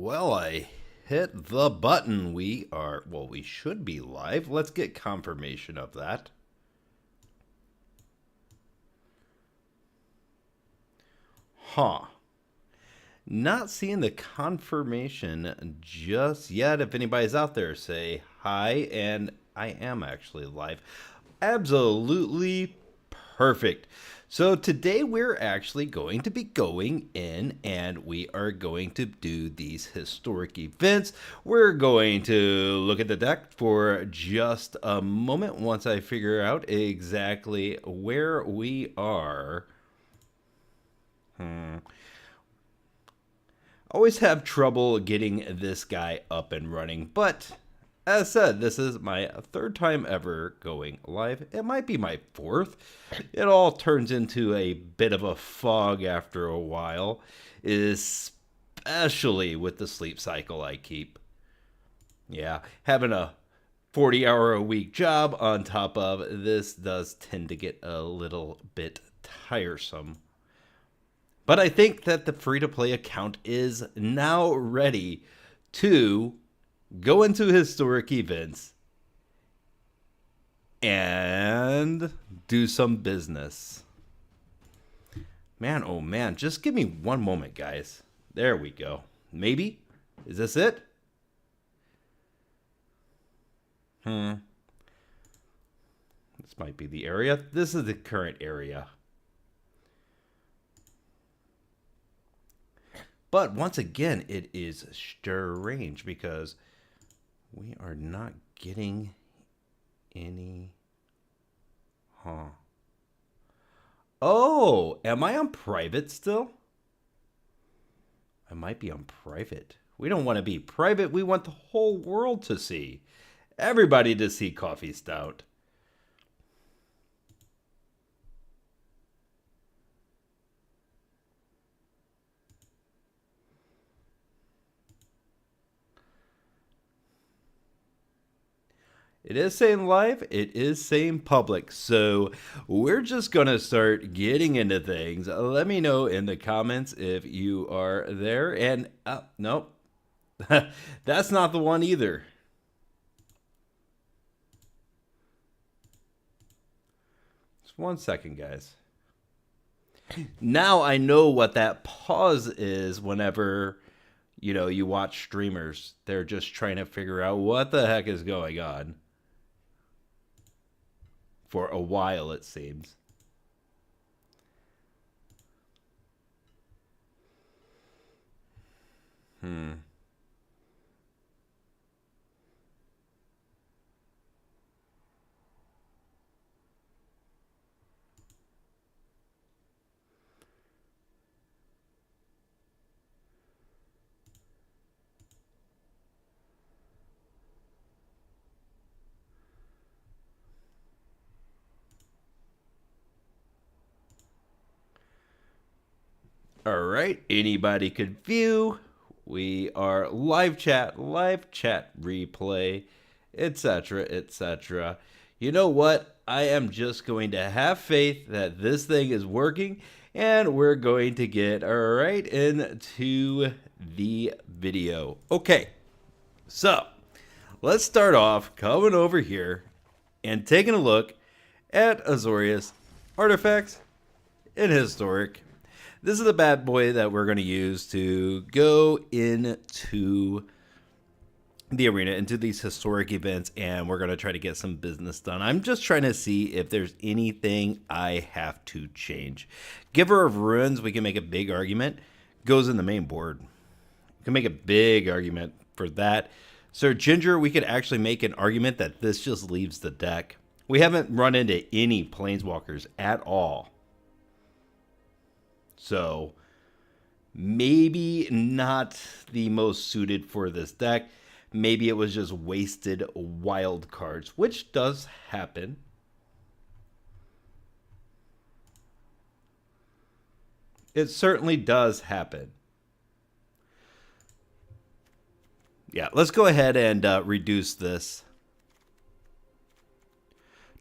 Well, I hit the button. We should be live. Let's get confirmation of that. Huh. Not seeing the confirmation just yet. If anybody's out there, say hi, and I am actually live. Absolutely perfect. So today we're actually going to be going in and we are going to do these historic events. We're going to look at the deck for just a moment once I figure out exactly where we are. Always have trouble getting this guy up and running, but as said, this is my third time ever going live. It might be my fourth. It all turns into a bit of a fog after a while, especially with the sleep cycle I keep. Yeah, having a 40-hour-a-week job on top of this does tend to get a little bit tiresome. But I think that the free-to-play account is now ready to go into historic events and do some business. Man, oh man, just give me one moment, guys. There we go. Maybe? Is this it? This might be the area. This is the current area. But once again, it is strange because we are not getting any. Oh, am I on private still? I might be on private. We don't want to be private. We want the whole world to see. Everybody to see CoffeeStout. It is saying live, it is saying public, so we're just going to start getting into things. Let me know in the comments if you are there, and nope, that's not the one either. Just 1 second, guys. Now I know what that pause is whenever, you watch streamers. They're just trying to figure out what the heck is going on. For a while, it seems. All right, anybody could view. We are live chat replay, etc., etc. You know what? I am just going to have faith that this thing is working, and we're going to get right into the video. Okay, so let's start off coming over here and taking a look at Azorius Artifacts in Historic. This is the bad boy that we're going to use to go into the arena, into these historic events, and we're going to try to get some business done. I'm just trying to see if there's anything I have to change. Giver of Ruins, we can make a big argument. Goes in the main board. We can make a big argument for that. Sir Ginger, we could actually make an argument that this just leaves the deck. We haven't run into any Planeswalkers at all. So, maybe not the most suited for this deck. Maybe it was just wasted wild cards, which does happen. It certainly does happen. Yeah, let's go ahead and reduce this.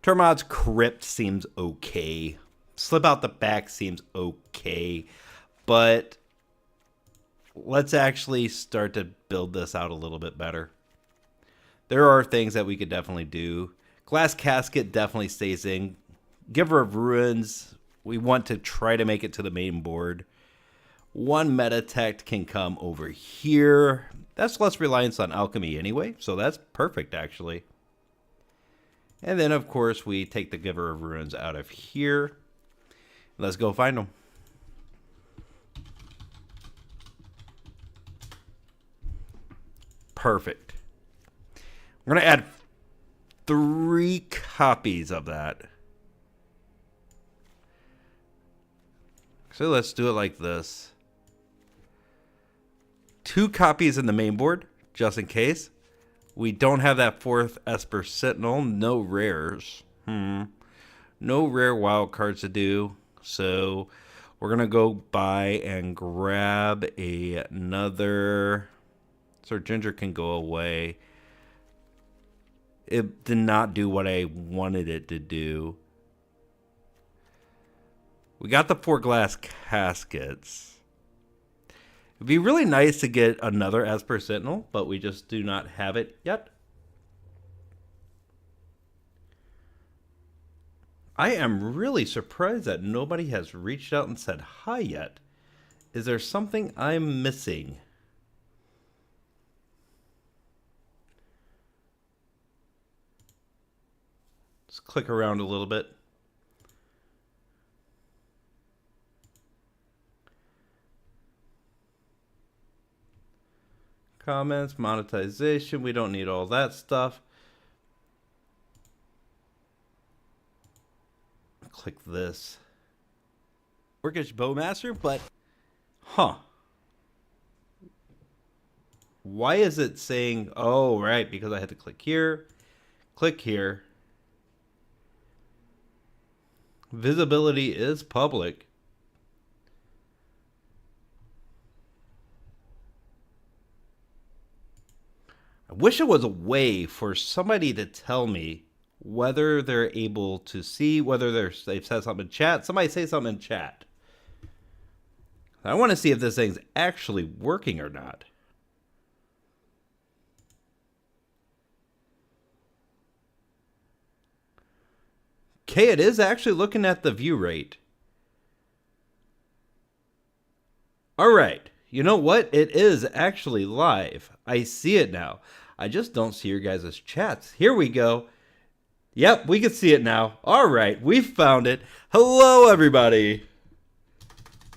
Termod's Crypt seems okay. Slip out the back seems okay, but let's actually start to build this out a little bit better. There are things that we could definitely do. Glass Casket definitely stays in. Giver of Ruins, we want to try to make it to the main board. One Metatect can come over here. That's less reliance on alchemy anyway, so that's perfect actually. And then of course we take the Giver of Ruins out of here. Let's go find them. Perfect. We're going to add 3 copies of that. So let's do it like this. 2 copies in the main board, just in case. We don't have that 4th Esper Sentinel. No rares. No rare wild cards to do. So we're going to go by and grab another... Sir Ginger can go away. It did not do what I wanted it to do. We got the 4 glass caskets. It'd be really nice to get another Esper Sentinel, but we just do not have it yet. I am really surprised that nobody has reached out and said hi yet. Is there something I'm missing? Let's click around a little bit. Comments, monetization, we don't need all that stuff. Click this. Orcish Bowmaster, but why is it saying, oh right, because I had to click here, click here. Visibility is public. I wish it was a way for somebody to tell me whether they're able to see, whether they've said something in chat. Somebody say something in chat. I want to see if this thing's actually working or not. Okay, it is actually looking at the view rate. All right. You know what? It is actually live. I see it now. I just don't see your guys' chats. Here we go. Yep, we can see it now. All right, we found it. Hello, everybody.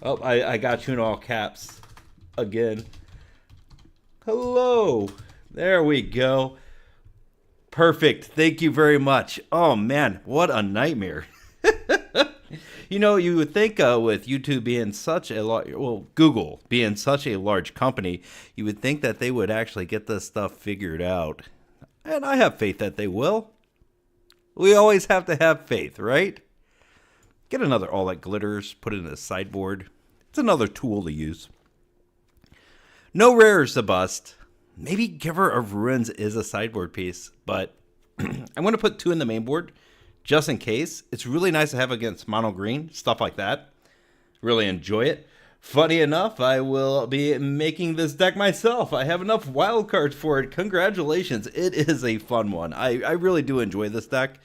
Oh, I got you in all caps again. Hello. There we go. Perfect. Thank you very much. Oh, man, what a nightmare. You know, you would think with YouTube being such a Google being such a large company, you would think that they would actually get this stuff figured out. And I have faith that they will. We always have to have faith, right? Get another All That Glitters, put it in the sideboard. It's another tool to use. No rares to bust. Maybe Giver of Ruins is a sideboard piece, but I'm going to put 2 in the main board. Just in case. It's really nice to have against mono green, stuff like that. Really enjoy it. Funny enough, I will be making this deck myself. I have enough wild cards for it. Congratulations. It is a fun one. I really do enjoy this deck.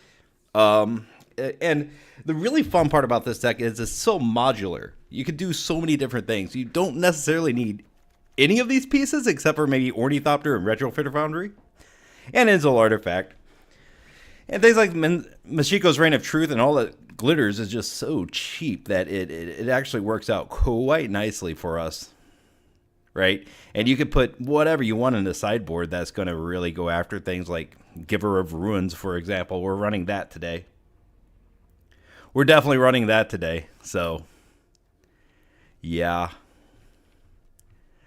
And the really fun part about this deck is it's so modular. You can do so many different things. You don't necessarily need any of these pieces except for maybe Ornithopter and Retrofitter Foundry. And Inzul Artifact. And things like Mashiko's Reign of Truth and All That Glitters is just so cheap that it actually works out quite nicely for us, right? And you could put whatever you want in the sideboard that's going to really go after things like Giver of Ruins, for example. We're running that today. We're definitely running that today, so yeah.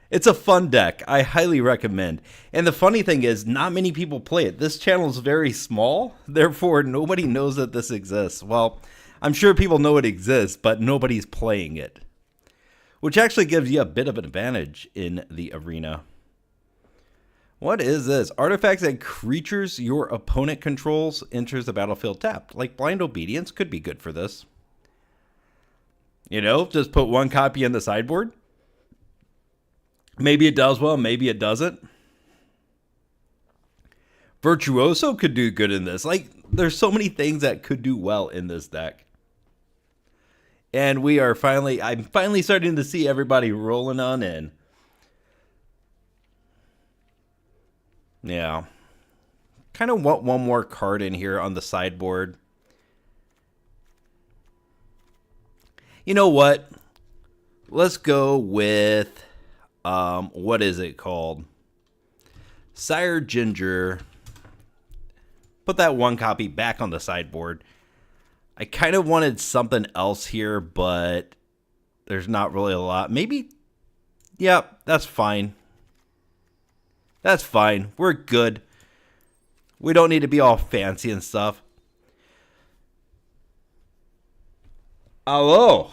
It's a fun deck. I highly recommend. And the funny thing is, not many people play it. This channel is very small, therefore nobody knows that this exists. Well, I'm sure people know it exists, but nobody's playing it. Which actually gives you a bit of an advantage in the arena. What is this? Artifacts and creatures your opponent controls enters the battlefield tapped. Like Blind Obedience could be good for this. You know, just put 1 copy in the sideboard. Maybe it does well, maybe it doesn't. Virtuoso could do good in this. Like, there's so many things that could do well in this deck. And I'm finally starting to see everybody rolling on in. Yeah. Kind of want one more card in here on the sideboard. You know what? Let's go with, what is it called? Sire Ginger. Put that one copy back on the sideboard. I kind of wanted something else here, but there's not really a lot. Maybe, yeah, that's fine. That's fine. We're good. We don't need to be all fancy and stuff. Hello.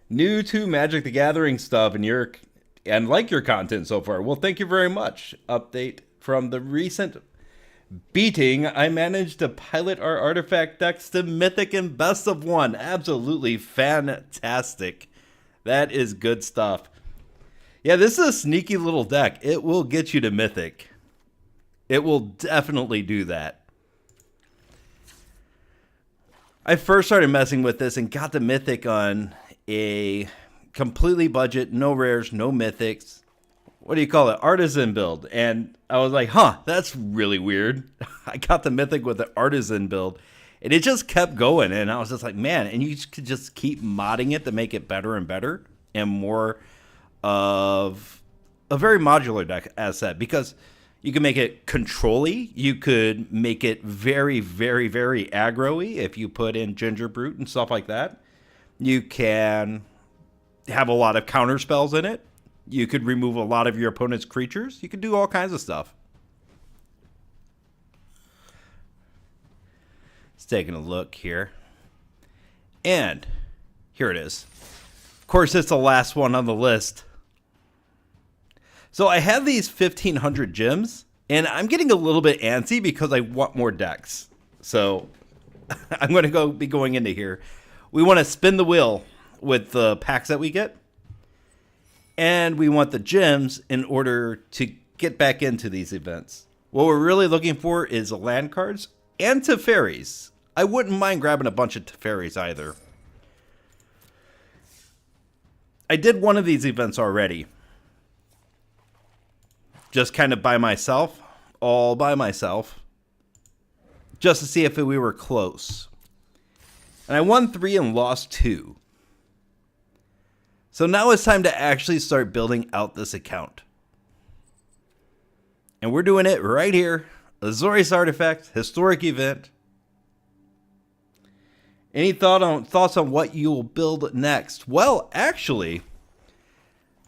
New to Magic the Gathering stuff and like your content so far. Well, thank you very much. Update from the recent beating. I managed to pilot our artifact decks to Mythic and Best of One. Absolutely fantastic. That is good stuff. Yeah, this is a sneaky little deck. It will get you to Mythic. It will definitely do that. I first started messing with this and got the Mythic on a completely budget, no rares, no Mythics. What do you call it? Artisan build. And I was like, that's really weird. I got the Mythic with the Artisan build. And it just kept going. And I was just like, man, and you could just keep modding it to make it better and better. And more of a very modular deck asset. Because you can make it control-y. You could make it very, very, very aggro-y if you put in Ginger Brute and stuff like that. You can have a lot of counter spells in it. You could remove a lot of your opponent's creatures. You could do all kinds of stuff. Let's take a look here. And here it is. Of course, it's the last one on the list. So I have these 1,500 gems, and I'm getting a little bit antsy because I want more decks. So I'm going to be going into here. We want to spin the wheel with the packs that we get. And we want the gems in order to get back into these events. What we're really looking for is land cards and Teferis. I wouldn't mind grabbing a bunch of Teferis either. I did one of these events already. Just kind of by myself. All by myself. Just to see if we were close. And I won 3 and lost 2. So now it's time to actually start building out this account. And we're doing it right here. Azorius Artifacts, historic event. Any thoughts on what you'll build next? Well, actually,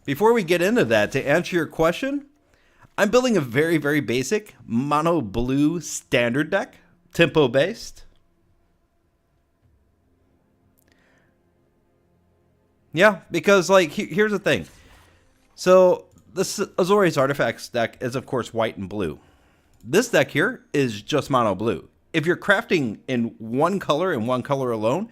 before we get into that, to answer your question, I'm building a very, very basic mono blue standard deck, tempo based. Yeah, because like here's the thing. So this Azorius Artifacts deck is of course white and blue. This deck here is just mono blue. If you're crafting in one color and one color alone,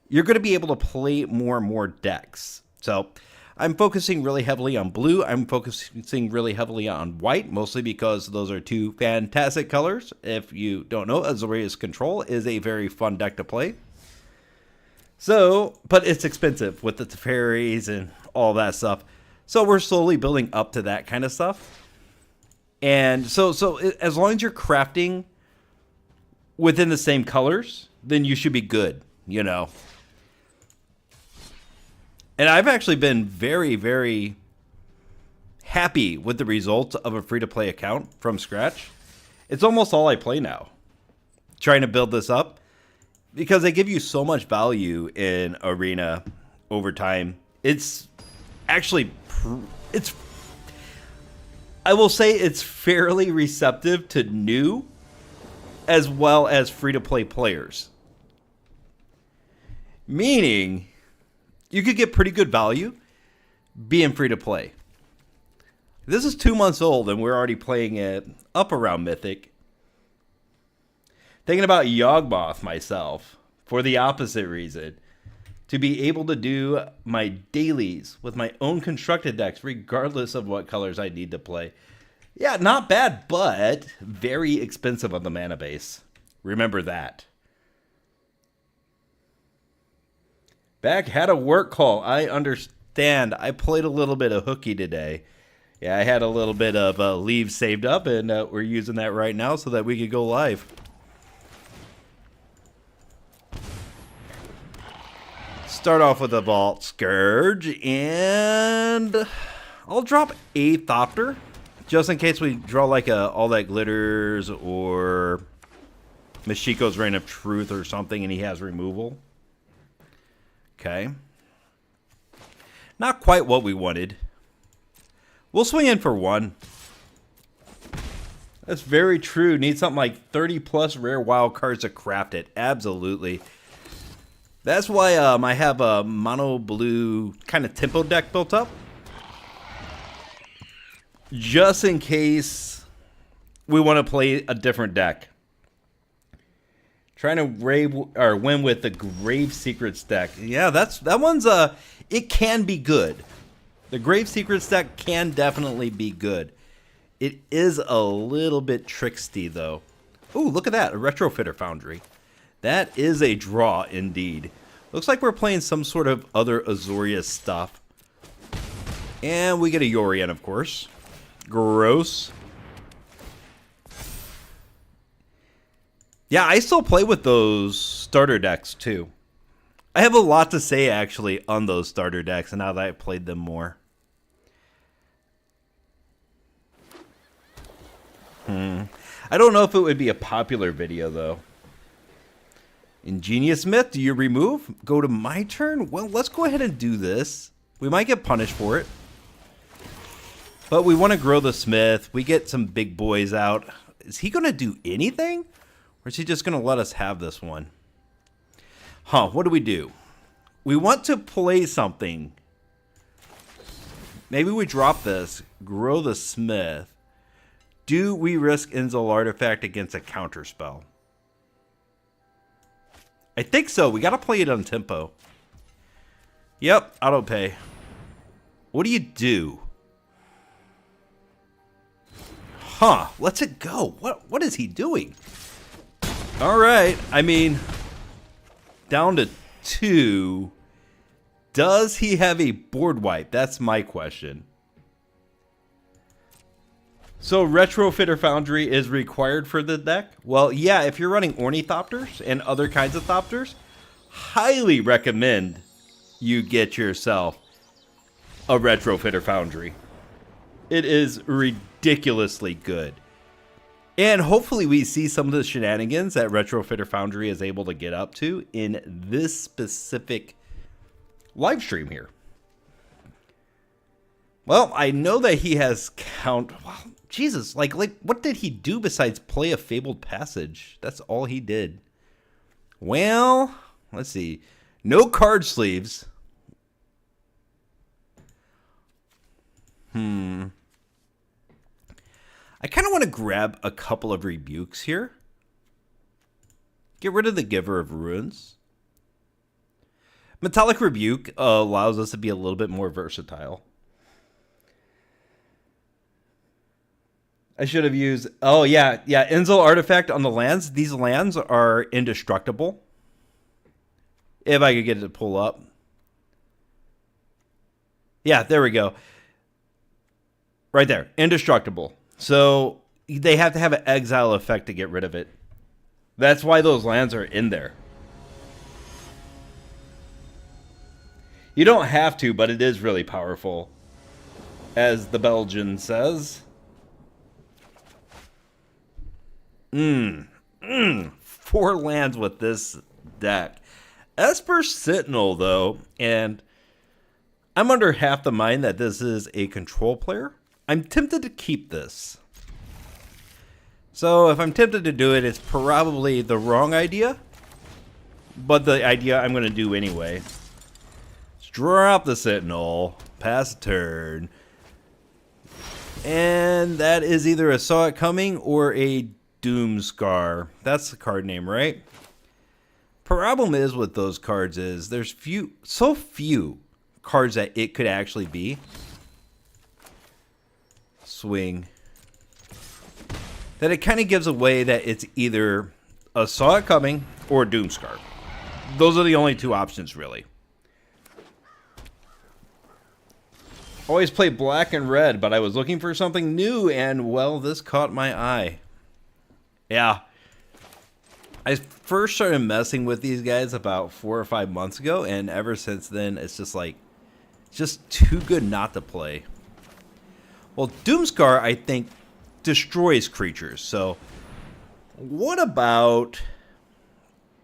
you're going to be able to play more and more decks. So I'm focusing really heavily on blue. I'm focusing really heavily on white, mostly because those are two fantastic colors. If you don't know, Azorius Control is a very fun deck to play. So, but it's expensive with the Teferis and all that stuff. So we're slowly building up to that kind of stuff. And so as long as you're crafting within the same colors, then you should be good, you know. And I've actually been very, very happy with the results of a free-to-play account from scratch. It's almost all I play now, trying to build this up. Because they give you so much value in Arena over time. It's actually, I will say it's fairly receptive to new as well as free-to-play players. Meaning, you could get pretty good value being free-to-play. This is 2 months old and we're already playing it up around Mythic. Thinking about Yawgmoth myself for the opposite reason. to be able to do my dailies with my own constructed decks, regardless of what colors I need to play. Yeah, not bad, but very expensive on the mana base. Remember that. Back had a work call. I understand. I played a little bit of hooky today. Yeah, I had a little bit of leave saved up, and we're using that right now so that we could go live. Start off with a Vault Scourge, and I'll drop a Thopter, just in case we draw like a All That Glitters or Mashiko's Reign of Truth or something, and he has removal. Okay. Not quite what we wanted. We'll swing in for one. That's very true. Need something like 30 plus rare wild cards to craft it. Absolutely. That's why I have a mono blue kind of tempo deck built up. Just in case we want to play a different deck. Trying to win with the Grave Secrets deck. Yeah, that one's it can be good. The Grave Secrets deck can definitely be good. It is a little bit tricksty though. Ooh, look at that, a Retrofitter Foundry. That is a draw indeed. Looks like we're playing some sort of other Azorius stuff. And we get a Yorion, of course. Gross. Yeah, I still play with those starter decks too. I have a lot to say actually on those starter decks now that I've played them more. I don't know if it would be a popular video though. Ingenious Myth, do you remove? Go to my turn? Well, let's go ahead and do this. We might get punished for it. But we want to grow the Smith. We get some big boys out. Is he going to do anything? Or is he just going to let us have this one? What do we do? We want to play something. Maybe we drop this. Grow the Smith. Do we risk Inzul Artifact against a counter spell? I think so. We got to play it on tempo. Yep, auto pay. What do you do? Let's it go. What is he doing? All right. I mean, down to 2. Does he have a board wipe? That's my question. So Retrofitter Foundry is required for the deck? Well, yeah, if you're running Ornithopters and other kinds of Thopters, highly recommend you get yourself a Retrofitter Foundry. It is ridiculously good. And hopefully we see some of the shenanigans that Retrofitter Foundry is able to get up to in this specific live stream here. Well, I know that he has Well, Jesus, like what did he do besides play a Fabled Passage? That's all he did. Well, let's see. No card sleeves. I kind of want to grab a couple of rebukes here. Get rid of the Giver of Ruins. Metallic Rebuke allows us to be a little bit more versatile. I should have used... Oh, yeah. Inzul Artifact on the lands. These lands are indestructible. If I could get it to pull up. Yeah, there we go. Right there. Indestructible. So they have to have an exile effect to get rid of it. That's why those lands are in there. You don't have to, but it is really powerful. As the Belgian says. 4 lands with this deck. Esper Sentinel, though, and I'm under half the mind that this is a control player. I'm tempted to keep this. So if I'm tempted to do it, it's probably the wrong idea. But the idea I'm going to do anyway. Let's drop the Sentinel. Pass turn. And that is either a Saw It Coming or a Doomscar. That's the card name, right? Problem is with those cards is there's so few cards that it could actually be. Swing. That it kind of gives away that it's either a Saw It Coming or a Doomscar. Those are the only two options, really. Always play black and red, but I was looking for something new, and, well, this caught my eye. Yeah. I first started messing with these guys about 4 or 5 months ago, and ever since then, it's just like, it's just too good not to play. Well, Doomscar, I think, destroys creatures, so what about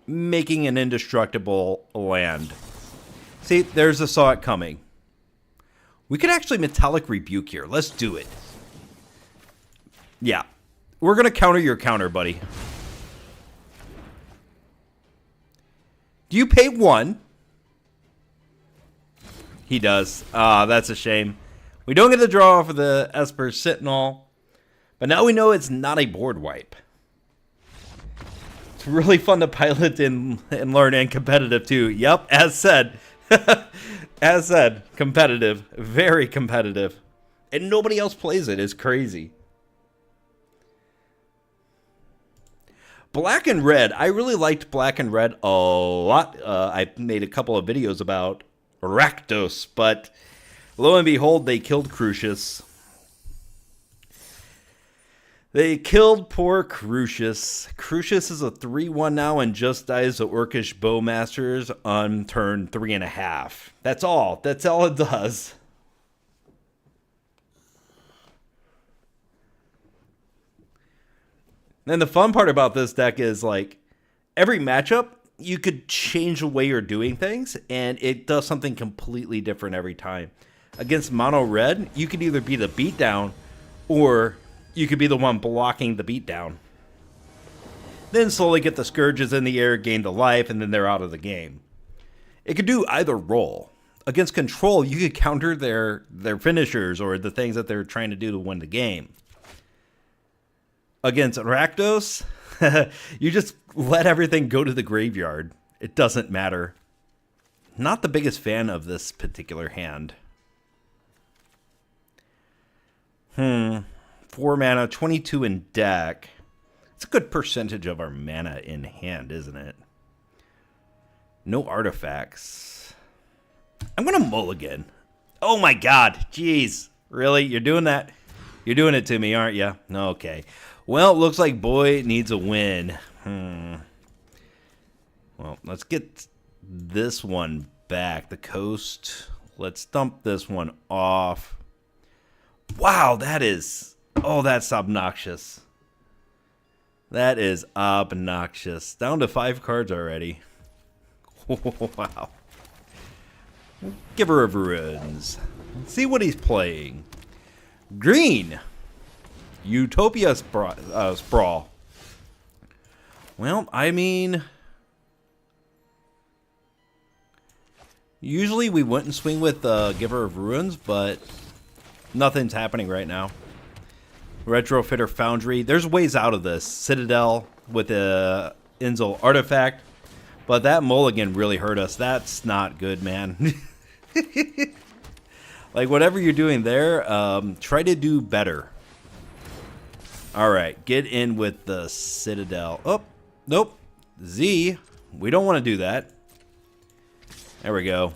making an indestructible land? See, there's a Saw It Coming. We could actually Metallic Rebuke here. Let's do it. Yeah. We're going to counter your counter, buddy. Do you pay 1? He does. Ah, that's a shame. We don't get the draw for the Esper Sentinel. But now we know it's not a board wipe. It's really fun to pilot and learn, and competitive too. Yep, as said. As said, competitive. Very competitive. And nobody else plays it. It's crazy. Black and red. I really liked black and red a lot. I made a couple of videos about Rakdos, but lo and behold, they killed Crucius. They killed poor Crucius. Crucius is a 3/1 now and just dies to Orcish Bowmasters on turn 3.5. That's all. That's all it does. And the fun part about this deck is, like, every matchup, you could change the way you're doing things, and it does something completely different every time. Against mono red, you could either be the beatdown, or you could be the one blocking the beatdown. Then slowly get the Scourges in the air, gain the life, and then they're out of the game. It could do either role. Against control, you could counter their finishers or the things that they're trying to do to win the game. Against Rakdos, you just let everything go to the graveyard. It doesn't matter. Not the biggest fan of this particular hand. 4 mana, 22 in deck. It's a good percentage of our mana in hand, isn't it? No artifacts. I'm going to mulligan. Oh my god. Jeez. Really? You're doing that? You're doing it to me, aren't you? Okay. Well, it looks like Boy needs a win. Well, let's get this one back. The coast. Let's dump this one off. Wow, that is... Oh, that's obnoxious. That is obnoxious. Down to 5 cards already. Wow. Giver of Ruins. Let's see what he's playing. Green. Utopia Sprawl. Well, I mean... Usually we wouldn't swing with Giver of Ruins, but nothing's happening right now. Retrofitter Foundry. There's ways out of this. Citadel with a Inzel Artifact. But that mulligan really hurt us. That's not good, man. Like, whatever you're doing there, try to do better. Alright, get in with the Citadel. Oh, nope. Z. We don't want to do that. There we go.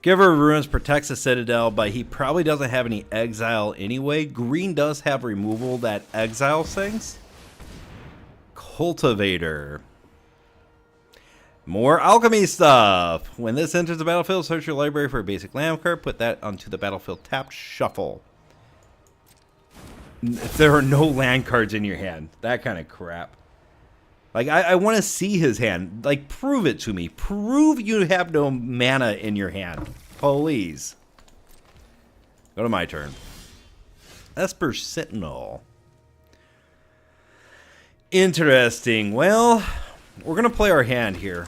Giver of Ruins protects the Citadel, but he probably doesn't have any exile anyway. Green does have removal that exiles things. Cultivator. More alchemy stuff. When this enters the battlefield, search your library for a basic land card. Put that onto the battlefield tapped. Shuffle. If there are no land cards in your hand. That kind of crap. Like, I want to see his hand. Like, prove it to me. Prove you have no mana in your hand. Please. Go to my turn. Esper Sentinel. Interesting. Well, we're going to play our hand here.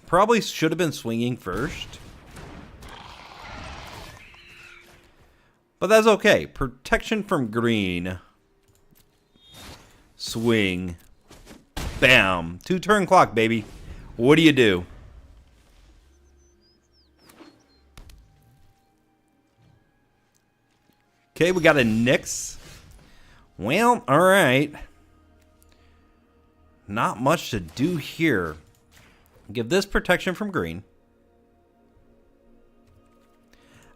Probably should have been swinging first. But that's okay. Protection from green. Swing. Bam. 2-turn clock, baby. What do you do? Okay, we got a Nyx. Well, all right. Not much to do here. Give this protection from green.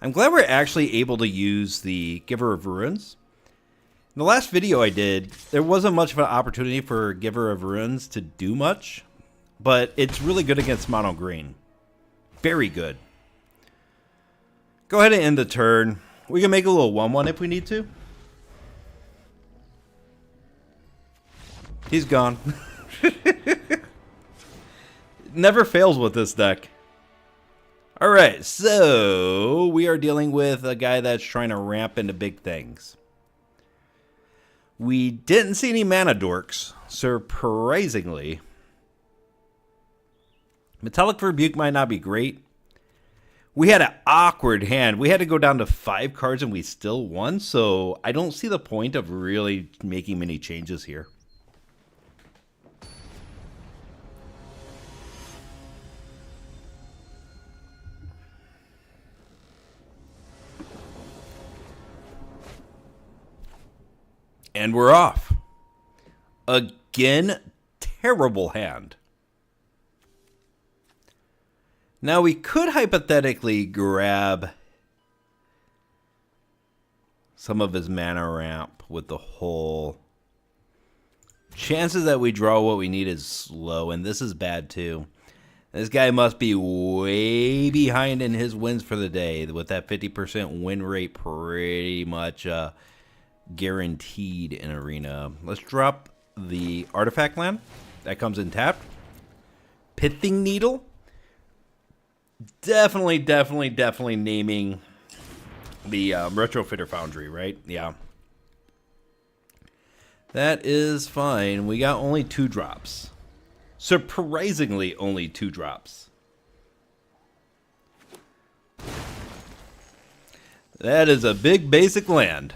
I'm glad we're actually able to use the Giver of Ruins. In the last video I did, there wasn't much of an opportunity for Giver of Ruins to do much, but it's really good against mono green. Very good. Go ahead and end the turn. We can make a little 1-1 if we need to. He's gone. Never fails with this deck. Alright, so we are dealing with a guy that's trying to ramp into big things. We didn't see any mana dorks, surprisingly. Metallic Rebuke might not be great. We had an awkward hand. We had to go down to 5 cards and we still won, so I don't see the point of really making many changes here. And we're off. Again, terrible hand. Now we could hypothetically grab some of his mana ramp with the whole. Chances that we draw what we need is low, and this is bad too. This guy must be way behind in his wins for the day with that 50% win rate pretty much guaranteed in Arena. Let's drop the artifact land. That comes in tapped. Pithing Needle. Definitely naming the Retrofitter Foundry, right? Yeah. That is fine. We got only 2 drops. Surprisingly, only 2 drops. That is a big basic land.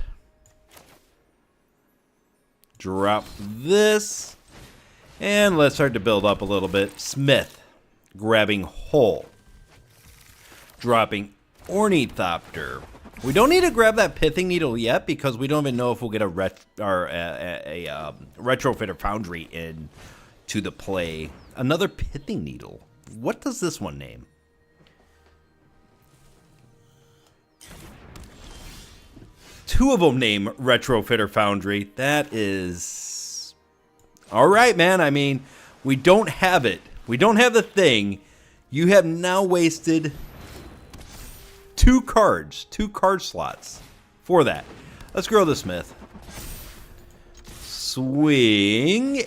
Drop this. And let's start to build up a little bit. Smith. Grabbing Hole. Dropping Ornithopter. We don't need to grab that Pithing Needle yet because we don't even know if we'll get a Retrofitter Foundry in to the play. Another Pithing Needle. What does this one name? Two of them name Retrofitter Foundry. That is... Alright, man. I mean, we don't have it. We don't have the thing. You have now wasted 2 cards. 2 card slots for that. Let's grow the Smith. Swing.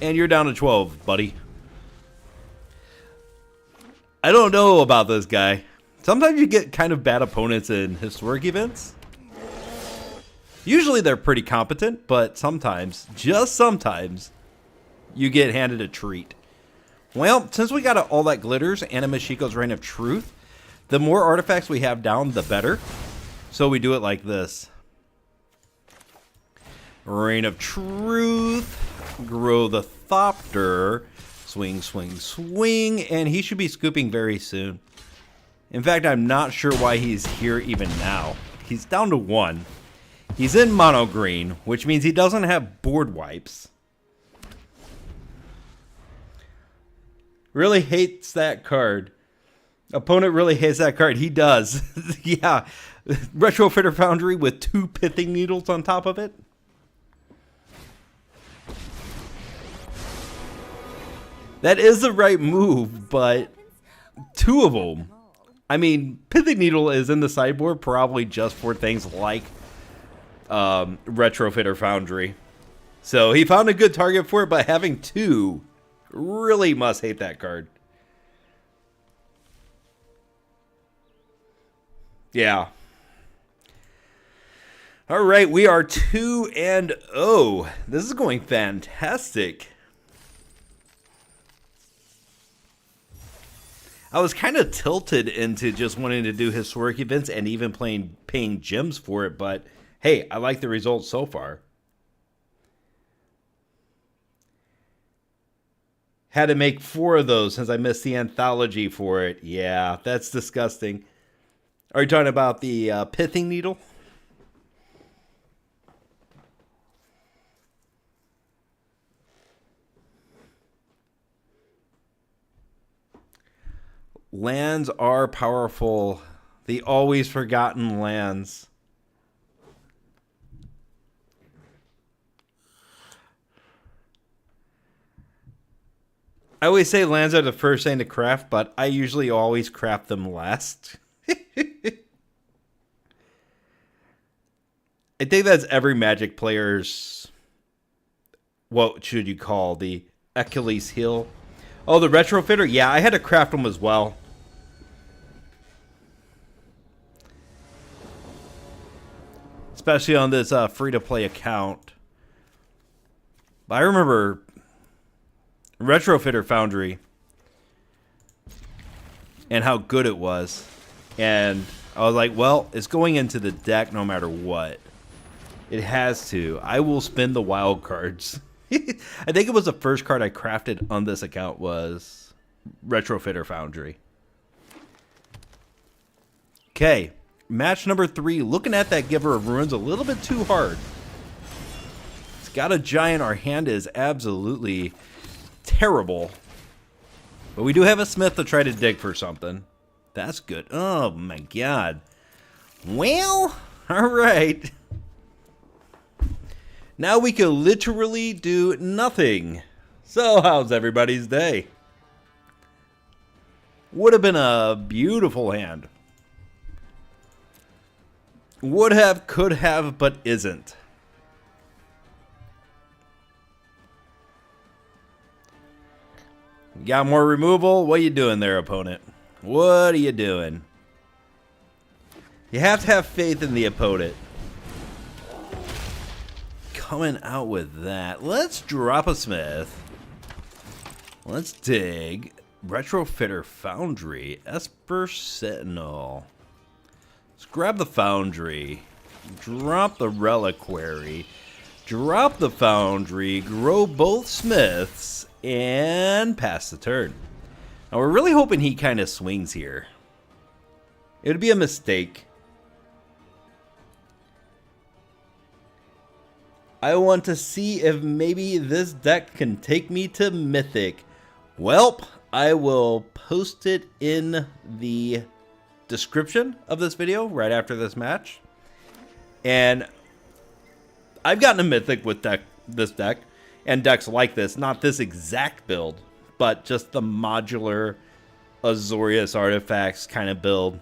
And you're down to 12, buddy. I don't know about this guy. Sometimes you get kind of bad opponents in historic events. Usually they're pretty competent, but sometimes, just sometimes, you get handed a treat. Well, since we got all that glitters and a Mashiko's Reign of Truth, the more artifacts we have down, the better. So we do it like this. Reign of Truth, grow the Thopter, swing, swing, swing, and he should be scooping very soon. In fact, I'm not sure why he's here even now. He's down to 1. He's in mono green, which means he doesn't have board wipes. Really hates that card. Opponent really hates that card. He does. Yeah. Retrofitter Foundry with 2 Pithing Needles on top of it. That is the right move, but 2 of them. I mean, Pithing Needle is in the sideboard probably just for things like Retrofitter Foundry. So he found a good target for it, but having 2 really must hate that card. Yeah. All right, we are 2-0. This is going fantastic. I was kind of tilted into just wanting to do historic events and even paying gems for it, but hey, I like the results so far. Had to make 4 of those since I missed the anthology for it. Yeah, that's disgusting. Are you talking about the pithing needle? Lands are powerful. The always forgotten lands. I always say lands are the first thing to craft, but I usually always craft them last. I think that's every Magic player's, what should you call, the Achilles heel. Oh, the retrofitter? Yeah, I had to craft them as well. Especially on this free-to-play account. But I remember Retrofitter Foundry and how good it was. And I was like, well, it's going into the deck no matter what. It has to. I will spin the wild cards. I think it was the first card I crafted on this account was Retrofitter Foundry. Okay, match number 3. Looking at that Giver of Ruins a little bit too hard. It's got a giant. Our hand is absolutely terrible. But we do have a smith to try to dig for something. That's good. Oh my god. Well, alright. Now we can literally do nothing. So how's everybody's day? Would have been a beautiful hand. Would have, could have, but isn't. Got more removal? What are you doing there, opponent? What are you doing? You have to have faith in the opponent. Coming out with that. Let's drop a smith. Let's dig. Retrofitter Foundry. Esper Sentinel. Let's grab the Foundry. Drop the Reliquary. Drop the Foundry. Grow both smiths. And pass the turn. Now we're really hoping he kind of swings here. It would be a mistake. I want to see if maybe this deck can take me to Mythic. Welp, I will post it in the description of this video right after this match. And I've gotten a Mythic with this deck and decks like this. Not this exact build, but just the modular Azorius Artifacts kind of build.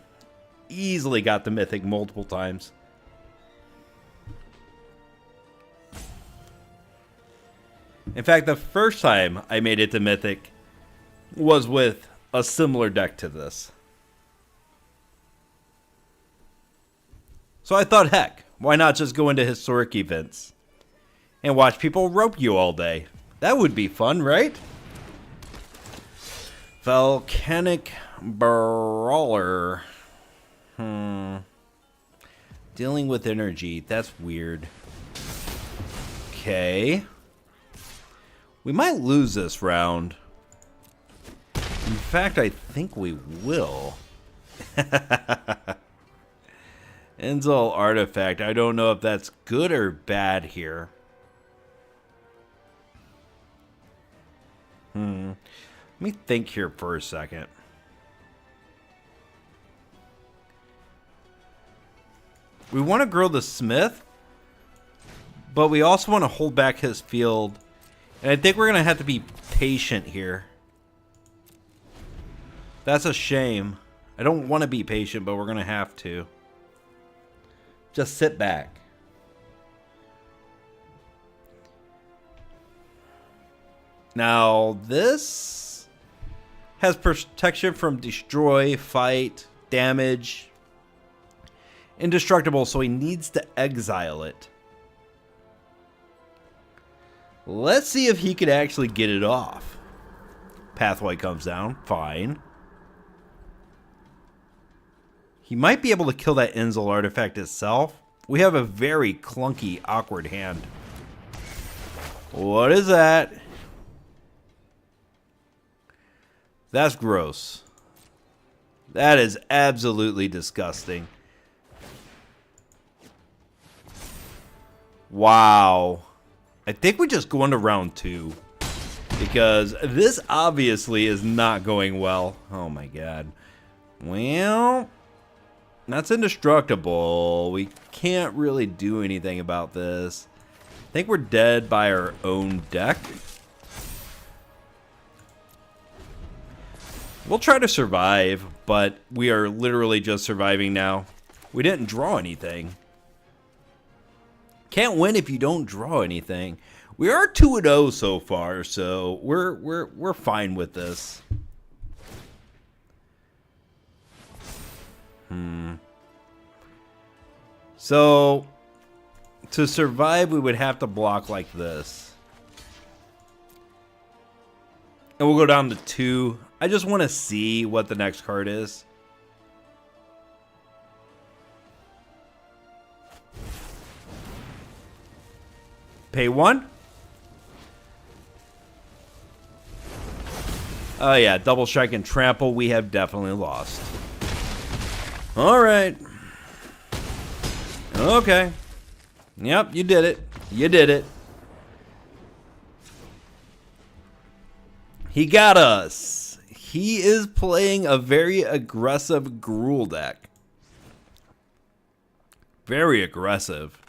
Easily got the Mythic multiple times. In fact, the first time I made it to Mythic was with a similar deck to this. So I thought, heck, why not just go into historic events and watch people rope you all day? That would be fun, right? Volcanic Brawler. Dealing with energy. That's weird. Okay. We might lose this round. In fact, I think we will. Enzol Artifact. I don't know if that's good or bad here. Let me think here for a second. We want to grow the Smith, but we also want to hold back his field. And I think we're going to have to be patient here. That's a shame. I don't want to be patient, but we're going to have to. Just sit back. Now, this has protection from destroy, fight, damage. Indestructible, so he needs to exile it. Let's see if he can actually get it off. Pathway comes down. Fine. He might be able to kill that Enzol artifact itself. We have a very clunky, awkward hand. What is that? That's gross. That is absolutely disgusting. Wow. I think we just go into round 2. Because this obviously is not going well. Oh my god. Well, that's indestructible. We can't really do anything about this. I think we're dead by our own deck. We'll try to survive, but we are literally just surviving now. We didn't draw anything. Can't win if you don't draw anything. We are 2-0 so far, so we're fine with this. So to survive, we would have to block like this. And we'll go down to 2. I just want to see what the next card is. Pay 1. Oh yeah, double strike and trample. We have definitely lost. All right. Okay. Yep, you did it. You did it. He got us. He is playing a very aggressive Gruul deck. Very aggressive.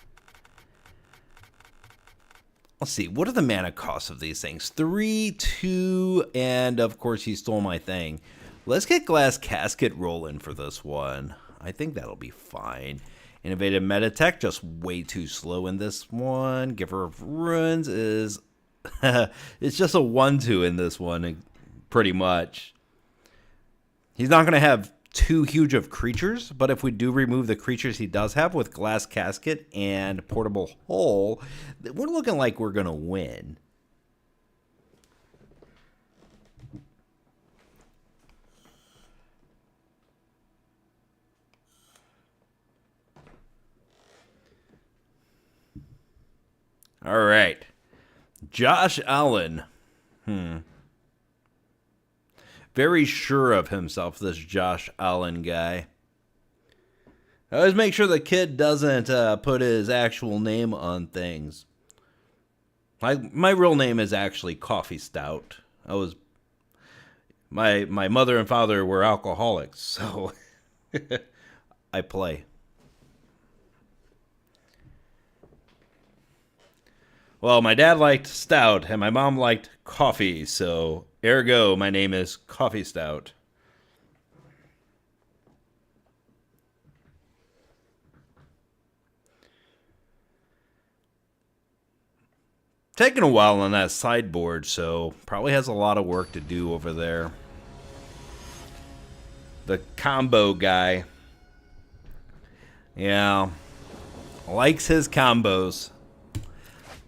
Let's see, what are the mana costs of these things? 3, 2, and of course he stole my thing. Let's get Glass Casket rolling for this one. I think that'll be fine. Innovative Meta Tech, just way too slow in this one. Giver of Runes is... it's just a 1-2 in this one, pretty much. He's not going to have too huge of creatures, but if we do remove the creatures he does have with Glass Casket and Portable Hole, we're looking like we're going to win. All right. Josh Allen. Very sure of himself, this Josh Allen guy. I always make sure the kid doesn't put his actual name on things. My real name is actually CoffeeStout. My mother and father were alcoholics, so I play. Well, my dad liked stout, and my mom liked coffee, so ergo, my name is CoffeeStout. Taking a while on that sideboard, so probably has a lot of work to do over there. The combo guy. Yeah. Likes his combos.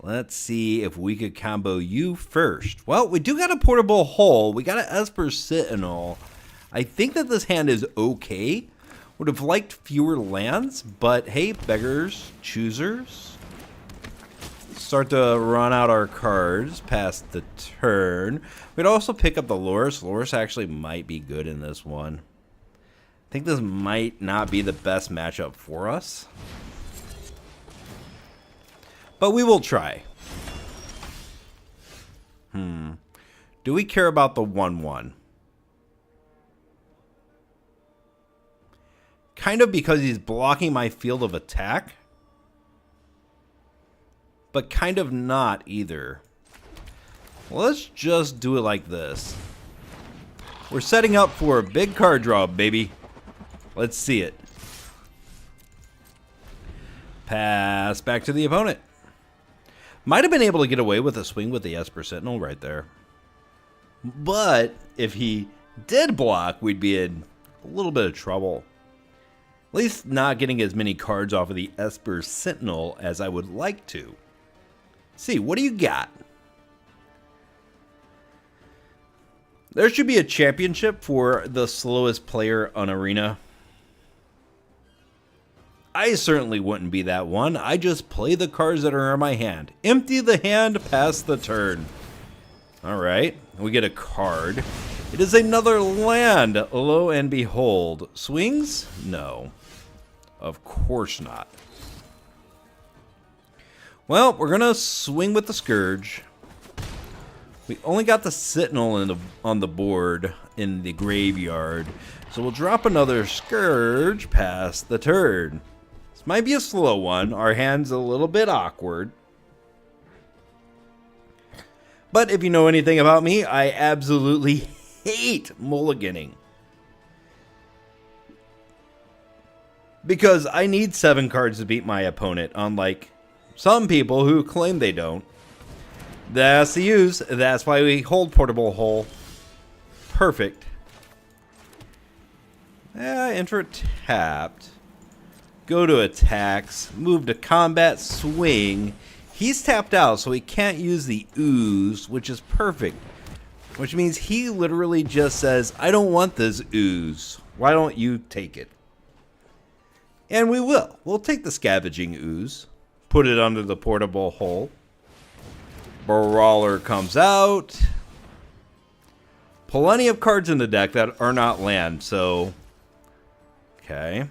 Let's see if we could combo you first. Well, we do got a Portable Hole. We got an Esper Sentinel. I think that this hand is okay. Would have liked fewer lands, but hey, beggars, choosers. Start to run out our cards past the turn. We'd also pick up the Loris. Loris actually might be good in this one. I think this might not be the best matchup for us. But we will try. Do we care about the 1/1? Kind of, because he's blocking my field of attack. But kind of not either. Let's just do it like this. We're setting up for a big card draw, baby. Let's see it. Pass back to the opponent. Might have been able to get away with a swing with the Esper Sentinel right there. But if he did block, we'd be in a little bit of trouble. At least not getting as many cards off of the Esper Sentinel as I would like to. Let's see, what do you got? There should be a championship for the slowest player on Arena. I certainly wouldn't be that one. I just play the cards that are in my hand. Empty the hand, pass the turn. Alright, we get a card. It is another land. Lo and behold. Swings? No. Of course not. Well, we're going to swing with the Scourge. We only got the Sentinel on the board in the graveyard. So we'll drop another Scourge past the turn. This might be a slow one. Our hand's a little bit awkward. But if you know anything about me, I absolutely hate mulliganing. Because I need 7 cards to beat my opponent, unlike some people who claim they don't. That's the use. That's why we hold Portable Hole. Perfect. Enter tapped. Go to attacks. Move to combat. Swing. He's tapped out, so he can't use the ooze, which is perfect. Which means he literally just says, I don't want this ooze. Why don't you take it? And we will. We'll take the Scavenging Ooze. Put it under the Portable Hole. Brawler comes out. Plenty of cards in the deck that are not land, so... Okay.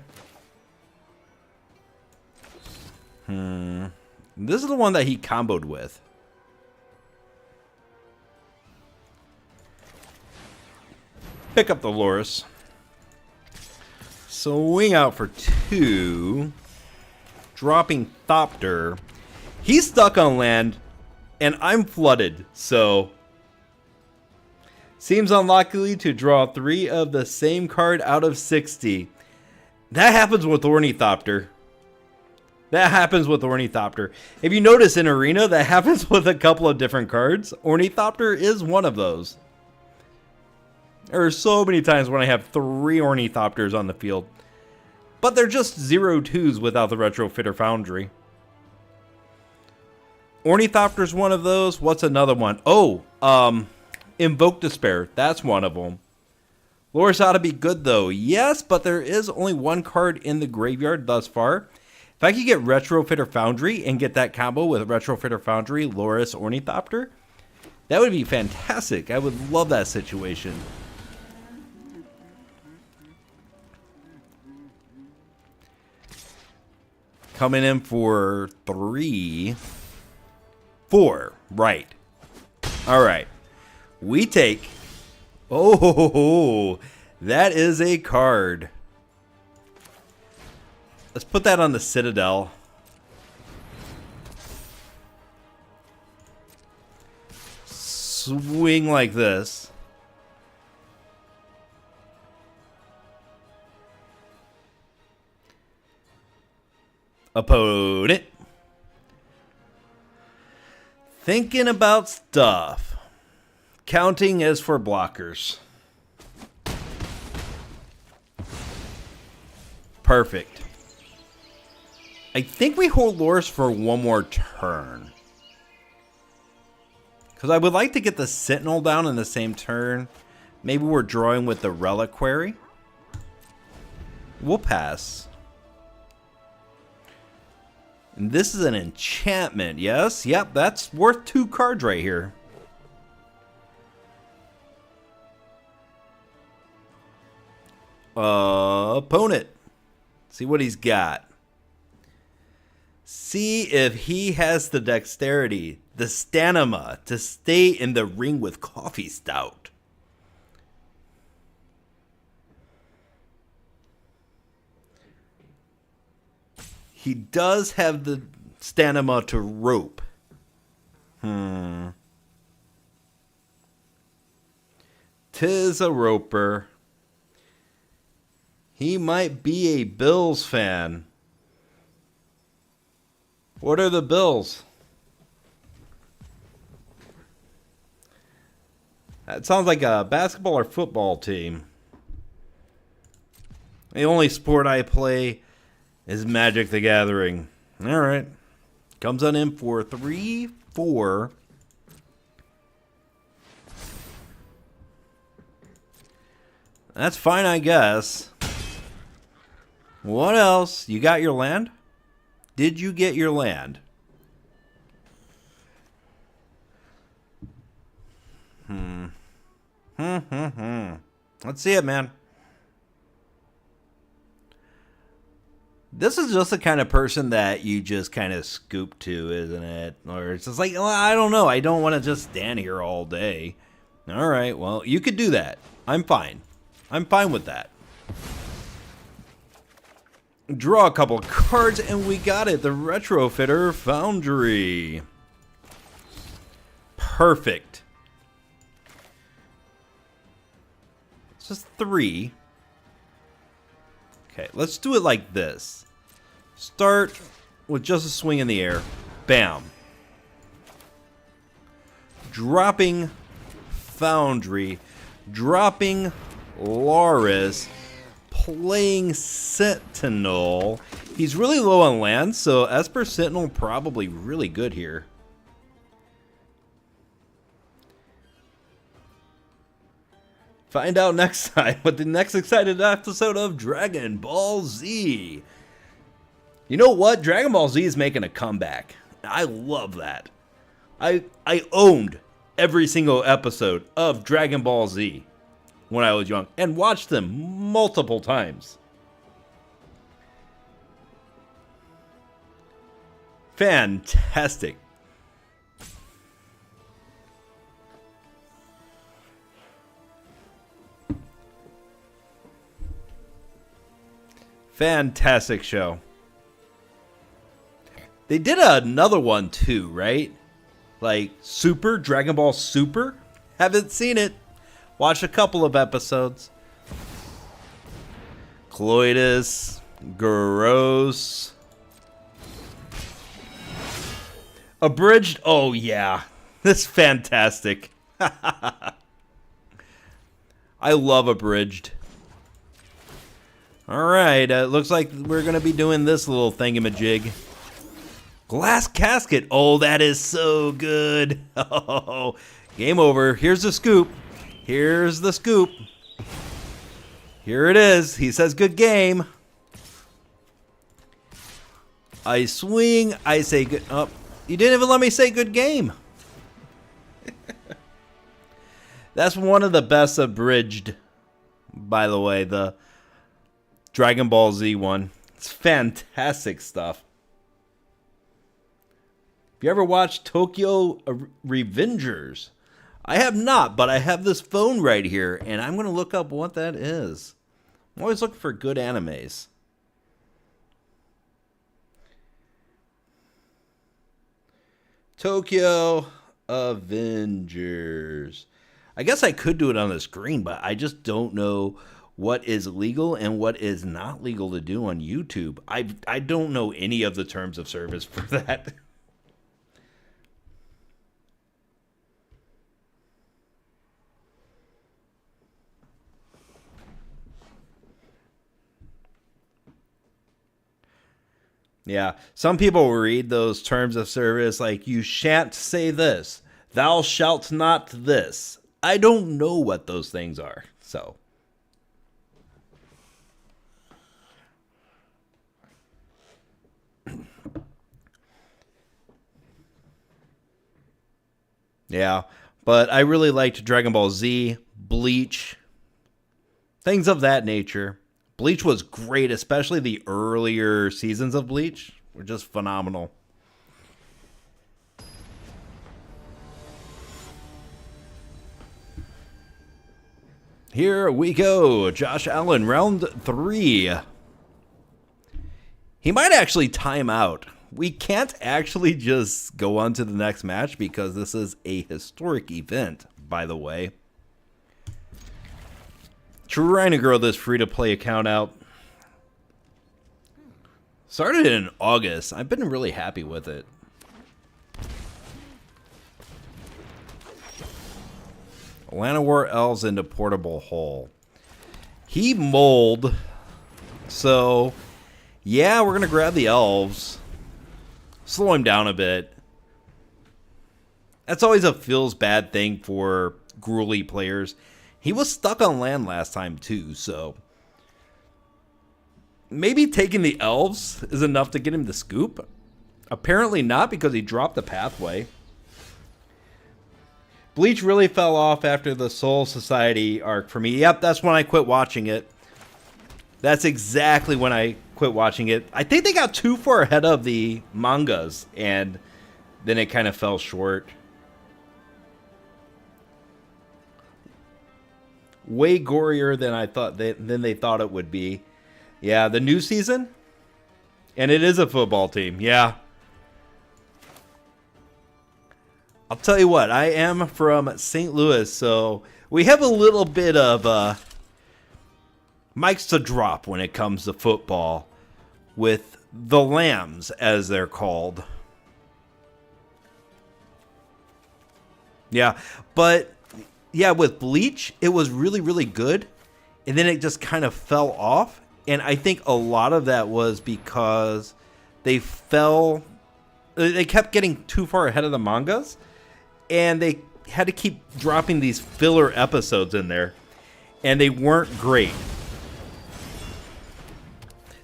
This is the one that he comboed with. Pick up the Loris. Swing out for 2. Dropping Thopter. He's stuck on land, and I'm flooded, so... Seems unlikely to draw 3 of the same card out of 60. That happens with Ornithopter. That happens with Ornithopter. If you notice in Arena, that happens with a couple of different cards. Ornithopter is one of those. There are so many times when I have 3 Ornithopters on the field. But they're just 0-2s without the Retrofitter Foundry. Ornithopter's one of those. What's another one? Oh, Invoke Despair. That's one of them. Loris ought to be good, though. Yes, but there is only 1 card in the graveyard thus far. If I could get Retrofitter Foundry and get that combo with Retrofitter Foundry, Loris, Ornithopter, that would be fantastic. I would love that situation. Coming in for 3, 4. Right. All right. We take... Oh, that is a card. Let's put that on the Citadel. Swing like this. Opponent. Thinking about stuff. Counting as for blockers. Perfect. I think we hold Loris for 1 more turn. Because I would like to get the Sentinel down in the same turn. Maybe we're drawing with the Reliquary. We'll pass. And this is an enchantment, yes? Yep, that's worth 2 cards right here. Opponent. See what he's got. See if he has the dexterity, the stamina to stay in the ring with CoffeeStout. He does have the stamina to rope. Tis a roper. He might be a Bills fan. What are the Bills? That sounds like a basketball or football team. The only sport I play is Magic the Gathering. Alright. Comes on in for 3, 4. That's fine, I guess. What else? You got your land? Did you get your land? Let's see it, man. This is just the kind of person that you just kind of scoop to, isn't it? Or it's just like, well, I don't know. I don't want to just stand here all day. All right, well, you could do that. I'm fine. I'm fine with that. Draw a couple cards, and we got it. The Retrofitter Foundry. Perfect. It's just 3. Okay, let's do it like this. Start with just a swing in the air. Bam. Dropping Foundry. Dropping Loris. Playing Sentinel. He's really low on land, so Esper Sentinel probably really good here. Find out next time with the next excited episode of Dragon Ball Z. You know what? Dragon Ball Z is making a comeback. I love that. I owned every single episode of Dragon Ball Z when I was young and watched them multiple times. Fantastic. Fantastic show. They did another one too, right? Like Super, Dragon Ball Super? Haven't seen it. Watched a couple of episodes. Cloydus, Gross. Abridged? Oh yeah. This is fantastic. I love Abridged. Alright, looks like we're going to be doing this little thingamajig. Glass casket. Oh, that is so good. Oh, game over. Here's the scoop. Here's the scoop. Here it is. He says good game. I swing. I say good. Oh, you didn't even let me say good game. That's one of the best abridged, by the way, the Dragon Ball Z one. It's fantastic stuff. Have you ever watched Tokyo Revengers? I have not, but I have this phone right here, and I'm going to look up what that is. I'm always looking for good animes. Tokyo Avengers. I guess I could do it on the screen, but I just don't know what is legal and what is not legal to do on YouTube. I don't know any of the terms of service for that. Yeah, some people read those terms of service like, you shan't say this, thou shalt not this. I don't know what those things are, so. Yeah, but I really liked Dragon Ball Z, Bleach, things of that nature. Bleach was great, especially the earlier seasons of Bleach were just phenomenal. Here we go, Josh Allen, round 3. He might actually time out. We can't actually just go on to the next match because this is a historic event, by the way. Trying to grow this free-to-play account out. Started in August. I've been really happy with it. Atlanta War Elves into Portable Hole. He mold. So, yeah, we're going to grab the Elves. Slow him down a bit. That's always a feels bad thing for Gruely players. He was stuck on land last time too, so maybe taking the Elves is enough to get him the scoop. Apparently not, because he dropped the pathway. Bleach really fell off after the Soul Society arc for me. Yep, that's when I quit watching it. That's exactly when I quit watching it. I think they got too far ahead of the mangas, and then it kind of fell short. Way gorier than I thought than they thought it would be. Yeah, the new season, and it is a football team. Yeah. I'll tell you what, I am from St. Louis, so we have a little bit of mics to drop when it comes to football with the Lambs, as they're called. Yeah, but yeah, with Bleach, it was really, really good, and then it just kind of fell off, and I think a lot of that was because they kept getting too far ahead of the mangas, and they had to keep dropping these filler episodes in there, and they weren't great.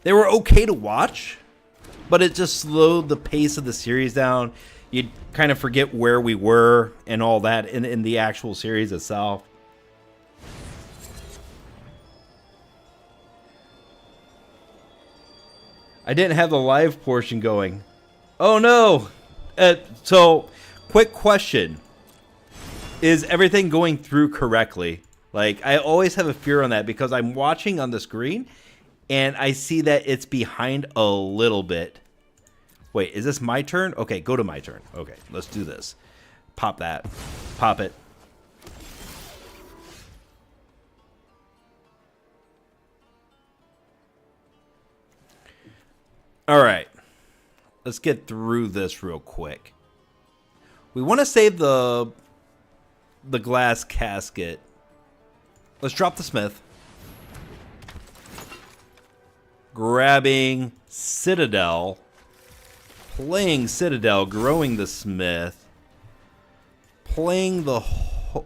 They were okay to watch, but it just slowed the pace of the series down. You'd kind of forget where we were and all that in the actual series itself. I didn't have the live portion going. Oh no! So, quick question. Is everything going through correctly? Like, I always have a fear on that because I'm watching on the screen and I see that it's behind a little bit. Wait, is this my turn? Okay, go to my turn. Okay, let's do this. Pop that. Pop it. All right. Let's get through this real quick. We want to save the glass casket. Let's drop the smith. Grabbing Citadel. Playing Citadel, growing the smith. Playing the...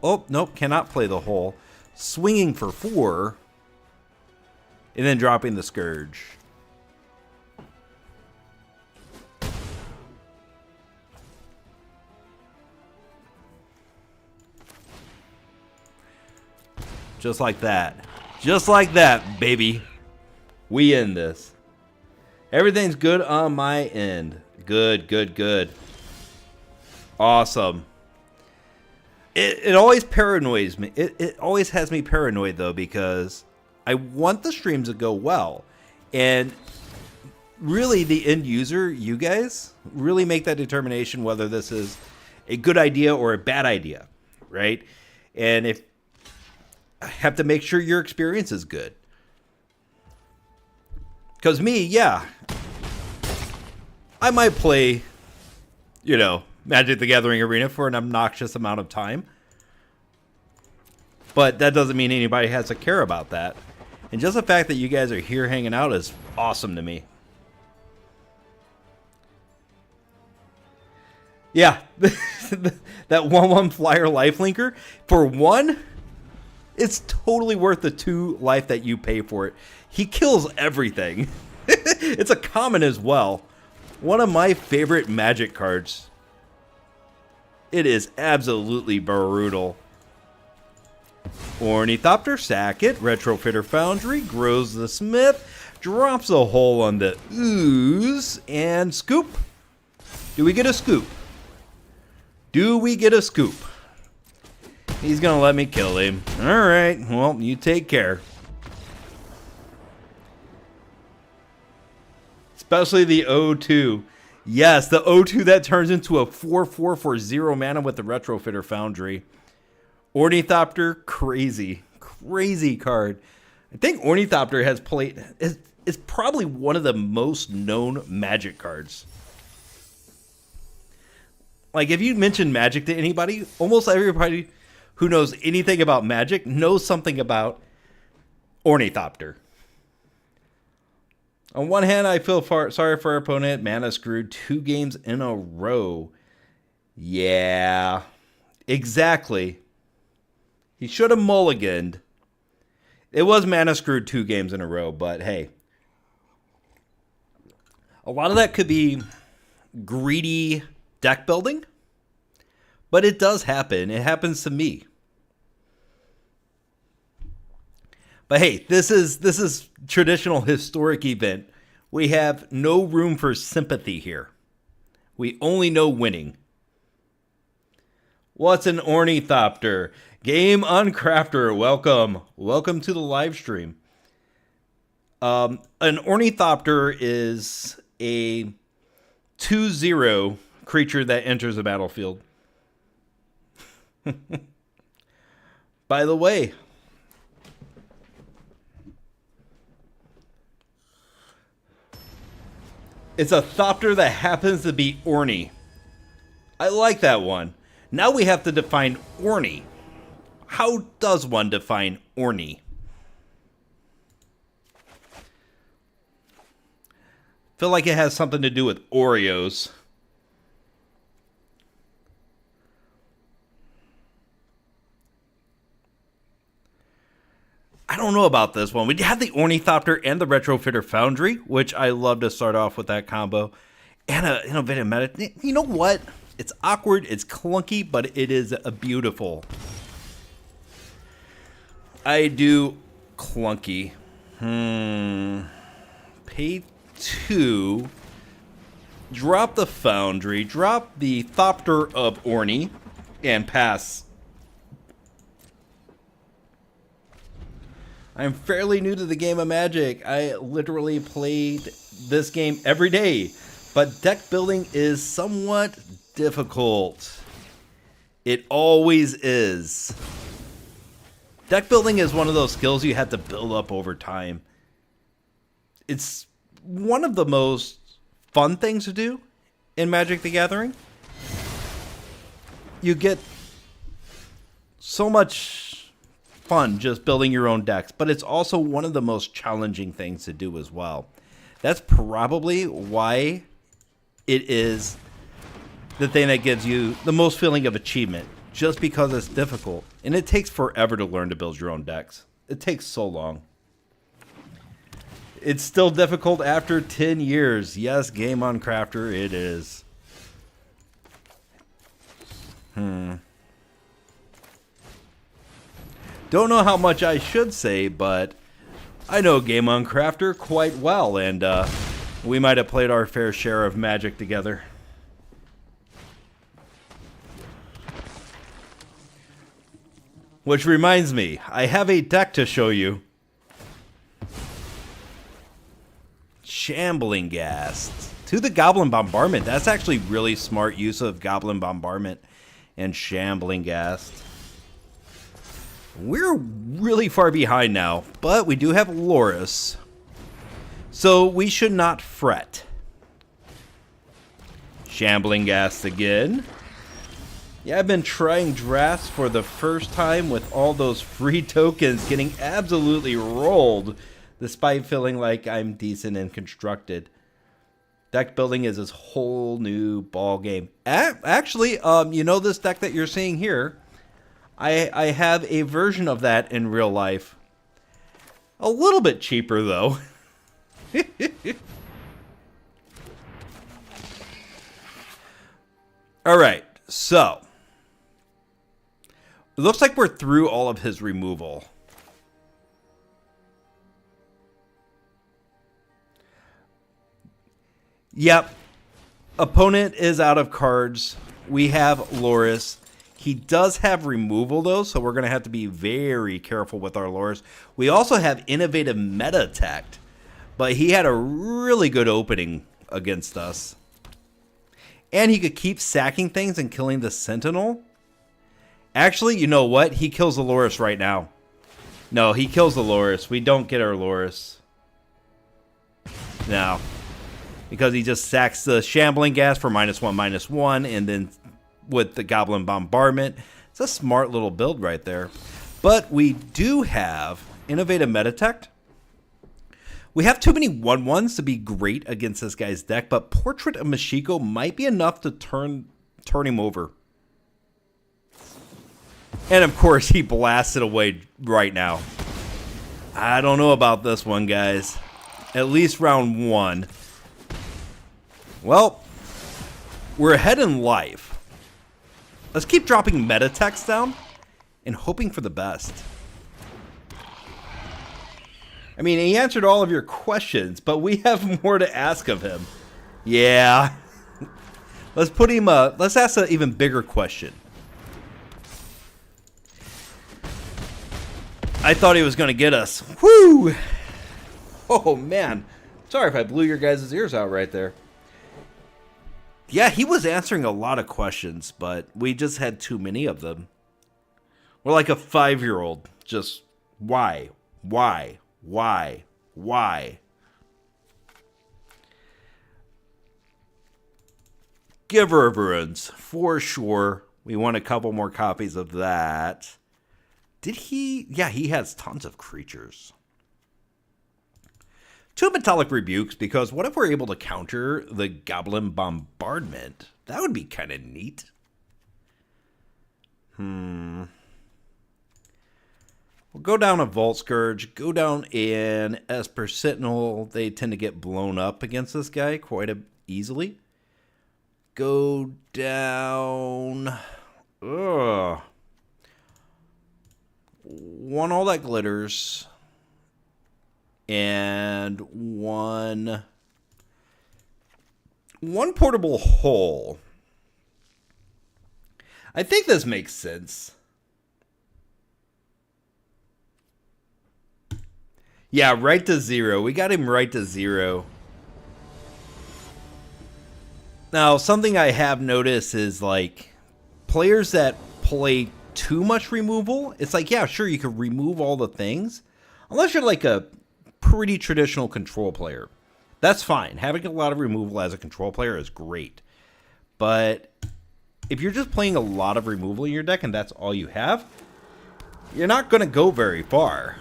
Oh, nope, cannot play the hole. Swinging for 4. And then dropping the Scourge. Just like that. Just like that, baby. We end this. Everything's good on my end. Good, good, good. Awesome. It always paranoids me. It always has me paranoid, though, because I want the streams to go well. And really, the end user, you guys, really make that determination whether this is a good idea or a bad idea, right? And if I have to make sure your experience is good. Because me, yeah, I might play, Magic the Gathering Arena for an obnoxious amount of time. But that doesn't mean anybody has to care about that. And just the fact that you guys are here hanging out is awesome to me. Yeah, that 1/1 flyer lifelinker, for 1, it's totally worth the 2 life that you pay for it. He kills everything. It's a common as well. One of my favorite Magic cards. It is absolutely brutal. Ornithopter, sack it. Retrofitter Foundry, grows the smith, drops a hole on the ooze, and scoop. Do we get a scoop? Do we get a scoop? He's gonna let me kill him. Alright, well, you take care. Especially the O2. Yes, the O2 that turns into a 4/4 for 0 mana with the Retrofitter Foundry. Ornithopter, crazy. Crazy card. I think Ornithopter has played... is probably one of the most known Magic cards. Like, if you mention Magic to anybody, almost everybody who knows anything about Magic knows something about Ornithopter. On one hand, I feel sorry for our opponent. Mana screwed 2 games in a row. Yeah, exactly. He should have mulliganed. It was mana screwed 2 games in a row, but hey. A lot of that could be greedy deck building. But it does happen. It happens to me. But hey, this is traditional historic event. We have no room for sympathy here. We only know winning. What's an ornithopter? Game Uncrafter, welcome. Welcome to the live stream. An ornithopter is a 2/0 creature that enters the battlefield. By the way, it's a thopter that happens to be orny. I like that one. Now we have to define orny. How does one define orny? Feel like it has something to do with Oreos. I don't know about this one. We have the Ornithopter and the Retrofitter Foundry, which I love to start off with that combo. And an innovative meta. You know what? It's awkward, it's clunky, but it is beautiful. I do clunky. Pay 2. Drop the Foundry. Drop the Thopter of Orny. And pass. I'm fairly new to the game of Magic. I literally played this game every day. But deck building is somewhat difficult. It always is. Deck building is one of those skills you have to build up over time. It's one of the most fun things to do in Magic the Gathering. You get so much fun just building your own decks, but it's also one of the most challenging things to do as well. That's probably why it is the thing that gives you the most feeling of achievement, just because it's difficult. And it takes forever to learn to build your own decks. It takes so long. It's still difficult after 10 years. Yes, Game Uncrafter, it is. Don't know how much I should say, but I know Game Uncrafter quite well, and we might have played our fair share of Magic together. Which reminds me, I have a deck to show you. Shambling Ghast. To the Goblin Bombardment. That's actually really smart use of Goblin Bombardment and Shambling Ghast. We're really far behind now, but we do have Loris. So we should not fret. Shambling Ghast again. Yeah, I've been trying drafts for the first time with all those free tokens getting absolutely rolled, despite feeling like I'm decent and constructed. Deck building is this whole new ball game. Actually, you know this deck that you're seeing here? I have a version of that in real life. A little bit cheaper, though. Alright, so. It looks like we're through all of his removal. Yep. Opponent is out of cards. We have Loris. He does have removal, though, so we're going to have to be very careful with our Loris. We also have Innovative Meta attacked, but he had a really good opening against us. And he could keep sacking things and killing the Sentinel. Actually, you know what? He kills the Loris right now. No, he kills the Loris. We don't get our Loris. No. Because he just sacks the Shambling Ghast for -1/-1, and then with the Goblin Bombardment. It's a smart little build right there. But we do have Innovative Metatech. We have too many 1/1s to be great against this guy's deck, but Portrait of Mashiko might be enough to turn him over. And of course, he blasts it away right now. I don't know about this one, guys. At least round 1. Well, we're ahead in life. Let's keep dropping meta text down and hoping for the best. I mean, he answered all of your questions, but we have more to ask of him. Yeah. Let's put him, let's ask an even bigger question. I thought he was going to get us. Woo! Oh, man. Sorry if I blew your guys' ears out right there. Yeah, he was answering a lot of questions, but we just had too many of them. We're like a 5-year-old. Just, why? Why? Why? Why? Giver of Ruins, for sure. We want a couple more copies of that. Did he? Yeah, he has tons of creatures. 2 Metallic Rebukes, because what if we're able to counter the Goblin Bombardment? That would be kind of neat. We'll go down a Vault Scourge, go down an Esper Sentinel. They tend to get blown up against this guy quite easily. Go down... Ugh. 1 All That Glitters. And one Portable Hole. I think this makes sense. Yeah, right to 0. We got him right to 0. Now, something I have noticed is, like, players that play too much removal, it's like, yeah, sure, you can remove all the things. Unless you're, like, a pretty traditional control player. That's fine. Having a lot of removal as a control player is great. But if you're just playing a lot of removal in your deck and that's all you have, you're not going to go very far.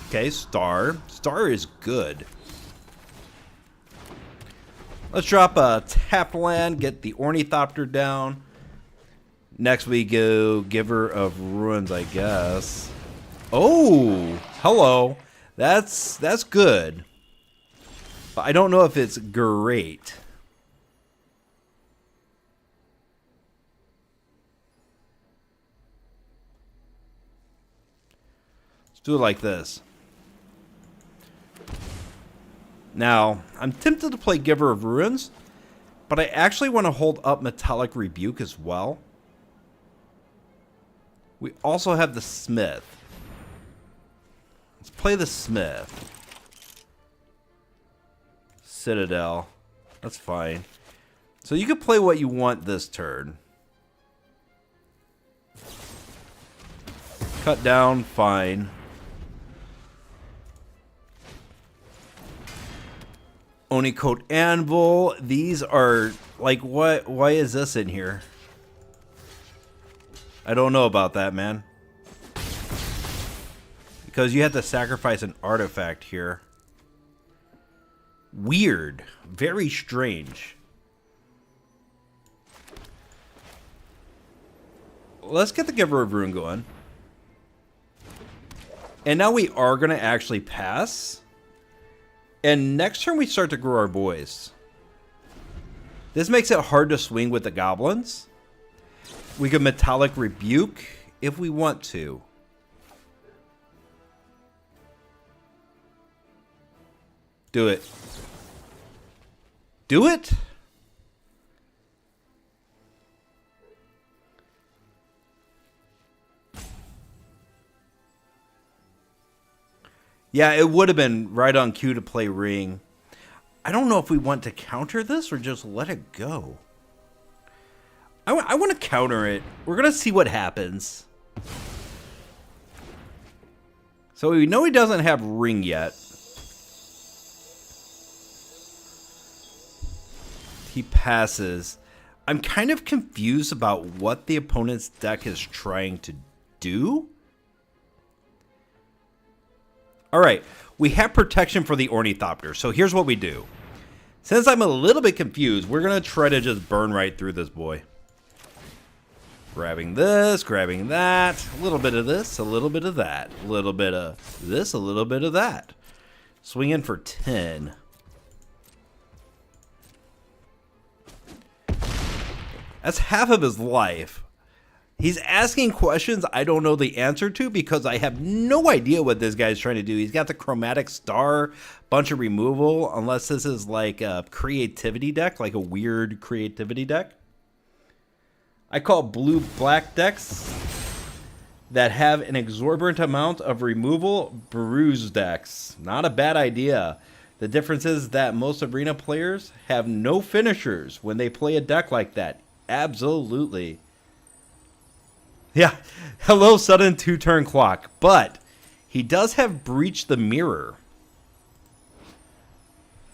Okay, Star. Star is good. Let's drop a tap land, get the Ornithopter down. Next we go Giver of Ruins, I guess. Oh, hello. That's good. But I don't know if it's great. Let's do it like this. Now, I'm tempted to play Giver of Ruins, but I actually want to hold up Metallic Rebuke as well. We also have the Smith. Let's play the Smith. Citadel. That's fine. So you can play what you want this turn. Cut down, fine. Onicoat Anvil. These are, like, what? Why is this in here? I don't know about that, man. Because you have to sacrifice an artifact here. Weird. Very strange. Let's get the Giver of Ruin going. And now we are going to actually pass. And next turn we start to grow our boys. This makes it hard to swing with the goblins. We could Metallic Rebuke if we want to. Do it. Do it? Yeah, it would have been right on cue to play Ring. I don't know if we want to counter this or just let it go. I want to counter it. We're going to see what happens. So we know he doesn't have Ring yet. He passes. I'm kind of confused about what the opponent's deck is trying to do. All right, we have protection for the Ornithopter. So here's what we do. Since I'm a little bit confused, we're going to try to just burn right through this boy. Grabbing this, grabbing that. A little bit of this, a little bit of that. A little bit of this, a little bit of that. Swinging for 10. That's half of his life. He's asking questions I don't know the answer to because I have no idea what this guy's trying to do. He's got the chromatic star, bunch of removal, unless this is like a creativity deck, like a weird creativity deck. I call blue-black decks that have an exorbitant amount of removal bruise decks. Not a bad idea. The difference is that most arena players have no finishers when they play a deck like that. Absolutely. Yeah, hello sudden 2-turn clock, but he does have Breach the Mirror.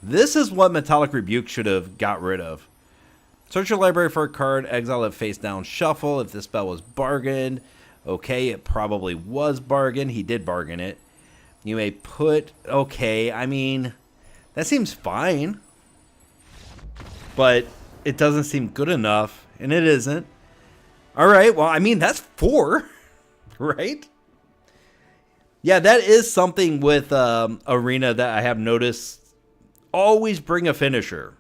This is what Metallic Rebuke should have got rid of. Search your library for a card, exile it face down, shuffle. If this spell was bargained, okay, it probably was bargained. He did bargain it. You may put, okay, I mean, that seems fine, but it doesn't seem good enough, and it isn't. All right, well, I mean, that's 4, right? Yeah, that is something with Arena that I have noticed. Always bring a finisher.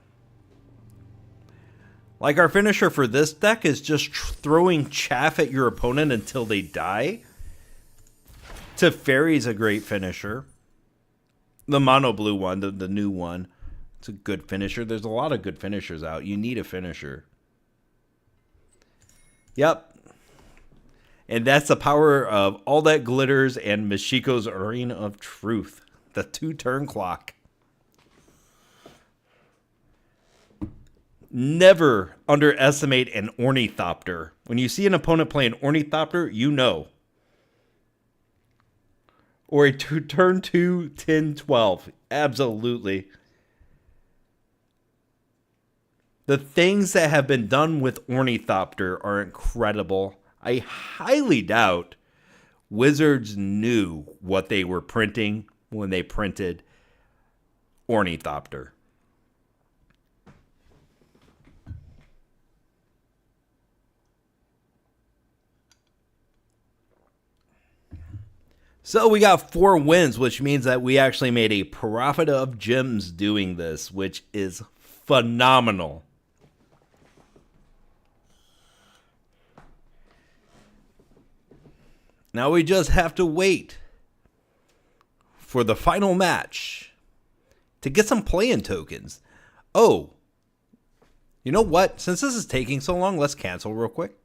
Like our finisher for this deck is just throwing chaff at your opponent until they die. Teferi's a great finisher. The mono blue one, the new one, it's a good finisher. There's a lot of good finishers out. You need a finisher. Yep. And that's the power of All That Glitters and Mashiko's Arena of Truth. The 2-turn clock. Never underestimate an Ornithopter. When you see an opponent play an Ornithopter, you know. Or a turn 2, 10, 12. Absolutely. The things that have been done with Ornithopter are incredible. I highly doubt Wizards knew what they were printing when they printed Ornithopter. So we got 4 wins, which means that we actually made a profit of gems doing this, which is phenomenal. Now we just have to wait for the final match to get some play-in tokens. Oh, you know what? Since this is taking so long, let's cancel real quick.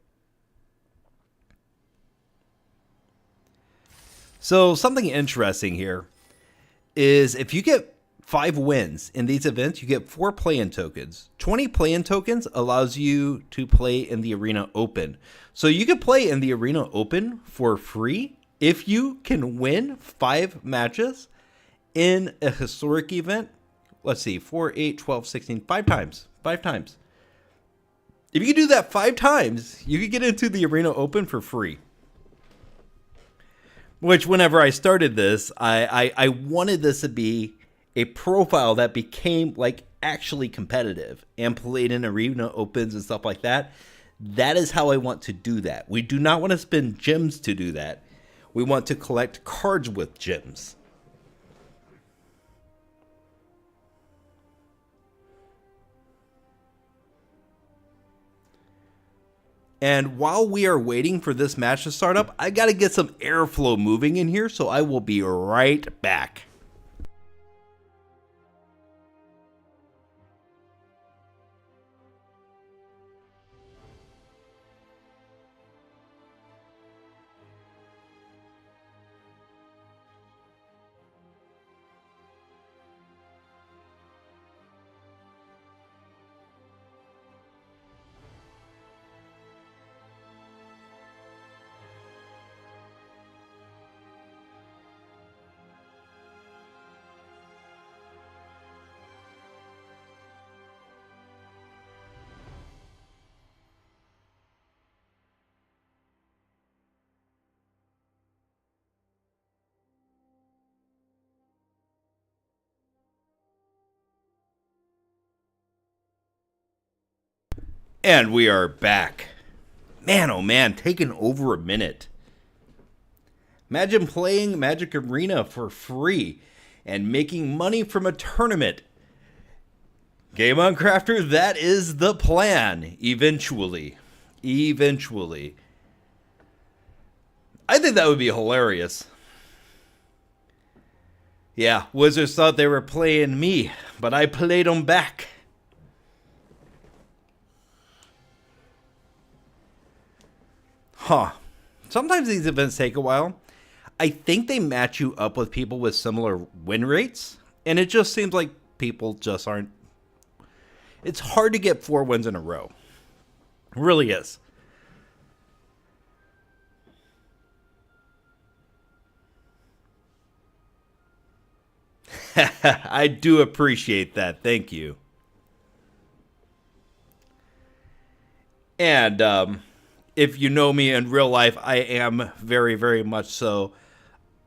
So something interesting here is if you get 5 wins in these events, you get 4 play-in tokens. 20 play-in tokens allows you to play in the Arena Open. So you can play in the Arena Open for free if you can win 5 matches in a historic event. Let's see, 4, 8, 12, 16, 5 times. 5 times. If you can do that 5 times, you can get into the Arena Open for free. Which, whenever I started this, I wanted this to be a profile that became like actually competitive and played in Arena Opens and stuff like that. That is how I want to do that. We do not want to spend gems to do that. We want to collect cards with gems. And while we are waiting for this match to start up, I got to get some airflow moving in here, so I will be right back. And we are back. Man, oh man, taking over a minute. Imagine playing Magic Arena for free and making money from a tournament. Game on Crafter, that is the plan. Eventually. I think that would be hilarious. Yeah, Wizards thought they were playing me, but I played them back. Huh. Sometimes these events take a while. I think they match you up with people with similar win rates, and it just seems like people just aren't... It's hard to get 4 wins in a row. It really is. I do appreciate that. Thank you. And if you know me in real life, I am very, very much so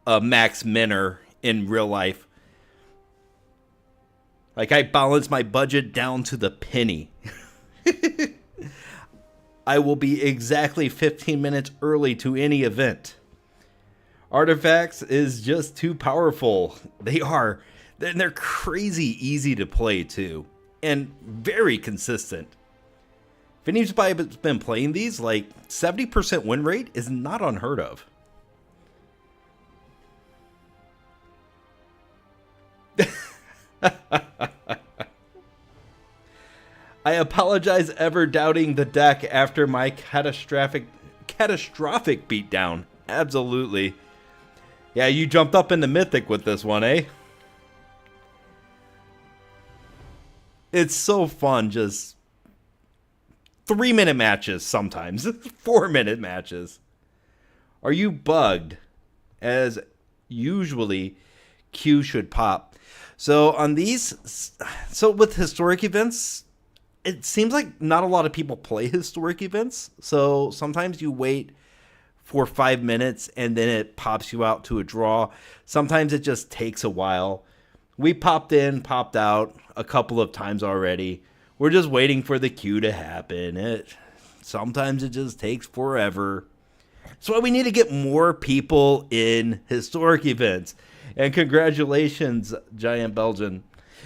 a max minner in real life. Like, I balance my budget down to the penny. I will be exactly 15 minutes early to any event. Artifacts is just too powerful. They are. And they're crazy easy to play, too. And very consistent. If anybody's been playing these, like, 70% win rate is not unheard of. I apologize ever doubting the deck after my catastrophic beatdown. Absolutely. Yeah, you jumped up into Mythic with this one, eh? It's so fun, just 3-minute matches sometimes. 4-minute matches. Are you bugged? As usually, Q should pop. So on these, so with historic events, it seems like not a lot of people play historic events. So sometimes you wait for 5 minutes and then it pops you out to a draw. Sometimes it just takes a while. We popped in, popped out a couple of times already. We're just waiting for the queue to happen. Sometimes it just takes forever. So we need to get more people in historic events. And congratulations, Giant Belgian.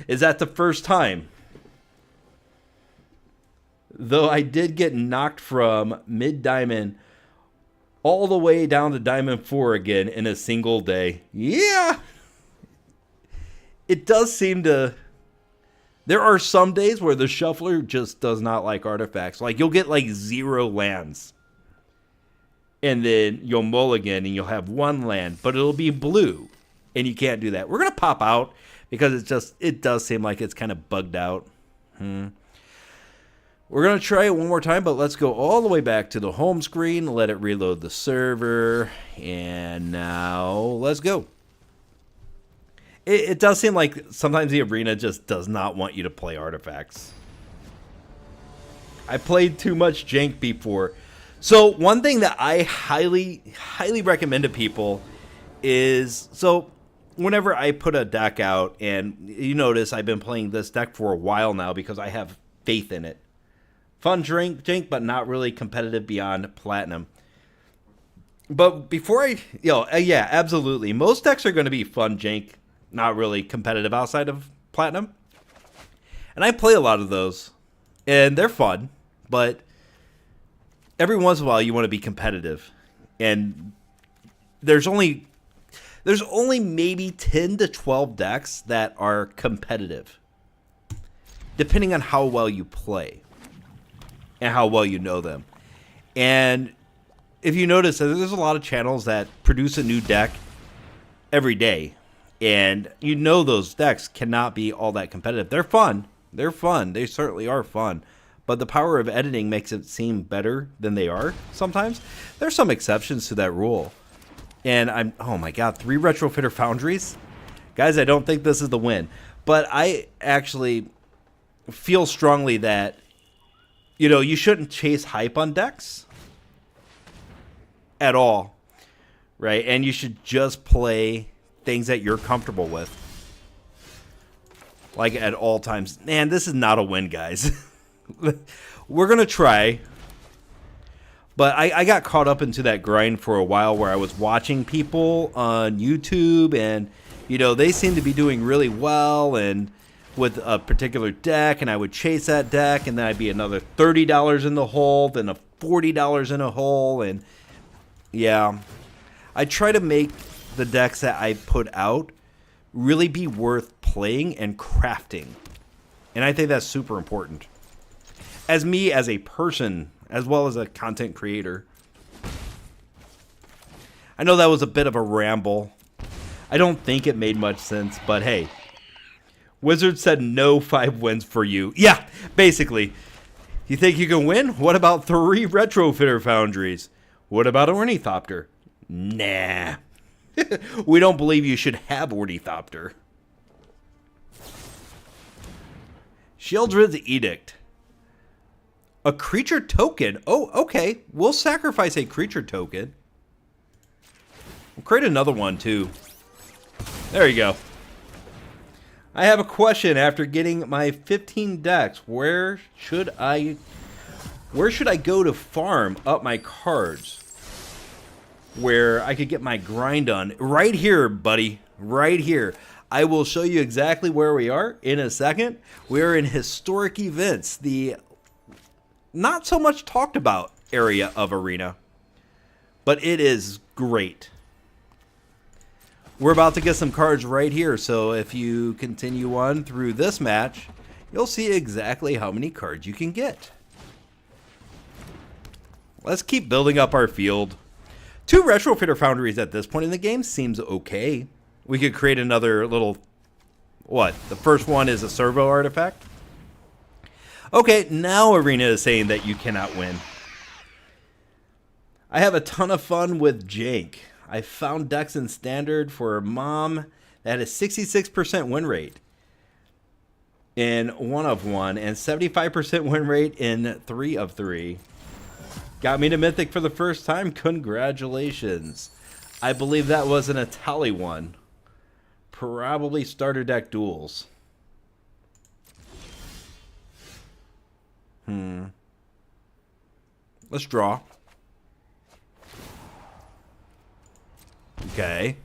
Is that the first time? Though I did get knocked from mid-diamond all the way down to Diamond 4 again in a single day. Yeah! It does seem to... There are some days where the shuffler just does not like artifacts. Like, you'll get, like, 0 lands. And then you'll mulligan and you'll have 1 land. But it'll be blue. And you can't do that. We're going to pop out because it does seem like it's kind of bugged out. We're going to try it one more time, but let's go all the way back to the home screen. Let it reload the server. And now let's go. It does seem like sometimes the arena just does not want you to play artifacts. I played too much jank before. So one thing that I highly, highly recommend to people is, so whenever I put a deck out, and you notice I've been playing this deck for a while now because I have faith in it. Fun jank, but not really competitive beyond platinum. But before yeah, absolutely. Most decks are going to be fun jank, not really competitive outside of platinum. And I play a lot of those, and they're fun, but every once in a while you want to be competitive. And there's only maybe 10 to 12 decks that are competitive, depending on how well you play and how well you know them. And if you notice, there's a lot of channels that produce a new deck every day. And you know those decks cannot be all that competitive. They're fun. They're fun. They certainly are fun. But the power of editing makes it seem better than they are sometimes. There's some exceptions to that rule. And oh my god, 3 Retrofitter Foundries? Guys, I don't think this is the win. But I actually feel strongly that, you shouldn't chase hype on decks at all, right? And you should just play things that you're comfortable with, like, at all times. Man, this is not a win, guys. We're going to try. But I got caught up into that grind for a while where I was watching people on YouTube and, they seemed to be doing really well and with a particular deck, and I would chase that deck, and then I'd be another $30 in the hole, then a $40 in a hole, and yeah. I try to make the decks that I put out really be worth playing and crafting. And I think that's super important. As me, as a person, as well as a content creator. I know that was a bit of a ramble. I don't think it made much sense, but hey. Wizard said no 5 wins for you. Yeah, basically. You think you can win? What about 3 Retrofitter Foundries? What about Ornithopter? Nah. We don't believe you should have Ornithopter. Sheoldred's Edict. A creature token? Oh, okay. We'll sacrifice a creature token. We'll create another one, too. There you go. I have a question after getting my 15 decks. Where should I go to farm up my cards? Where I could get my grind done. Right here, buddy. Right here. I will show you exactly where we are in a second. We are in Historic Events, the not so much talked about area of Arena. But it is great. We're about to get some cards right here, so if you continue on through this match, you'll see exactly how many cards you can get. Let's keep building up our field. 2 Retrofitter Foundries at this point in the game seems okay. We could create another little... What? The first one is a servo artifact? Okay, now Arena is saying that you cannot win. I have a ton of fun with Jank. I found decks in Standard for Mom that had a 66% win rate in 1 of 1 and 75% win rate in 3 of 3. Got me to Mythic for the first time. Congratulations. I believe that was an Atali one. Probably starter deck duels. Let's draw. Okay.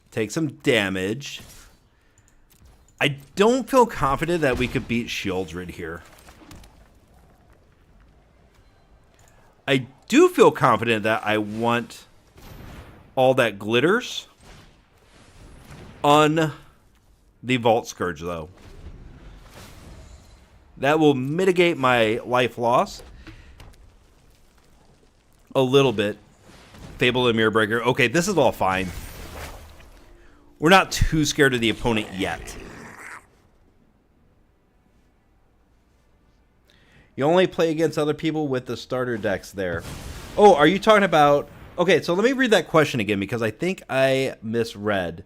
Take some damage. I don't feel confident that we could beat Sheoldred here. I do feel confident that I want all that glitters on the Vault Scourge, though. That will mitigate my life loss a little bit. Fable and Mirror Breaker. Okay, this is all fine. We're not too scared of the opponent yet. You only play against other people with the starter decks there. Oh, are you talking about... Okay, so let me read that question again because I think I misread.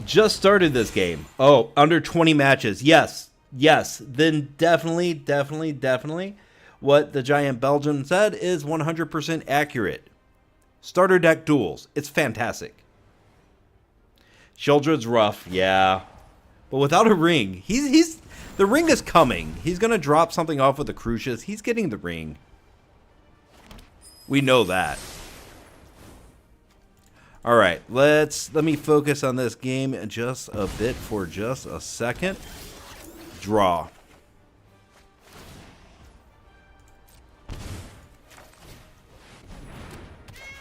Just started this game. Oh, under 20 matches. Yes, yes. Then definitely, definitely, definitely what the Giant Belgian said is 100% accurate. Starter deck duels. It's fantastic. Sheoldred's rough, yeah. But without a ring, the ring is coming. He's going to drop something off with the Crucius. He's getting the ring. We know that. All right, let me focus on this game just a bit for just a second. Draw.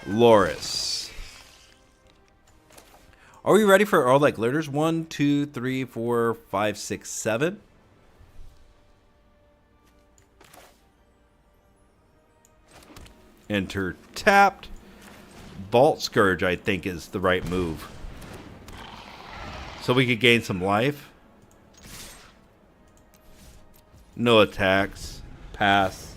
Loris. Are we ready for all that glitters? 1, 2, 3, 4, 5, 6, 7. Enter tapped. Vault Scourge, I think, is the right move. So we could gain some life. No attacks. Pass.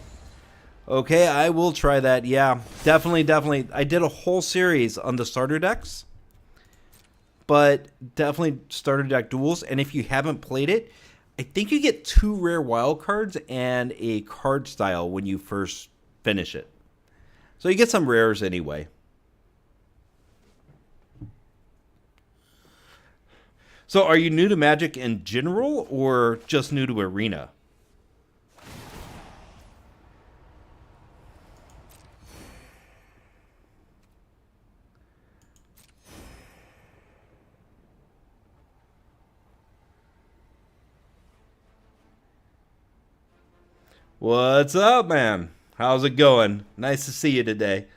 Okay, I will try that. Yeah, definitely, definitely. I did a whole series on the starter decks. But definitely starter deck duels. And if you haven't played it, I think you get 2 rare wild cards and a card style when you first finish it. So you get some rares anyway. So are you new to Magic in general or just new to Arena? What's up, man? How's it going? Nice to see you today.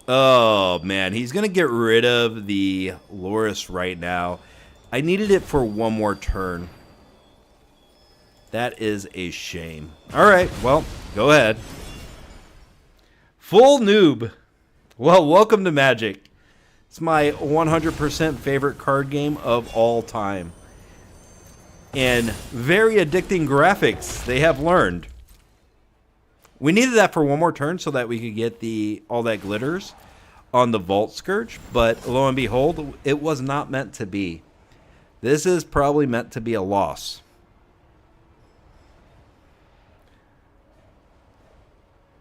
Oh, man. He's going to get rid of the Loris right now. I needed it for one more turn. That is a shame. All right. Well, go ahead. Full noob. Well, welcome to Magic. It's my 100% favorite card game of all time. And very addicting graphics, they have learned. We needed that for one more turn so that we could get the all that glitters on the Vault Scourge, but lo and behold, it was not meant to be. This is probably meant to be a loss.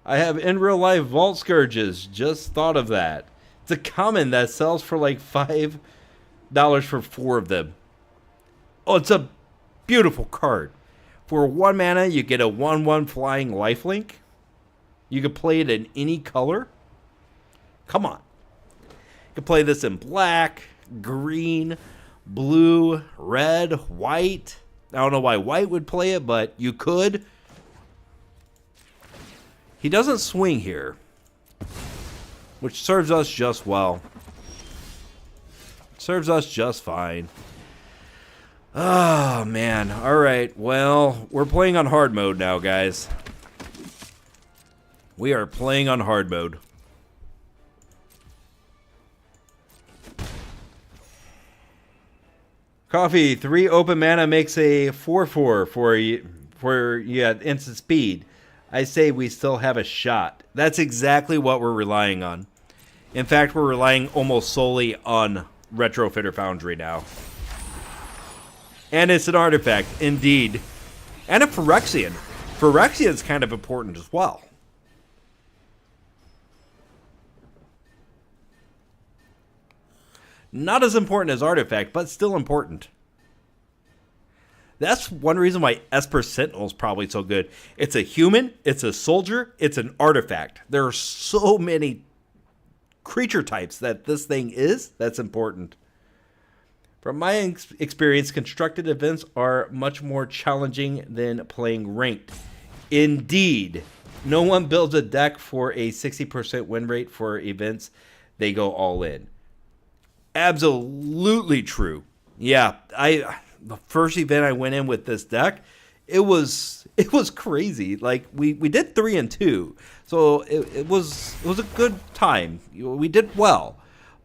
I have in real life Vault Scourges. Just thought of that. It's a common that sells for like $5 for 4 of them. Oh, it's a beautiful card. For 1 mana, you get a 1/1 flying lifelink. You can play it in any color. Come on. You can play this in black, green, blue, red, white. I don't know why white would play it, but you could. He doesn't swing here, which serves us just well. Serves us just fine. Oh, man. All right. Well, we're playing on hard mode now, guys. We are playing on hard mode. Coffee, 3 open mana makes a 4/4 for you at instant speed. I say we still have a shot. That's exactly what we're relying on. In fact, we're relying almost solely on Retrofitter Foundry now. And it's an artifact, indeed. And a Phyrexian. Phyrexian's kind of important as well. Not as important as artifact, but still important. That's one reason why Esper Sentinel is probably so good. It's a human, it's a soldier, it's an artifact. There are so many creature types that this thing is that's important. From my experience, constructed events are much more challenging than playing ranked. Indeed. No one builds a deck for a 60% win rate for events. They go all in. Absolutely true. Yeah, the first event I went in with this deck, it was crazy. Like we did 3 and 2, so it was a good time. We did well,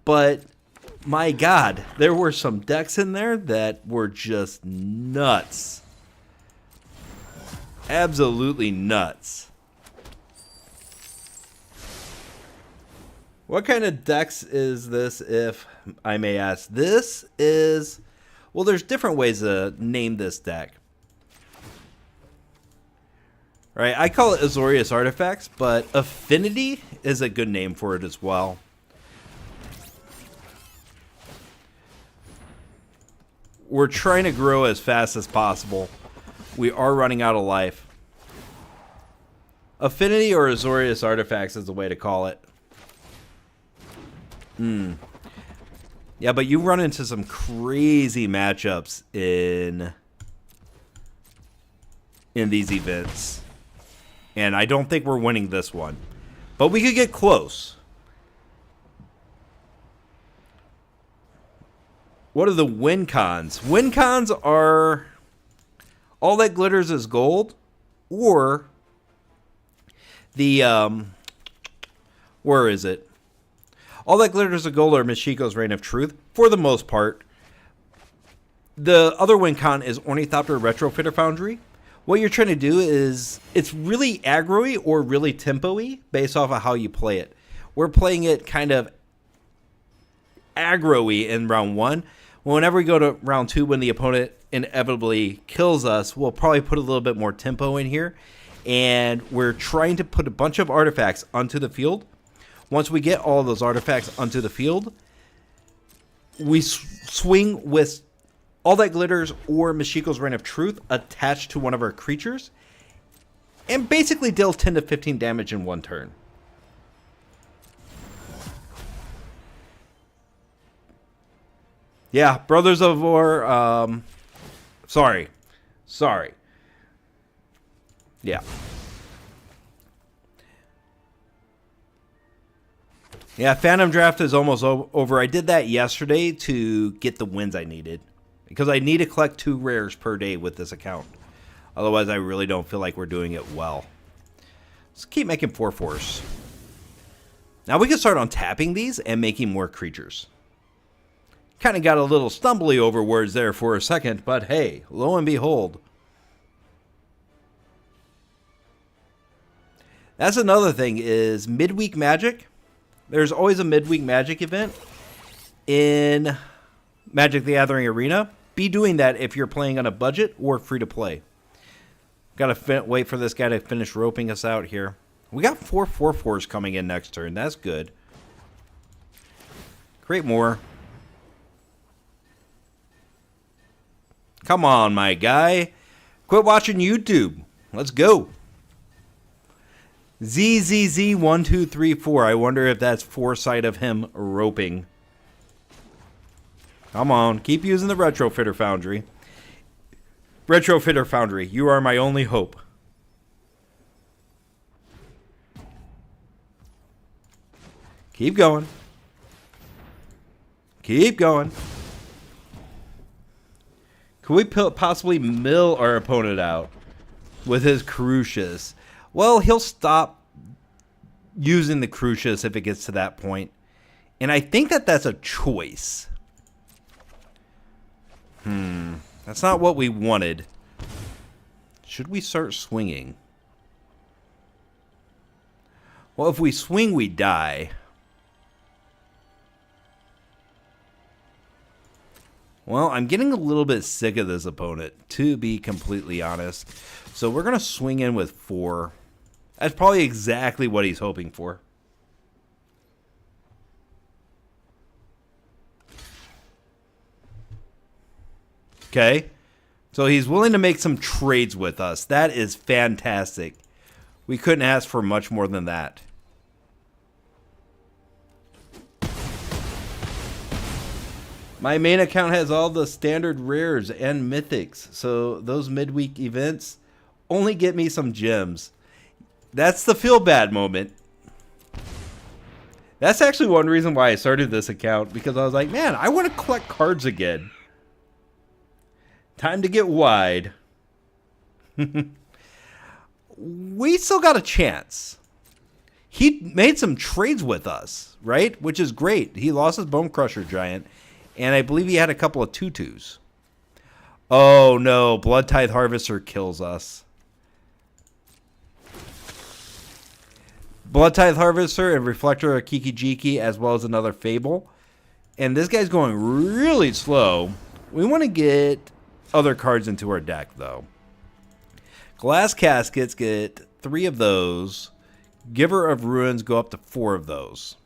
but my God, there were some decks in there that were just nuts, absolutely nuts. What kind of decks is this, if I may ask? This is, well, there's different ways to name this deck. Right, I call it Azorius Artifacts, but Affinity is a good name for it as well. We're trying to grow as fast as possible. We are running out of life. Affinity or Azorius Artifacts is the way to call it. Yeah, but you run into some crazy matchups in these events. And I don't think we're winning this one. But we could get close. What are the win cons? Win cons are all that glitters is gold, or the where is it? All that glitters is gold or Mashiko's Reign of Truth, for the most part. The other win con is Ornithopter Retrofitter Foundry. What you're trying to do is, it's really aggro-y or really tempo-y based off of how you play it. We're playing it kind of aggro-y in round 1. Whenever we go to round 2, when the opponent inevitably kills us, we'll probably put a little bit more tempo in here. And we're trying to put a bunch of artifacts onto the field. Once we get all of those artifacts onto the field, we swing with All That Glitters or Mashiko's Reign of Truth attached to one of our creatures, and basically deal 10 to 15 damage in one turn. Yeah, Brothers of War, sorry, Sorry. Yeah. Yeah, Phantom Draft is almost over. I did that yesterday to get the wins I needed. Because I need to collect 2 rares per day with this account. Otherwise, I really don't feel like we're doing it well. Let's keep making 4/4s. Now we can start on tapping these and making more creatures. Kind of got a little stumbly over words there for a second, but hey, lo and behold. That's another thing is midweek magic. There's always a midweek magic event in Magic the Gathering Arena. Be doing that if you're playing on a budget or free to play. Gotta wait for this guy to finish roping us out here. We got 4 4/4s coming in next turn. That's good. Create more. Come on, my guy. Quit watching YouTube. Let's go. ZZZ1234. I wonder if that's foresight of him roping. Come on. Keep using the Retrofitter Foundry. Retrofitter Foundry, you are my only hope. Keep going. Keep going. Could we possibly mill our opponent out with his Crucius? Well, he'll stop using the Crucius if it gets to that point. And I think that that's a choice. That's not what we wanted. Should we start swinging? Well, if we swing, we die. Well, I'm getting a little bit sick of this opponent, to be completely honest. So we're going to swing in with 4. That's probably exactly what he's hoping for. Okay. So he's willing to make some trades with us. That is fantastic. We couldn't ask for much more than that. My main account has all the standard rares and mythics. So those midweek events only get me some gems. That's the feel bad moment. That's actually one reason why I started this account. Because I was like, man, I want to collect cards again. Time to get wide. We still got a chance. He made some trades with us, right? Which is great. He lost his Bone Crusher Giant. And I believe he had a couple of 2/2s. Oh no, Blood Tithe Harvester kills us. Blood Tithe Harvester and Reflector of Kiki-Jiki, as well as another Fable. And this guy's going really slow. We want to get other cards into our deck, though. Glass Caskets, get 3 of those. Giver of Ruins, go up to 4 of those.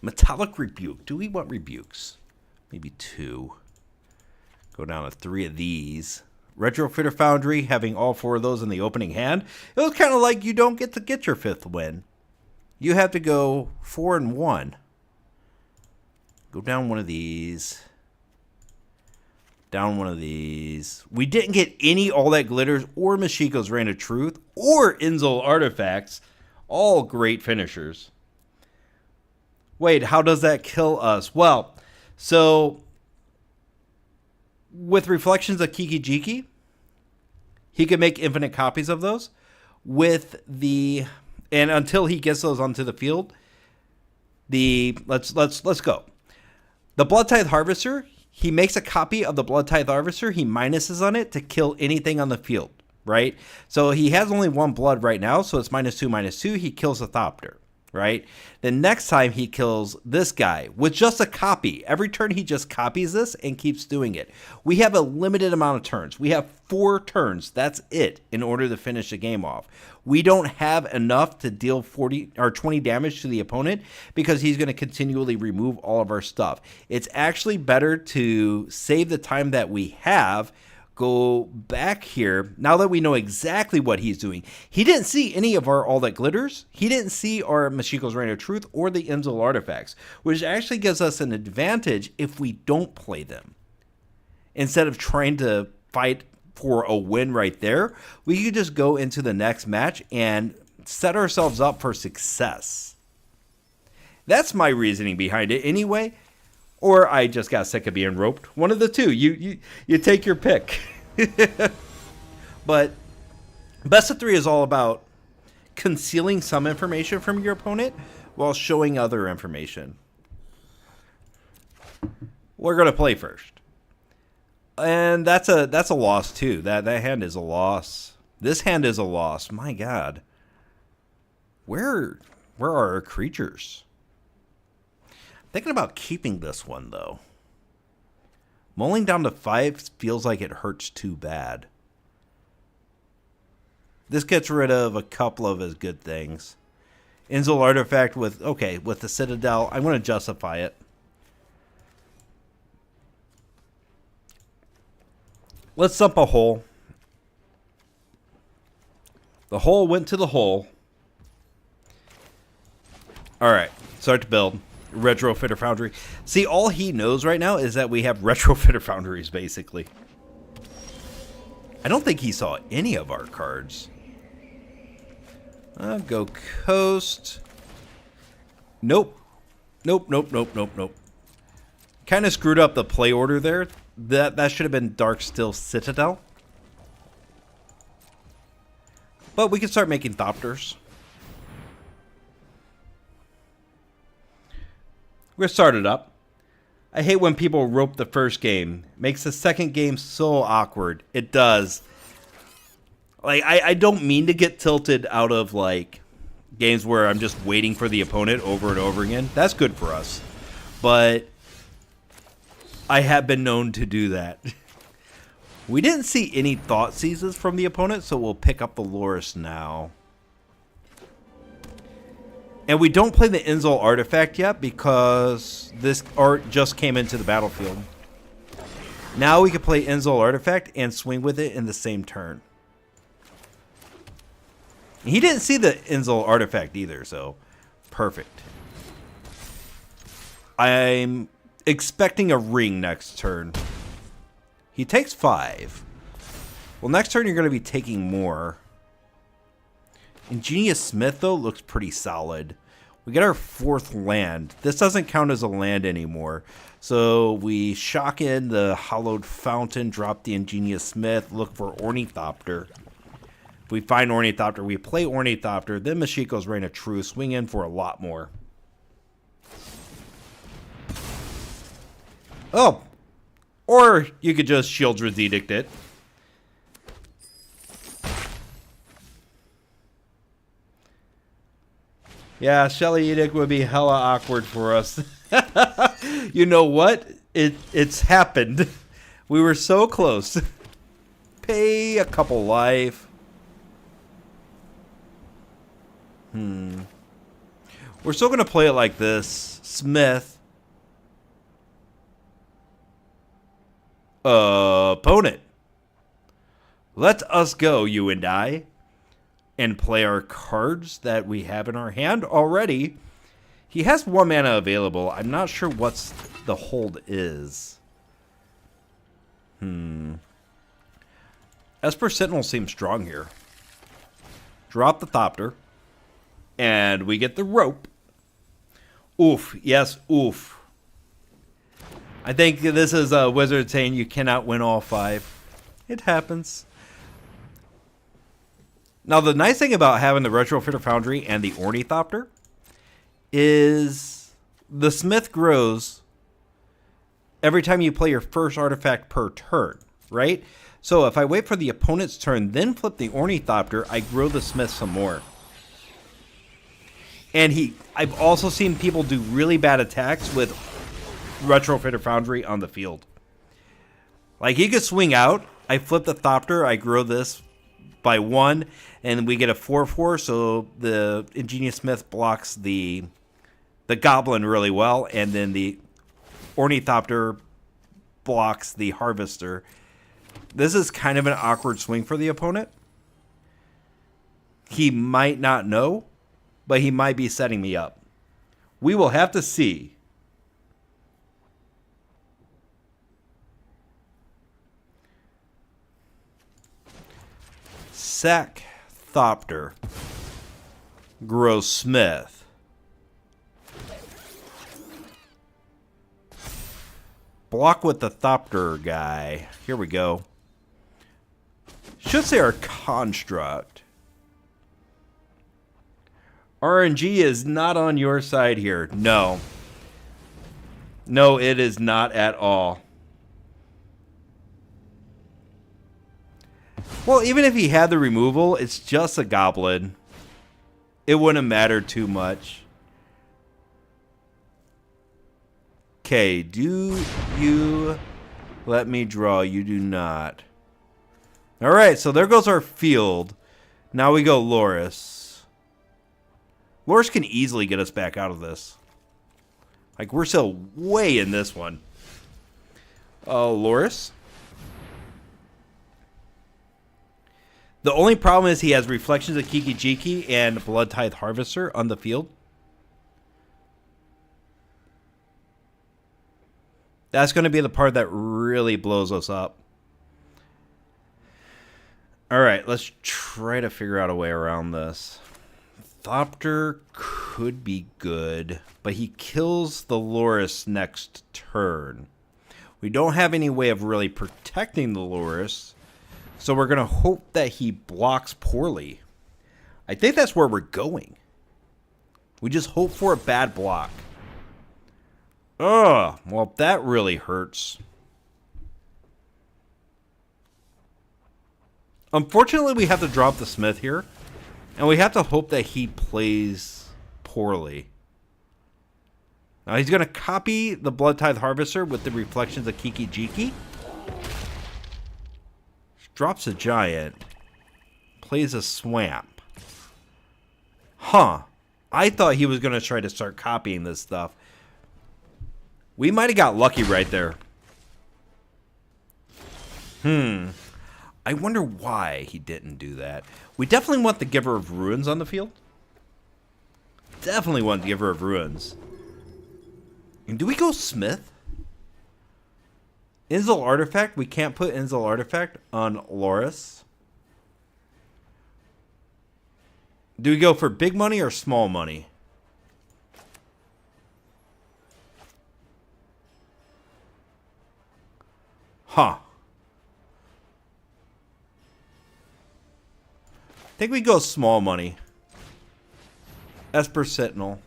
Metallic Rebuke. Do we want rebukes? Maybe 2. Go down to 3 of these. Retrofitter Foundry, having all 4 of those in the opening hand. It was kind of like you don't get to get your 5th win. You have to go 4 and 1. Go down one of these. Down one of these. We didn't get any All That Glitters or Mashiko's Reign of Truth or Inzul Artifacts. All great finishers. Wait, how does that kill us? Well, so with Reflections of Kiki-Jiki, he could make infinite copies of those. With the and until he gets those onto the field, let's go. The Blood Tithe Harvester, he makes a copy of the Blood Tithe Harvester. He minuses on it to kill anything on the field, right? So he has only 1 blood right now, so it's -2/-2. He kills the Thopter. Right? The next time he kills this guy with just a copy. Every turn he just copies this and keeps doing it. We have a limited amount of turns. We have 4 turns. That's it in order to finish the game off. We don't have enough to deal 40 or 20 damage to the opponent because he's going to continually remove all of our stuff. It's actually better to save the time that we have. Go back here. Now that we know exactly what he's doing, he didn't see any of our All That Glitters. He didn't see our Mashiko's Reign of Truth or the Inzul Artifacts, which actually gives us an advantage if we don't play them. Instead of trying to fight for a win right there, we could just go into the next match and set ourselves up for success. That's my reasoning behind it anyway. Or I just got sick of being roped. One of the two. You take your pick. But best of 3 is all about concealing some information from your opponent while showing other information. We're going to play first. And that's a loss too. That hand is a loss. This hand is a loss. My God. Where are our creatures? Thinking about keeping this one, though. Mulling down to 5 feels like it hurts too bad. This gets rid of a couple of his good things. Inzul Artifact with the Citadel. I'm going to justify it. Let's dump a hole. The hole went to the hole. Alright, start to build. Retrofitter Foundry. See, all he knows right now is that we have Retrofitter Foundries, basically. I don't think he saw any of our cards. I'll go Coast. Nope. Nope. Kind of screwed up the play order there. That should have been Darksteel Citadel. But we can start making Thopters. We're going to start it up. I hate when people rope the first game. Makes the second game so awkward. It does. Like, I don't mean to get tilted out of, like, games where I'm just waiting for the opponent over and over again. That's good for us. But I have been known to do that. We didn't see any Thought Seizes from the opponent, so we'll pick up the Loris now. And we don't play the Inzul Artifact yet because this art just came into the battlefield. Now we can play Inzul Artifact and swing with it in the same turn. He didn't see the Inzul Artifact either, so perfect. I'm expecting a ring next turn. He takes 5. Well, next turn you're going to be taking more. Ingenious Smith, though, looks pretty solid. We get our 4th land. This doesn't count as a land anymore. So we shock in the Hallowed Fountain, drop the Ingenious Smith, look for Ornithopter. If we find Ornithopter, we play Ornithopter, then Mashiko's Reign of Truth, swing in for a lot more. Oh! Or you could just Shieldred's Edict it. Yeah, Shelly Edict would be hella awkward for us. You know what? It's happened. We were so close. Pay a couple life. We're still going to play it like this. Smith. Opponent. Let us go, you and I. And play our cards that we have in our hand already. He has 1 mana available. I'm not sure what's the hold is. Esper Sentinel seems strong here. Drop the Thopter. And we get the rope. Oof. Yes, oof. I think this is a wizard saying you cannot win all 5. It happens. Now, the nice thing about having the Retrofitter Foundry and the Ornithopter is the Smith grows every time you play your first artifact per turn, right? So if I wait for the opponent's turn, then flip the Ornithopter, I grow the Smith some more. And I've also seen people do really bad attacks with Retrofitter Foundry on the field. Like, he could swing out, I flip the Thopter, I grow this by 1, and we get a 4/4, so the Ingenious Smith blocks the Goblin really well, and then the Ornithopter blocks the Harvester. This is kind of an awkward swing for the opponent. He might not know, but he might be setting me up. We will have to see. Sack Thopter. Grow Smith. Block with the Thopter guy. Here we go. Should say our construct. RNG is not on your side here. No. No, it is not at all. Well, even if he had the removal, it's just a goblin. It wouldn't matter too much. Okay, do you let me draw? You do not. Alright, so there goes our field. Now we go Loris. Loris can easily get us back out of this. Like, we're still way in this one. Loris. The only problem is he has Reflections of Kiki Jiki and Blood Tithe Harvester on the field. That's going to be the part that really blows us up. Alright, let's try to figure out a way around this. Thopter could be good, but he kills the Loris next turn. We don't have any way of really protecting the Loris, so we're going to hope that he blocks poorly. I think that's where we're going. We just hope for a bad block. Ugh, well, that really hurts. Unfortunately, we have to drop the Smith here. And we have to hope that he plays poorly. Now he's going to copy the Blood Tithe Harvester with the Reflections of Kiki Jiki. Drops a Giant. Plays a Swamp. Huh. I thought he was going to try to start copying this stuff. We might have got lucky right there. I wonder why he didn't do that. We definitely want the Giver of Ruins on the field. Definitely want the Giver of Ruins. And do we go Smith? Inzal Artifact? We can't put Inzal Artifact on Loris. Do we go for big money or small money? Huh. I think we go small money. Esper Sentinel.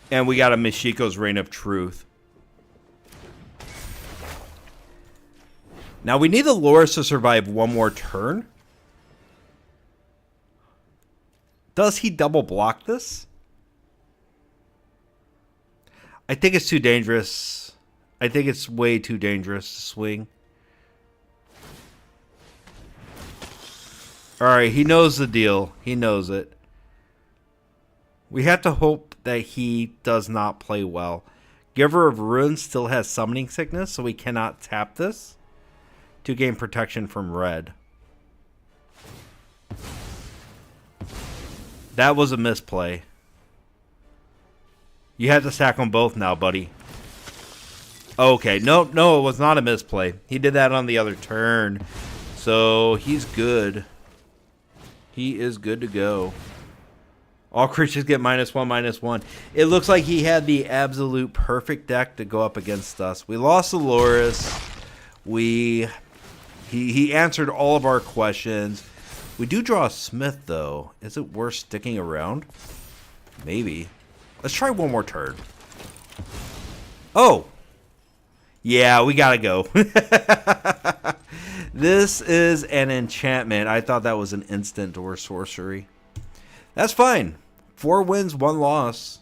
And we got a Mishiko's Reign of Truth. Now we need the Loris to survive one more turn. Does he double block this? I think it's too dangerous. I think it's way too dangerous to swing. Alright, he knows the deal. He knows it. We have to hope that he does not play well. Giver of Ruins still has Summoning Sickness, so we cannot tap this to gain protection from red. That was a misplay. You had to sack them both now, buddy. Okay, no, it was not a misplay. He did that on the other turn. So, he's good. He is good to go. All creatures get -1/-1. It looks like he had the absolute perfect deck to go up against us. We lost the Loris. He answered all of our questions. We do draw a Smith, though. Is it worth sticking around? Maybe. Let's try one more turn. Oh! Yeah, we gotta go. This is an enchantment. I thought that was an instant or sorcery. That's fine. 4 wins, 1 loss.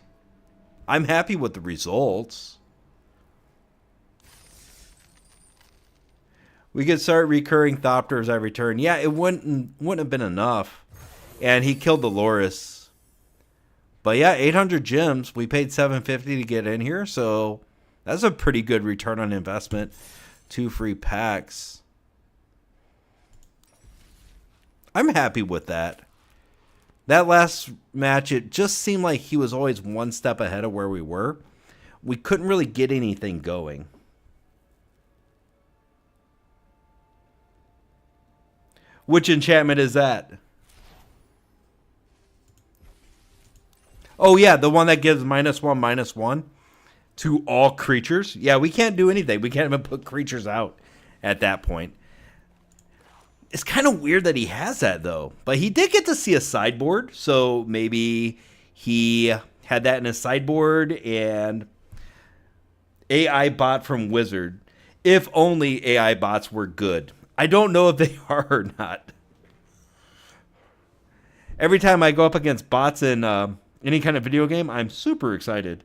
I'm happy with the results. We could start recurring Thopters every turn. Yeah, it wouldn't have been enough. And he killed the Loris. But yeah, 800 gems. We paid $750 to get in here, so that's a pretty good return on investment. 2 free packs. I'm happy with that. That last match, it just seemed like he was always one step ahead of where we were. We couldn't really get anything going. Which enchantment is that? Oh, yeah, the one that gives -1/-1 to all creatures. Yeah, we can't do anything. We can't even put creatures out at that point. It's kind of weird that he has that, though. But he did get to see a sideboard, so maybe he had that in his sideboard, and AI bot from Wizard. If only AI bots were good. I don't know if they are or not. Every time I go up against bots in any kind of video game, I'm super excited.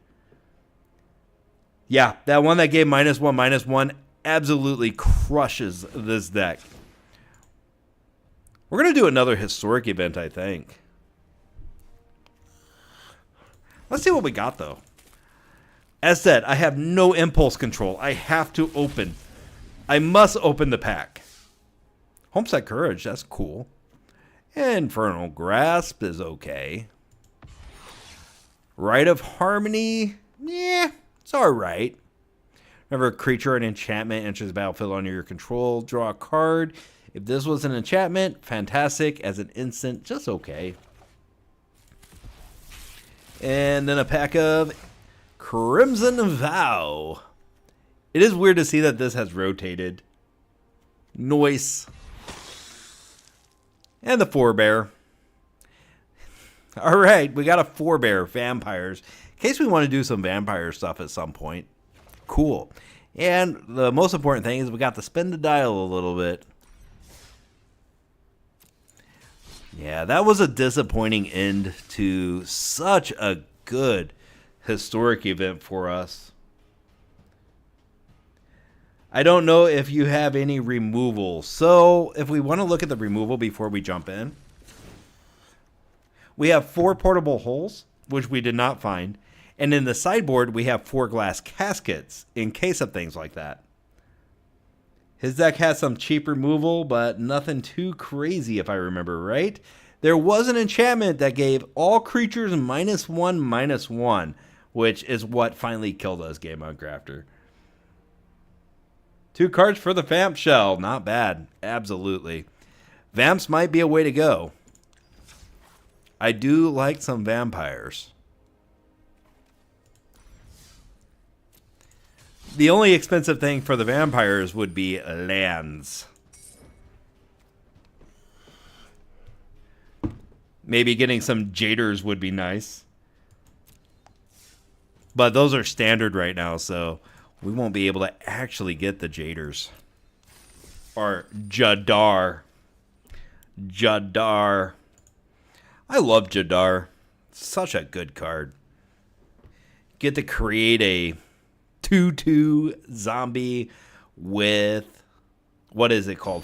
Yeah, that one that gave -1/-1 absolutely crushes this deck. We're going to do another historic event, I think. Let's see what we got, though. As said, I have no impulse control. I have to open. I must open the pack. Homestead Courage, that's cool. Infernal Grasp is okay. Rite of Harmony, yeah, it's alright. Whenever a creature or an enchantment enters the battlefield under your control, draw a card. If this was an enchantment, fantastic. As an instant, just okay. And then a pack of Crimson Vow. It is weird to see that this has rotated. Noise. And the Forebear. Alright, we got a Forebear, Vampires. In case we want to do some vampire stuff at some point. Cool. And the most important thing is we got to spin the dial a little bit. Yeah, that was a disappointing end to such a good historic event for us. I don't know if you have any removal. So if we want to look at the removal before we jump in, we have 4 portable holes, which we did not find. And in the sideboard, we have 4 glass caskets in case of things like that. His deck has some cheap removal, but nothing too crazy if I remember right. There was an enchantment that gave all creatures -1/-1, which is what finally killed us, Game on Crafter. 2 cards for the Vamp Shell. Not bad. Absolutely. Vamps might be a way to go. I do like some vampires. The only expensive thing for the vampires would be lands. Maybe getting some Jaders would be nice. But those are standard right now, so we won't be able to actually get the Jaders. Or Jadar. Jadar. I love Jadar. Such a good card. Get to create a 2/2 zombie with, what is it called?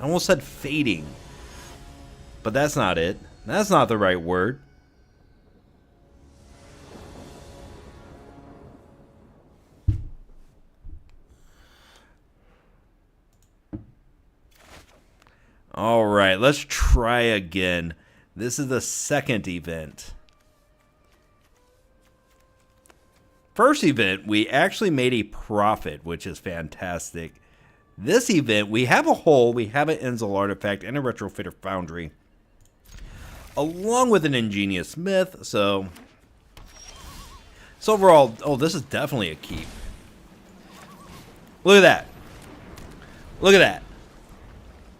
I almost said fading, but that's not it. That's not the right word. All right, let's try again. This is the second event. First event, we actually made a profit, which is fantastic. This event, we have a hole, we have an Enzel Artifact, and a Retrofitter Foundry, along with an Ingenious Smith. So overall, oh, this is definitely a keep. Look at that. Look at that.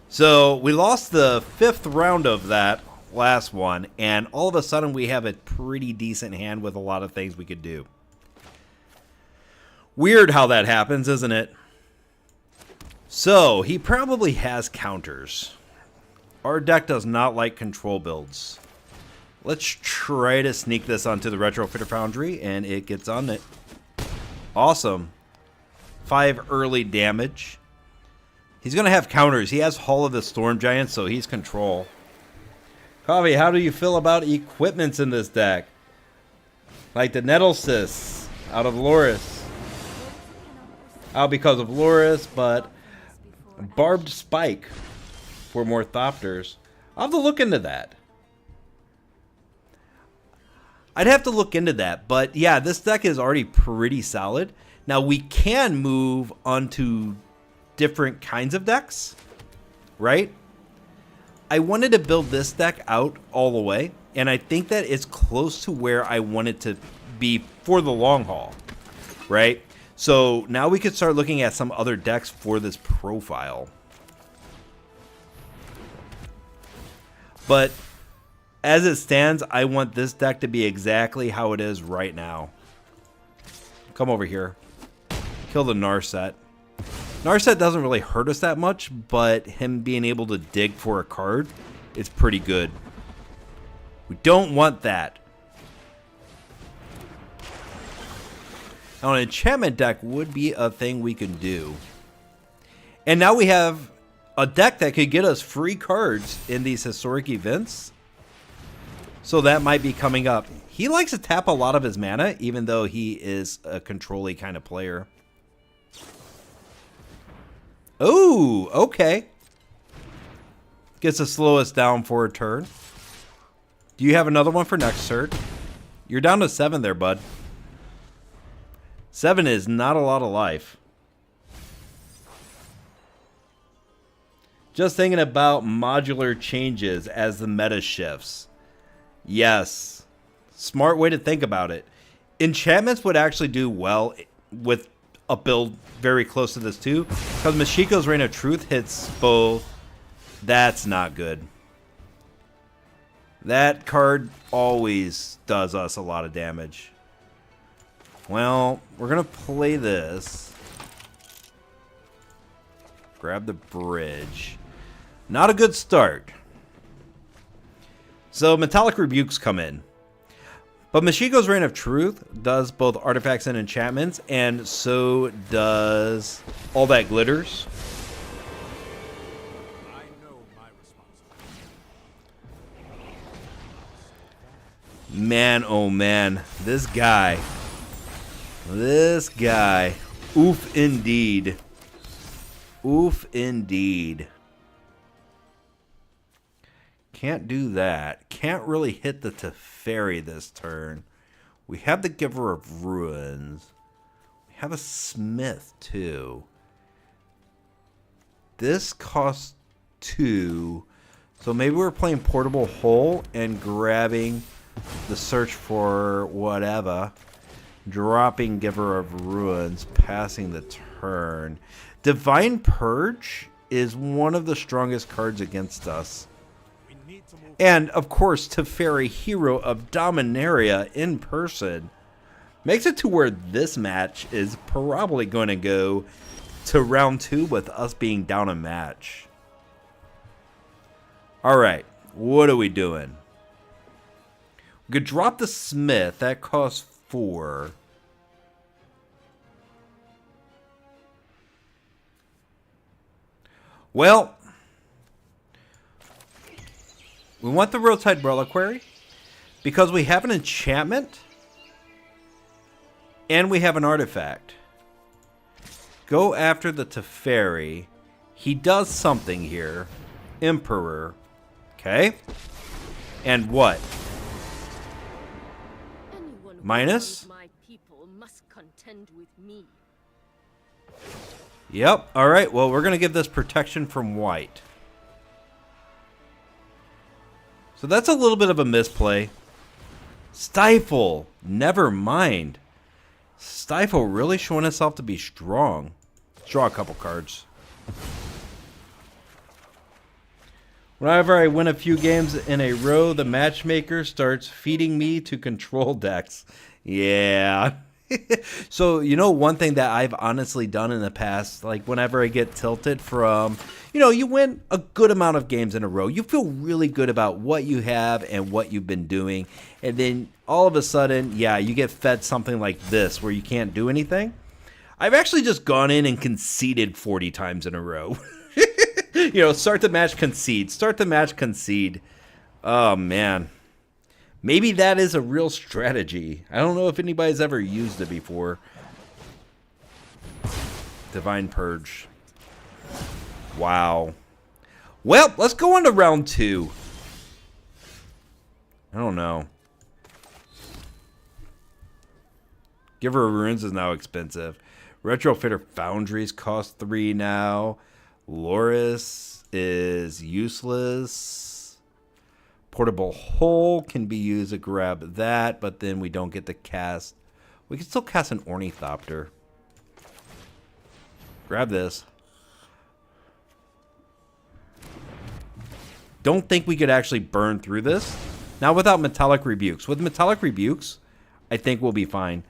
So we lost the 5th round of that last one, and all of a sudden we have a pretty decent hand with a lot of things we could do. Weird how that happens, isn't it? So, he probably has counters. Our deck does not like control builds. Let's try to sneak this onto the Retrofitter Foundry, and it gets on it. Awesome. 5 early damage. He's going to have counters. He has Hall of the Storm Giants, so he's control. Coffee, how do you feel about equipments in this deck? Like the Nettle Cysts out of Loris. Out because of Loris, but Barbed Spike for more Thopters. I'll have to look into that. I'd have to look into that, but yeah, this deck is already pretty solid. Now we can move onto different kinds of decks, right? I wanted to build this deck out all the way, and I think that it's close to where I want it to be for the long haul, right? So now we could start looking at some other decks for this profile. But as it stands, I want this deck to be exactly how it is right now. Come over here. Kill the Narset. Narset doesn't really hurt us that much, but him being able to dig for a card is pretty good. We don't want that. Now, an enchantment deck would be a thing we can do. And now we have a deck that could get us free cards in these historic events. So that might be coming up. He likes to tap a lot of his mana, even though he is a control-y kind of player. Oh, okay. Gets to slow us down for a turn. Do you have another one for next turn? You're down to 7 there, bud. 7 is not a lot of life. Just thinking about modular changes as the meta shifts. Yes. Smart way to think about it. Enchantments would actually do well with a build very close to this too, because Mashiko's Reign of Truth hits both. That's not good. That card always does us a lot of damage. Well, we're going to play this. Grab the bridge. Not a good start. So Metallic Rebukes come in. But Mashiko's Reign of Truth does both artifacts and enchantments, and so does All That Glitters. I know my responsibility. Man, oh man. This guy. This guy. Oof indeed. Oof indeed. Can't do that. Can't really hit the Teferi this turn. We have the Giver of Ruins. We have a Smith too. This costs 2. So maybe we're playing Portable Hole and grabbing the Search for whatever. Dropping Giver of Ruins, passing the turn. Divine Purge is one of the strongest cards against us. And, of course, Teferi, Hero of Dominaria in person. Makes it to where this match is probably going to go to round 2 with us being down a match. Alright, what are we doing? We could drop the Smith. That costs 4. Well, we want the Roadside Reliquary because we have an enchantment and we have an artifact. Go after the Teferi. He does something here. Emperor. Okay. And what? Minus? My people must contend with me. Yep. All right. Well, we're going to give this protection from white. So that's a little bit of a misplay. Stifle. Never mind. Stifle really showing itself to be strong. Let's draw a couple cards. Whenever I win a few games in a row, the matchmaker starts feeding me to control decks. Yeah. So, you know, one thing that I've honestly done in the past, like whenever I get tilted from, you know, you win a good amount of games in a row. You feel really good about what you have and what you've been doing. And then all of a sudden, yeah, you get fed something like this where you can't do anything. I've actually just gone in and conceded 40 times in a row. You know, start the match, concede. Start the match, concede. Oh, man. Maybe that is a real strategy. I don't know if anybody's ever used it before. Divine Purge. Wow. Well, let's go on to round 2. I don't know. Giver of Ruins is now expensive. Retrofitter Foundries cost 3 now. Loris is useless. Portable hole can be used to grab that, but then we don't get to cast. We can still cast an Ornithopter. Grab this. Don't think we could actually burn through this. Not without Metallic Rebukes. With Metallic Rebukes, I think we'll be fine.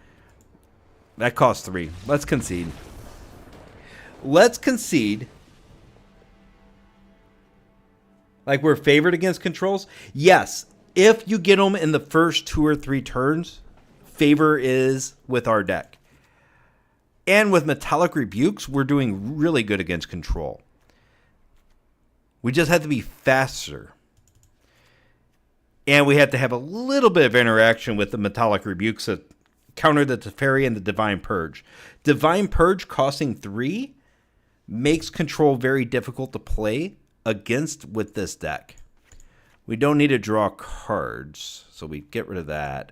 That costs 3. Let's concede. Let's concede. Like we're favored against controls? Yes. If you get them in the first 2 or 3 turns, favor is with our deck. And with Metallic Rebukes, we're doing really good against control. We just have to be faster. And we have to have a little bit of interaction with the Metallic Rebukes to counter the Teferi and the Divine Purge. Divine Purge costing 3 makes control very difficult to play against with this deck. We don't need to draw cards, so we get rid of that.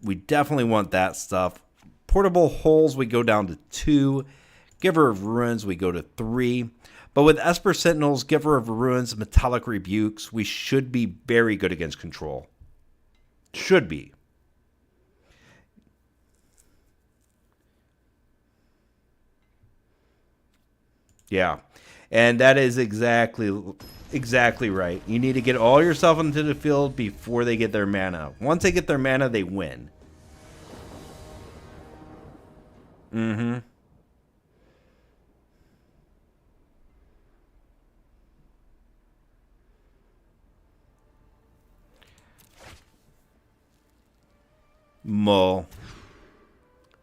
We definitely want that stuff. Portable holes, we go down to 2. Giver of Ruins, we go to 3. But with Esper Sentinels, Giver of Ruins, Metallic Rebukes, we should be very good against control. Should be. Yeah. And that is exactly right. You need to get all yourself into the field before they get their mana. Once they get their mana, they win. Mm-hmm. Mull.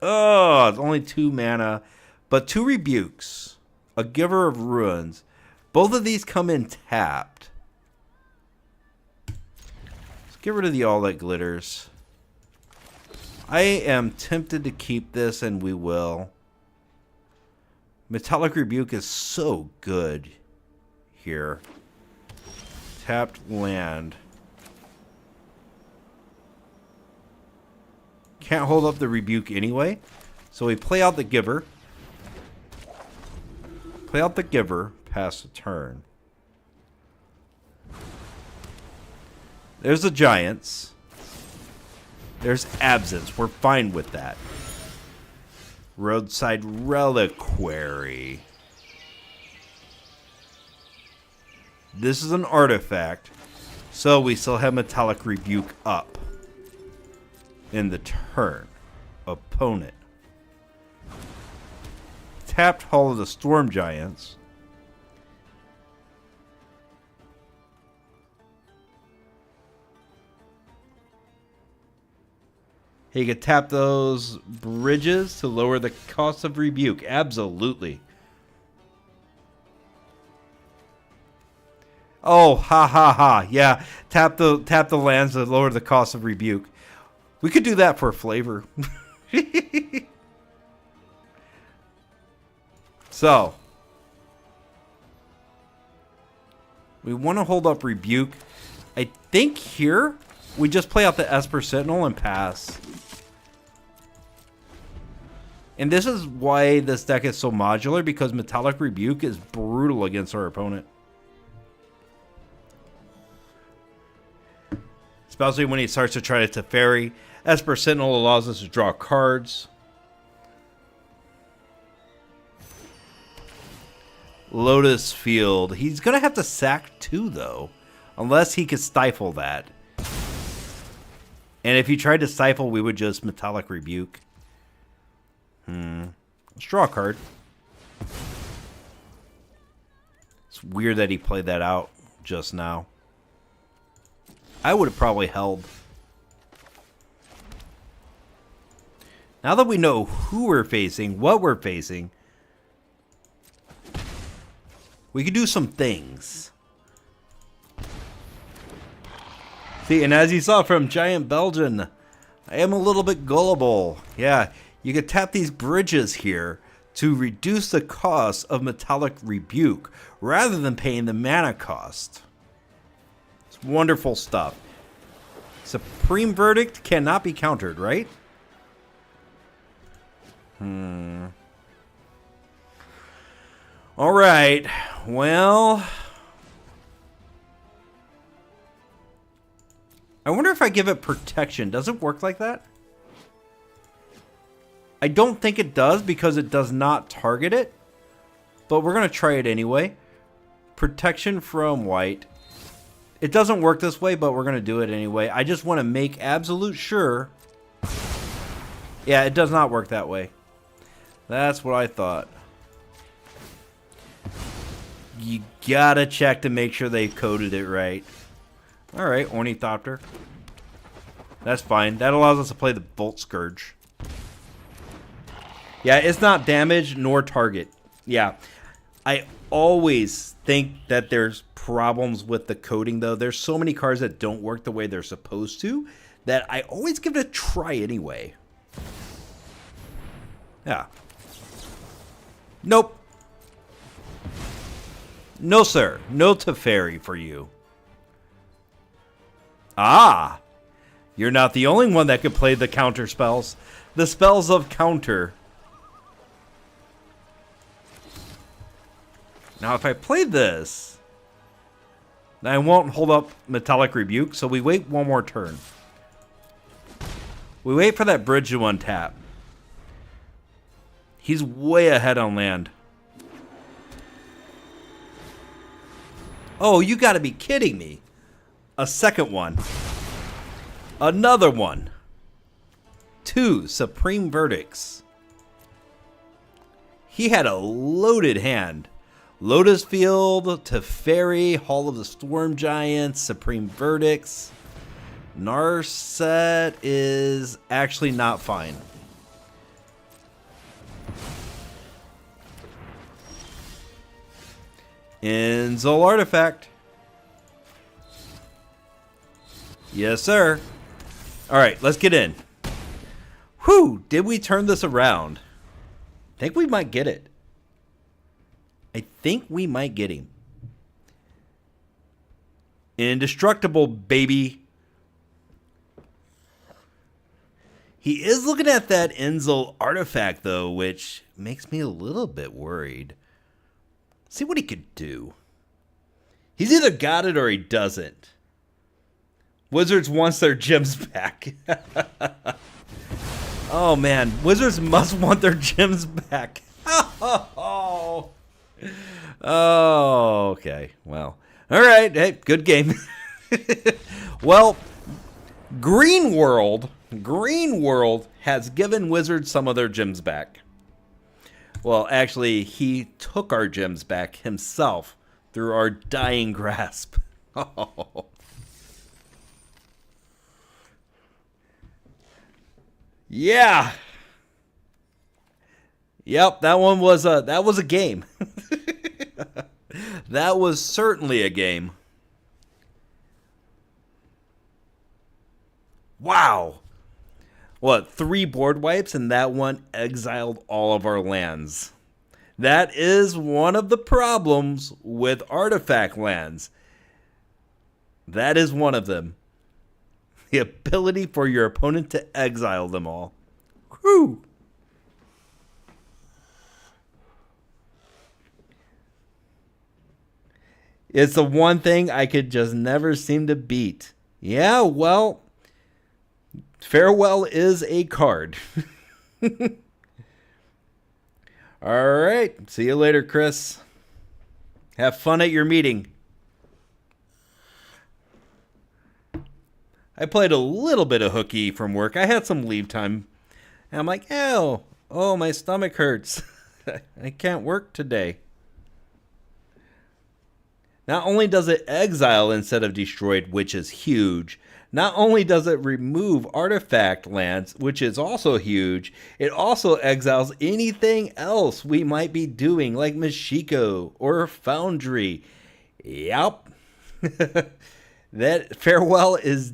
Oh, it's only 2 mana. But 2 Rebukes. A Giver of Ruins. Both of these come in tapped. Let's get rid of the All That Glitters. I am tempted to keep this, and we will. Metallic Rebuke is so good here. Tapped land. Can't hold up the Rebuke anyway. So we play out the Giver. Play out the Giver. Pass the turn. There's the Giants. There's Absence. We're fine with that. Roadside Reliquary. This is an artifact. So we still have Metallic Rebuke up. In the turn. Opponent. Tapped Hall of the Storm Giants. He could tap those bridges to lower the cost of Rebuke. Absolutely. Oh, ha ha ha. Yeah, tap the lands to lower the cost of Rebuke. We could do that for flavor. So, we want to hold up Rebuke. I think here we just play out the Esper Sentinel and pass. And this is why this deck is so modular, because Metallic Rebuke is brutal against our opponent. Especially when he starts to try to Teferi. Esper Sentinel allows us to draw cards. Lotus Field. He's going to have to sack 2, though. Unless he could stifle that. And if he tried to stifle, we would just Metallic Rebuke. Let's draw a card. It's weird that he played that out just now. I would have probably held. Now that we know who we're facing, what we're facing, we can do some things. See, and as you saw from Giant Belgian, I am a little bit gullible. Yeah, you could tap these bridges here to reduce the cost of Metallic Rebuke rather than paying the mana cost. It's wonderful stuff. Supreme Verdict cannot be countered, right? All right. Well, I wonder if I give it protection. Does it work like that? I don't think it does because it does not target it. But we're going to try it anyway. Protection from white. It doesn't work this way, but we're going to do it anyway. I just want to make absolute sure. Yeah, it does not work that way. That's what I thought. You gotta check to make sure they coded it right. Alright, Ornithopter. That's fine. That allows us to play the Bolt Scourge. Yeah, it's not damage nor target. Yeah. I always think that there's problems with the coding, though. There's so many cards that don't work the way they're supposed to that I always give it a try anyway. Yeah. Nope. No, sir. No Teferi for you. Ah. You're not the only one that can play the counter spells. The spells of counter. Now, if I play this, then I won't hold up Metallic Rebuke, so we wait one more turn. We wait for that bridge to untap. He's way ahead on land. Oh, you gotta be kidding me. A second one. Another one. 2 Supreme Verdicts. He had a loaded hand. Lotus Field, Teferi, Hall of the Storm Giants, Supreme Verdicts. Narset is actually not fine. Azorius Artifact. Yes, sir. Alright, let's get in. Whew, did we turn this around? I think we might get it. I think we might get him. Indestructible, baby. He is looking at that Azorius Artifact, though, which makes me a little bit worried. See what he could do. He's either got it or he doesn't. Wizards wants their gems back. Oh, man. Wizards must want their gems back. Oh, okay. Well, all right. Hey, good game. Well, Green World has given Wizards some of their gems back. Well, actually, he took our gems back himself through our dying grasp. Oh. Yeah. Yep, that was a game. That was certainly a game. Wow. What, 3 board wipes and that one exiled all of our lands. That is one of the problems with artifact lands. That is one of them. The ability for your opponent to exile them all. Whew. It's the one thing I could just never seem to beat. Yeah, well, Farewell is a card. All right. See you later, Chris. Have fun at your meeting. I played a little bit of hooky from work. I had some leave time. And I'm like, oh, my stomach hurts. I can't work today. Not only does it exile instead of destroyed, which is huge, not only does it remove artifact lands, which is also huge, it also exiles anything else we might be doing, like Mashiko or Foundry. Yup. That Farewell is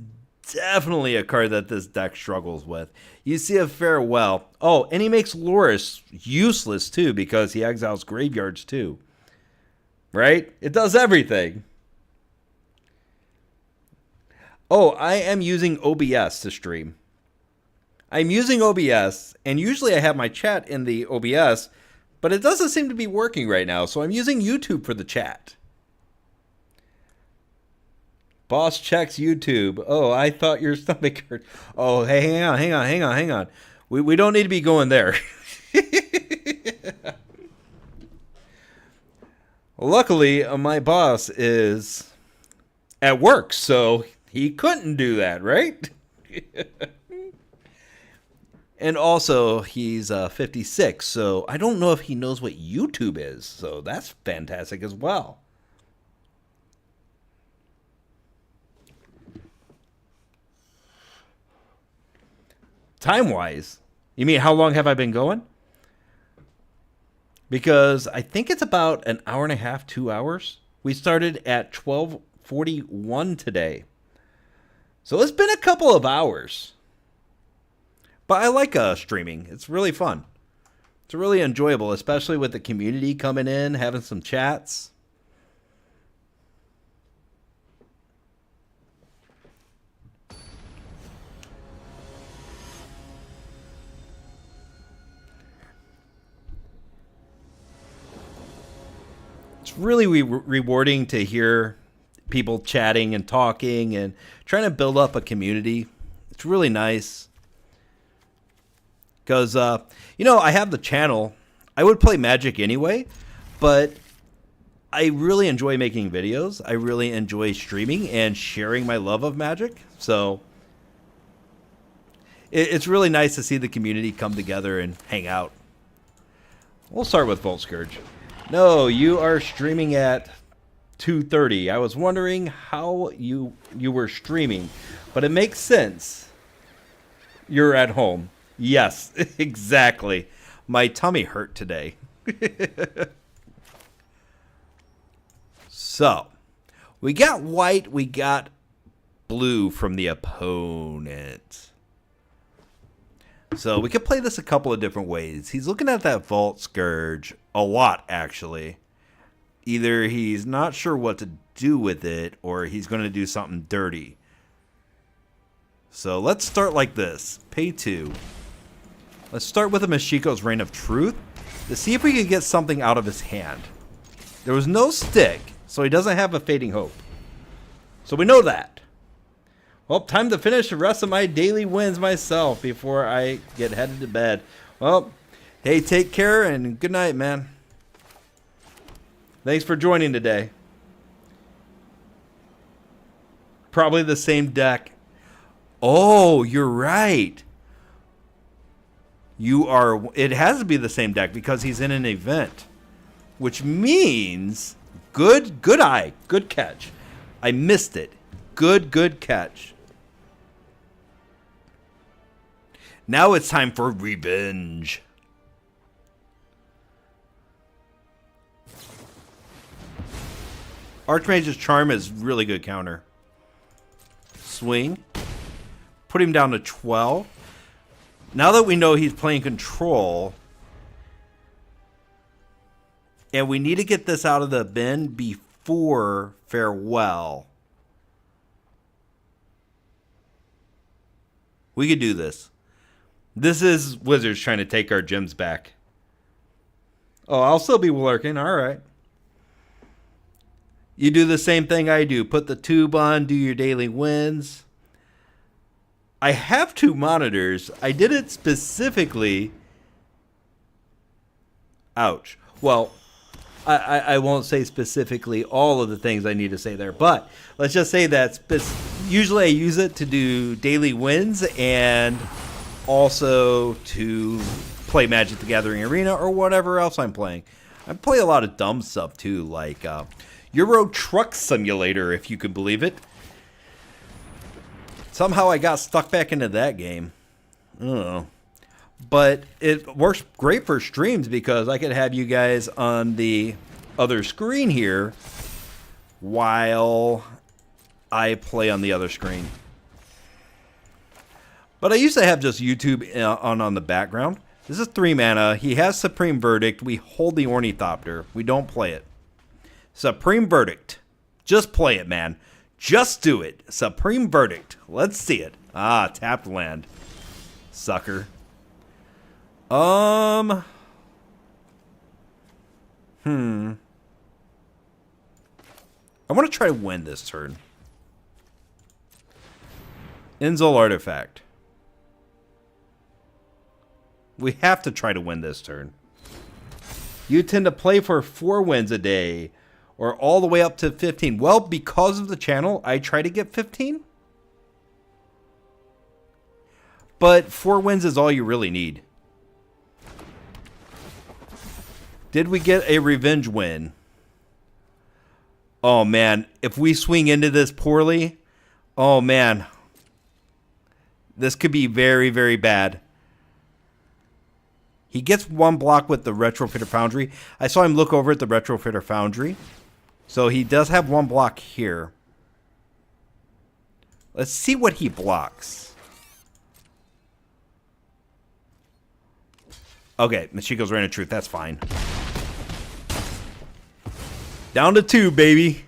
definitely a card that this deck struggles with. You see a Farewell. Oh, and he makes Loris useless too because he exiles graveyards too. Right? It does everything. Oh, I am using OBS to stream. I'm using OBS, and usually I have my chat in the OBS, But it doesn't seem to be working right now, so I'm using YouTube for the chat. Boss checks YouTube. Oh, I thought your stomach hurt. Oh, hey, hang on. We don't need to be going there. Luckily, my boss is at work, so he couldn't do that, right? And also, he's 56, so I don't know if he knows what YouTube is, so that's fantastic as well. Time-wise, you mean how long have I been going? Because I think it's about an hour and a half, 2 hours. We started at 12:41 today. So it's been a couple of hours. But I like streaming. It's really fun. It's really enjoyable, especially with the community coming in, having some chats. It's really rewarding to hear people chatting and talking and trying to build up a community. It's really nice. Because, I have the channel. I would play Magic anyway, but I really enjoy making videos. I really enjoy streaming and sharing my love of Magic. So it's really nice to see the community come together and hang out. We'll start with Volt Scourge. No, you are streaming at 2:30. I was wondering how you were streaming, but it makes sense. You're at home. Yes, exactly. My tummy hurt today. So, we got white, we got blue from the opponent. So, we could play this a couple of different ways. He's looking at that Vault Scourge a lot, actually. Either he's not sure what to do with it, or he's going to do something dirty. So, let's start like this. Pay 2. Let's start with a Mashiko's Reign of Truth to see if we can get something out of his hand. There was no stick, so he doesn't have a Fading Hope. So we know that. Well, time to finish the rest of my daily wins myself before I get headed to bed. Well, hey, take care and good night, man. Thanks for joining today. Probably the same deck. Oh, you're right. It has to be the same deck because he's in an event. Which means, good eye, good catch. I missed it. Good catch. Now it's time for revenge. Archmage's Charm is really good counter. Swing. Put him down to 12. Now that we know he's playing control, and we need to get this out of the bin before farewell. We could do this. This is Wizards trying to take our gems back. Oh, I'll still be lurking. All right. You do the same thing I do. Put the tube on, do your daily wins. I have 2 monitors. I did it specifically. Ouch. Well, I won't say specifically all of the things I need to say there, but let's just say that usually I use it to do daily wins and also to play Magic the Gathering Arena or whatever else I'm playing. I play a lot of dumb stuff too, like Euro Truck Simulator, if you can believe it. Somehow I got stuck back into that game. I don't know. But it works great for streams because I could have you guys on the other screen here while I play on the other screen. But I used to have just YouTube on the background. This is 3 mana. He has Supreme Verdict. We hold the Ornithopter. We don't play it. Supreme Verdict. Just play it, man. Just do it. Supreme Verdict. Let's see it. Ah, tapped land. Sucker. I want to try to win this turn. Azorius Artifact. We have to try to win this turn. You tend to play for 4 wins a day, or all the way up to 15. Well, because of the channel, I try to get 15. But 4 wins is all you really need. Did we get a revenge win? Oh, man. If we swing into this poorly, oh, man. This could be very, very bad. He gets 1 block with the Retrofitter Foundry. I saw him look over at the Retrofitter Foundry. So he does have 1 block here. Let's see what he blocks. Okay, Machiko's Reign of Truth. That's fine. Down to 2, baby.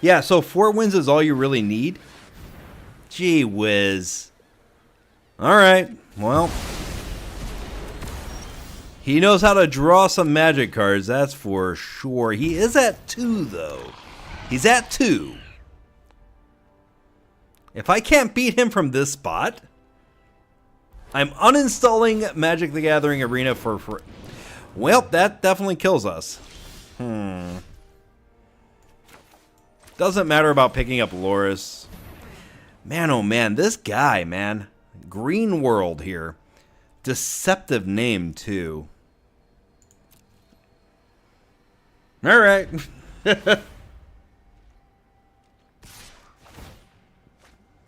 Yeah, so 4 wins is all you really need. Gee whiz. Alright, well. He knows how to draw some magic cards, that's for sure. He is at 2, though. He's at 2. If I can't beat him from this spot, I'm uninstalling Magic the Gathering Arena for... Well, that definitely kills us. Doesn't matter about picking up Loris. Man, oh man, this guy, man. Green World here. Deceptive name, too. Alright.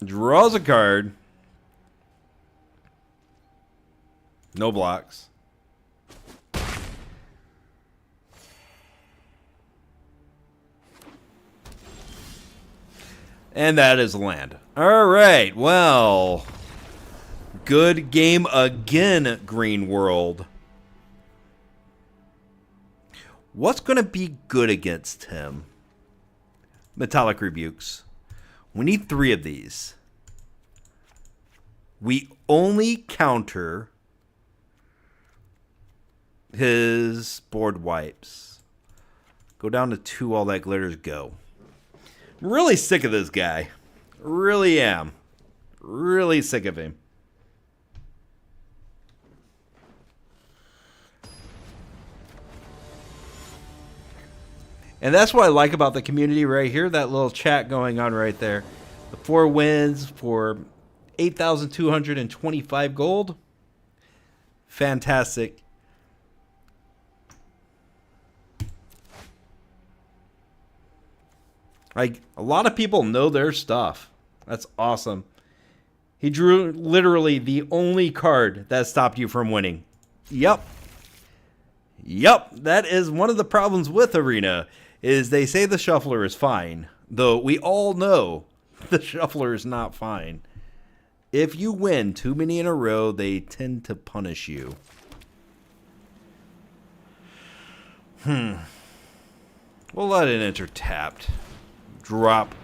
Draws a card. No blocks. And that is land. Alright, well. Good game again, Green World. What's going to be good against him? Metallic Rebukes. We need 3 of these. We only counter his board wipes. Go down to 2, all that glitters, go. I'm really sick of this guy. Really am. Really sick of him. And that's what I like about the community right here. That little chat going on right there. The 4 wins for 8,225 gold. Fantastic. Like, a lot of people know their stuff. That's awesome. He drew literally the only card that stopped you from winning. Yep. Yep. That is one of the problems with Arena, is they say the shuffler is fine. Though we all know the shuffler is not fine. If you win too many in a row, they tend to punish you. We'll let it enter tapped. Drop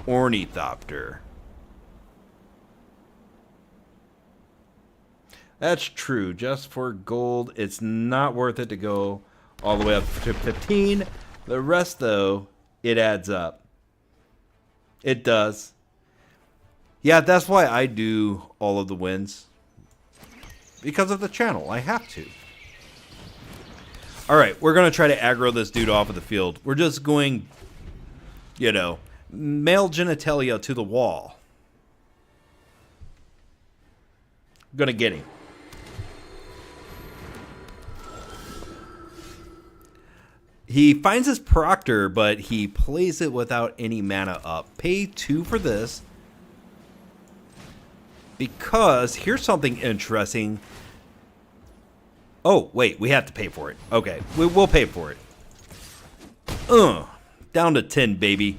Ornithopter. That's true. Just for gold, it's not worth it to go all the way up to 15. The rest, though, it adds up. It does. Yeah, that's why I do all of the wins. Because of the channel. I have to. Alright, we're going to try to aggro this dude off of the field. We're just going, you know, male genitalia to the wall. Gonna get him. He finds his Proctor, but he plays it without any mana up. Pay 2 for this. Because here's something interesting. Oh, wait, we have to pay for it. Okay, we'll pay for it. Down to 10, baby.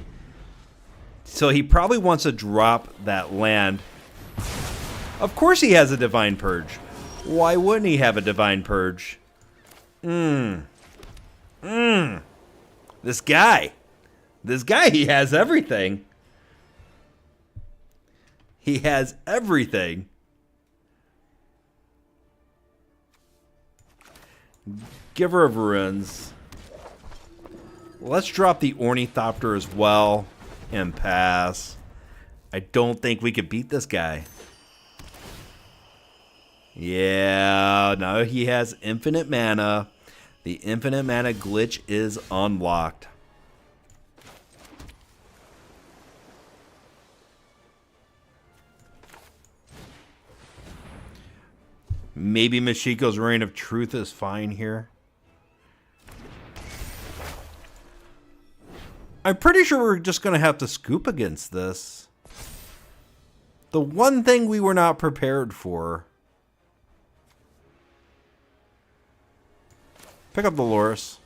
So he probably wants to drop that land. Of course he has a Divine Purge. Why wouldn't he have a Divine Purge? This guy, he has everything. He has everything. Giver of Ruins. Let's drop the Ornithopter as well and pass. I don't think we could beat this guy. Yeah, now he has infinite mana. The infinite mana glitch is unlocked. Maybe Mashiko's Reign of Truth is fine here. I'm pretty sure we're just going to have to scoop against this. The one thing we were not prepared for. Pick up the Loris.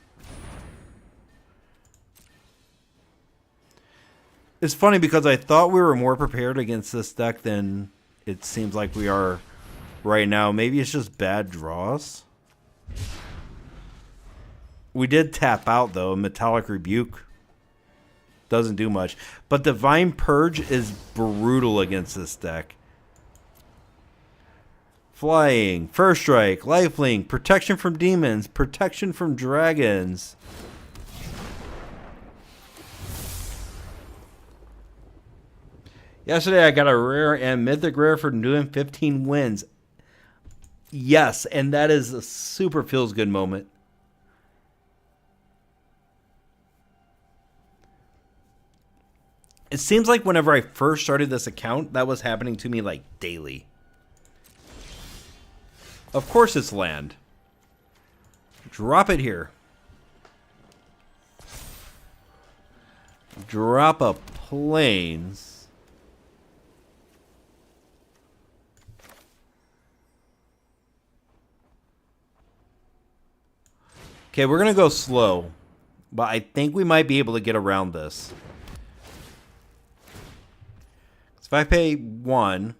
It's funny because I thought we were more prepared against this deck than it seems like we are right now. Maybe it's just bad draws. We did tap out though. Metallic Rebuke doesn't do much. But Divine Purge is brutal against this deck. Flying, First Strike, Lifelink, Protection from Demons, Protection from Dragons. Yesterday I got a rare and mythic rare for doing 15 wins. Yes, and that is a super feels good moment. It seems like whenever I first started this account, that was happening to me like daily. Of course it's land. Drop it here. Drop a plains. Okay, we're going to go slow. But I think we might be able to get around this. If I pay 1,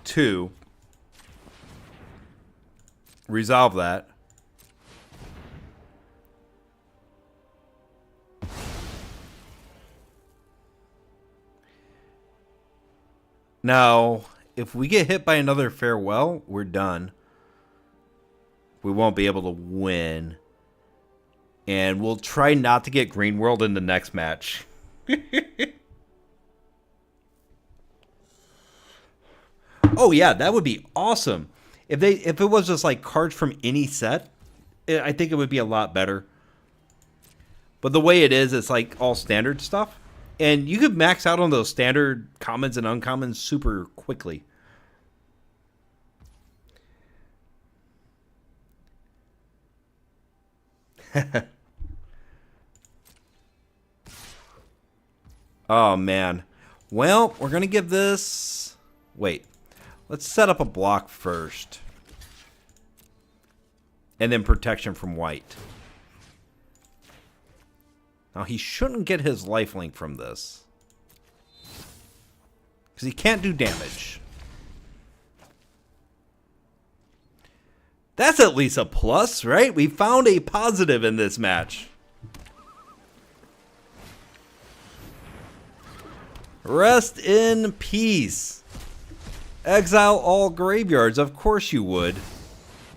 2, resolve that. Now, if we get hit by another farewell, we're done. We won't be able to win. And we'll try not to get Green World in the next match. Oh yeah, that would be awesome. If it was just like cards from any set, I think it would be a lot better. But the way it is, it's like all standard stuff. And you could max out on those standard commons and uncommons super quickly. Oh man. Well, we're going to give this... Wait. Let's set up a block first. And then protection from white. Now, he shouldn't get his lifelink from this. Because he can't do damage. That's at least a plus, right? We found a positive in this match. Rest in peace. Exile all graveyards. Of course you would.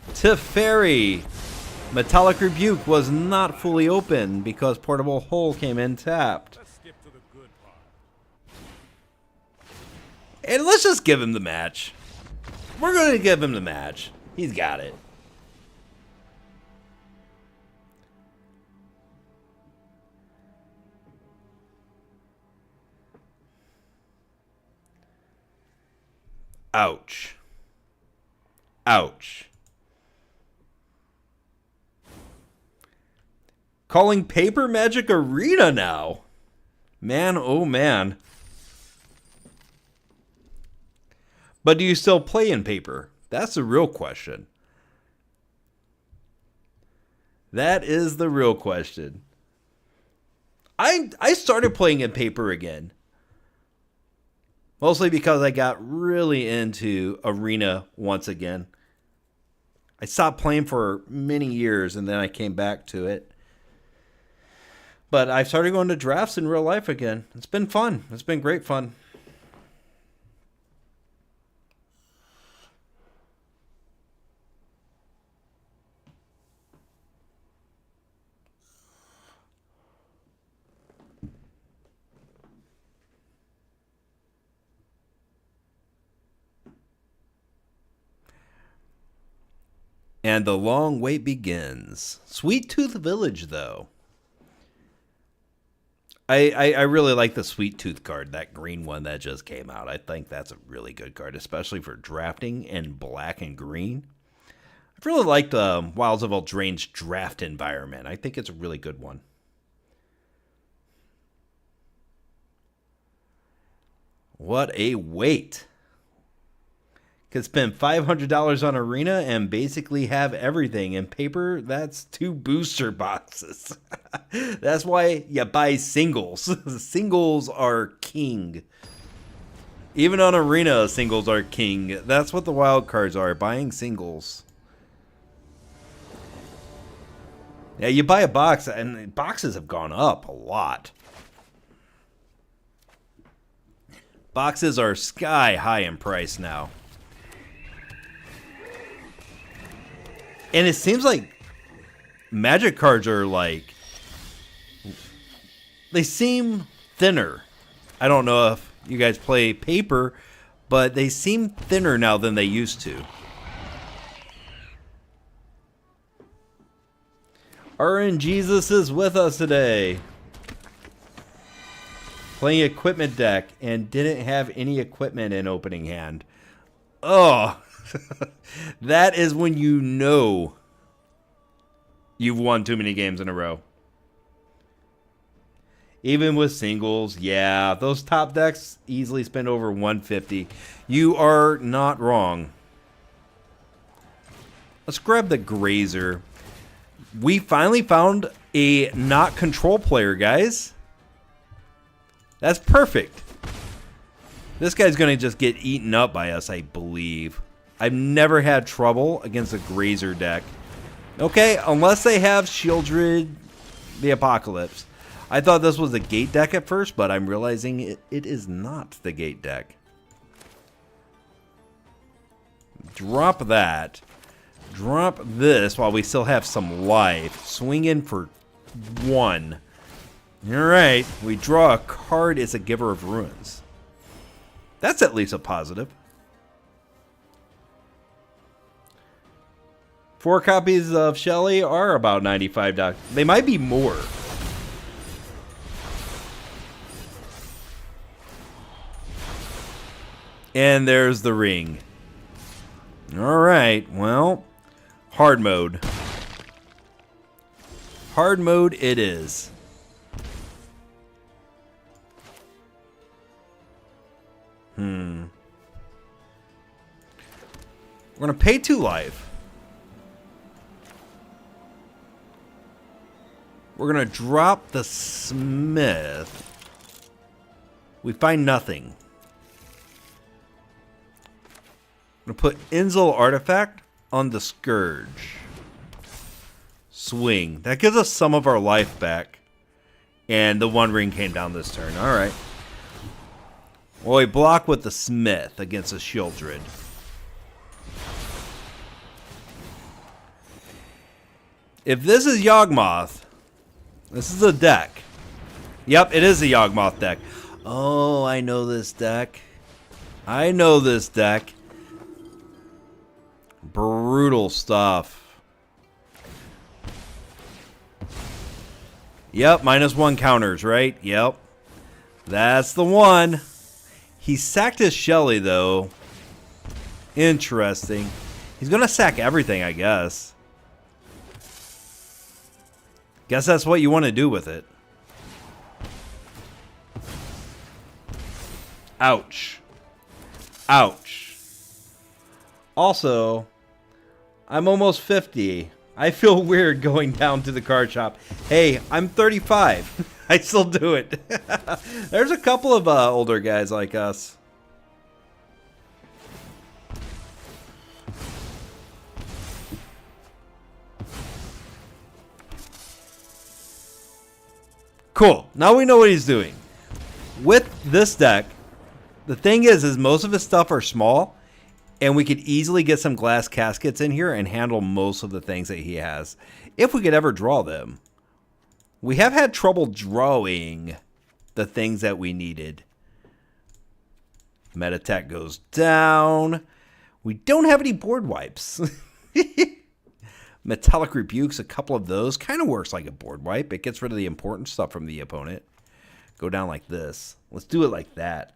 Teferi. Metallic Rebuke was not fully open because Portable Hole came in tapped. Let's skip to the good part. And let's just give him the match. We're going to give him the match. He's got it. Ouch. Ouch. Calling Paper Magic Arena now. Man, oh man. But do you still play in paper? That's the real question. That is the real question. I started playing in paper again. Mostly because I got really into Arena once again. I stopped playing for many years and then I came back to it. But I started going to drafts in real life again. It's been fun. It's been great fun. And the long wait begins. Sweet Tooth Village, though. I really like the Sweet Tooth card, that green one that just came out. I think that's a really good card, especially for drafting in black and green. I've really liked Wilds of Eldraine's draft environment. I think it's a really good one. What a wait. Could spend $500 on Arena and basically have everything. In paper, that's 2 booster boxes. That's why you buy singles. Singles are king. Even on Arena, singles are king. That's what the wild cards are, buying singles. Yeah, you buy a box, and boxes have gone up a lot. Boxes are sky high in price now. And it seems like Magic cards are like, they seem thinner. I don't know if you guys play paper, but they seem thinner now than they used to. RN Jesus is with us today. Playing equipment deck and didn't have any equipment in opening hand. Oh, that is when you know you've won too many games in a row. Even with singles, yeah, those top decks easily spend over 150. You are not wrong. Let's grab the Grazer. We finally found a not control player, guys. That's perfect. This guy's going to just get eaten up by us, I believe. I've never had trouble against a Grazer deck. Okay, unless they have Shieldred the Apocalypse. I thought this was the gate deck at first, but I'm realizing it is not the gate deck. Drop that. Drop this while we still have some life. Swing in for 1. Alright, we draw a card as a Giver of Ruins. That's at least a positive. 4 copies of Shelly are about $95. They might be more. And there's the ring. Alright, well, hard mode. Hard mode it is. We're going to pay 2 life. We're going to drop the Smith. We find nothing. I'm going to put Inzel Artifact on the Scourge. Swing. That gives us some of our life back. And the 1 ring came down this turn. Alright. Well, we block with the Smith against a Shieldred. If this is Yawgmoth, this is a deck. Yep, it is a Yawgmoth deck. Oh, I know this deck. I know this deck. Brutal stuff. Yep, -1 counters, right? Yep. That's the one. He sacked his Shelly, though. Interesting. He's going to sack everything, I guess. Guess that's what you want to do with it. Ouch. Ouch. Also, I'm almost 50. I feel weird going down to the card shop. Hey, I'm 35. I still do it. There's a couple of older guys like us. Cool. Now we know what he's doing. With this deck, the thing is most of his stuff are small, and we could easily get some glass caskets in here and handle most of the things that he has, if we could ever draw them. We have had trouble drawing the things that we needed. Meta-Tech goes down. We don't have any board wipes. Metallic Rebukes, a couple of those. Kind of works like a board wipe. It gets rid of the important stuff from the opponent. Go down like this. Let's do it like that.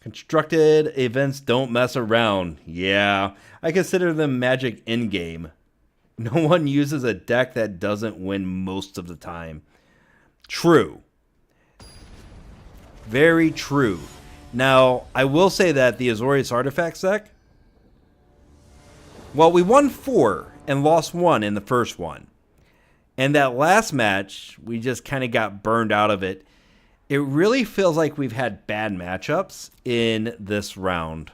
Constructed events don't mess around. Yeah, I consider them magic in-game. No one uses a deck that doesn't win most of the time. True. Very true. Now, I will say that the Azorius Artifacts deck, well, we won 4 and lost 1 in the first one. And that last match, we just kind of got burned out of it. It really feels like we've had bad matchups in this round.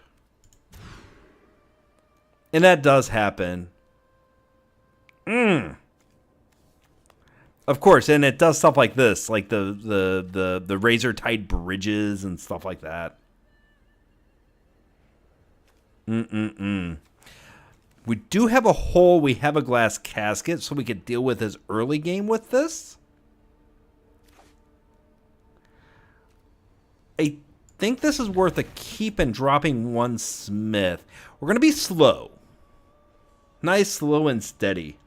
And that does happen. Of course, and it does stuff like this, like the razor tight bridges and stuff like that. We do have a hole. We have a glass casket, so we could deal with his early game with this. I think this is worth a keep and dropping 1 Smith. We're going to be slow. Nice, slow, and steady.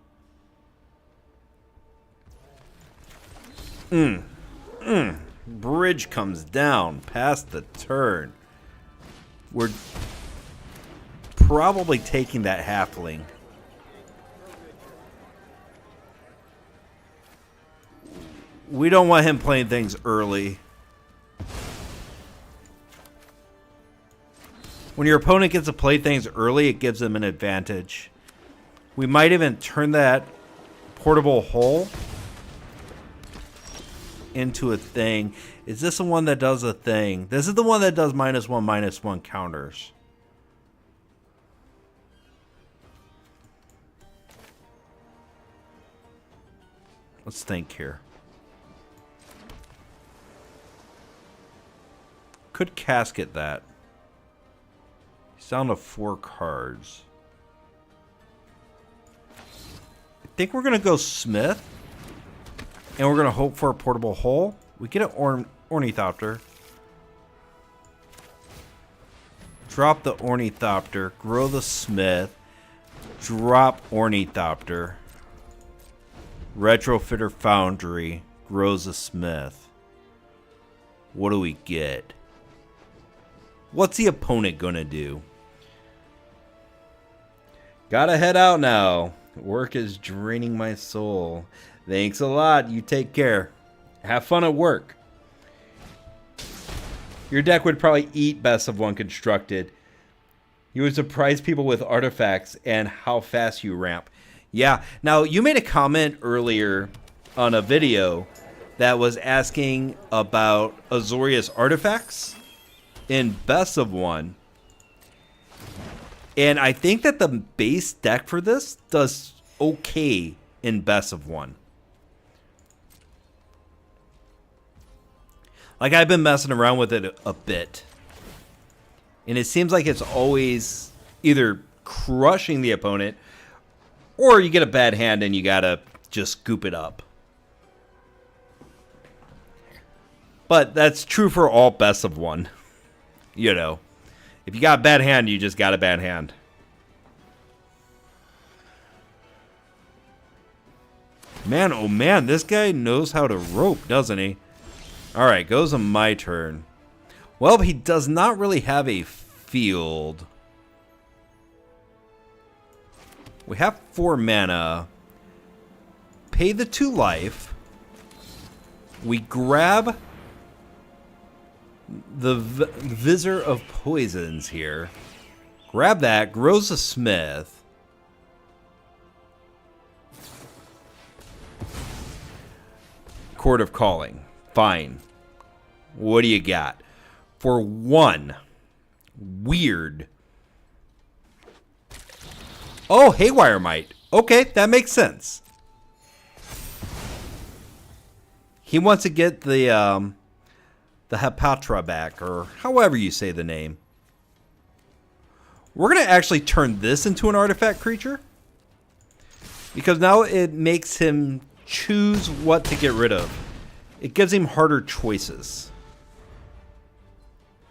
Bridge comes down past the turn. We're probably taking that halfling. We don't want him playing things early. When your opponent gets to play things early, it gives them an advantage. We might even turn that portable hole into a thing. Is this the one that does a thing? This is the one that does -1/-1 counters. Let's think here. Could casket that. He's down to 4 cards. I think we're going to go Smith. And we're going to hope for a portable hole. We get an Ornithopter. Drop the Ornithopter. Grow the Smith. Drop Ornithopter. Retrofitter Foundry. Grows a Smith. What do we get? What's the opponent going to do? Gotta head out now. Work is draining my soul. Thanks a lot. You take care. Have fun at work. Your deck would probably eat best of 1 constructed. You would surprise people with artifacts and how fast you ramp. Yeah. Now, you made a comment earlier on a video that was asking about Azorius Artifacts in best of 1. And I think that the base deck for this does okay in best of 1. Like, I've been messing around with it a bit. And it seems like it's always either crushing the opponent or you get a bad hand and you gotta just scoop it up. But that's true for all best of 1. You know, if you got a bad hand, you just got a bad hand. Man, oh man, this guy knows how to rope, doesn't he? Alright, goes on my turn. Well, he does not really have a field. We have 4 mana. Pay the 2 life. We grab the Visor of Poisons here. Grab that. Grows a Smith. Court of Calling. Fine. What do you got? For 1. Weird. Oh, Haywire Might. Okay, that makes sense. He wants to get the Hepatra back, or however you say the name. We're going to actually turn this into an artifact creature. Because now it makes him choose what to get rid of. It gives him harder choices.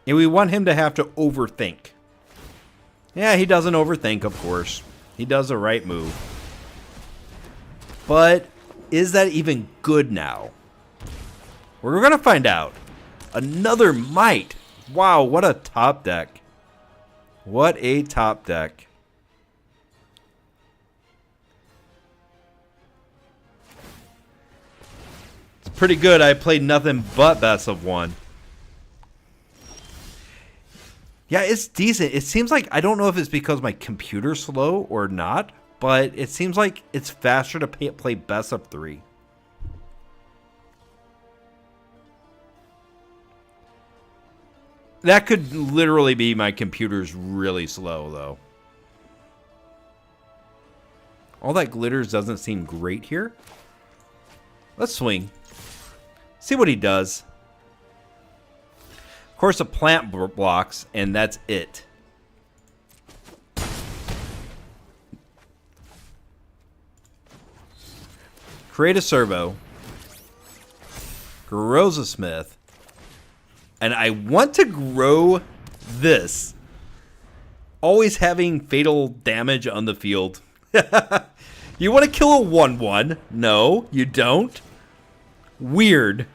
And we want him to have to overthink. Yeah, he doesn't overthink, of course. He does the right move. But is that even good now? We're going to find out. Another Might. Wow, what a top deck. What a top deck. It's pretty good. I played nothing but best of one. Yeah, it's decent. It seems like, I don't know if it's because my computer's slow or not, but it seems like it's faster to play best of 3. That could literally be my computer's really slow, though. All that glitters doesn't seem great here. Let's swing. See what he does. Of course, a plant blocks, and that's it. Create a servo. Grows a smith. And I want to grow this. Always having fatal damage on the field. You want to kill a 1/1? No, you don't. Weird.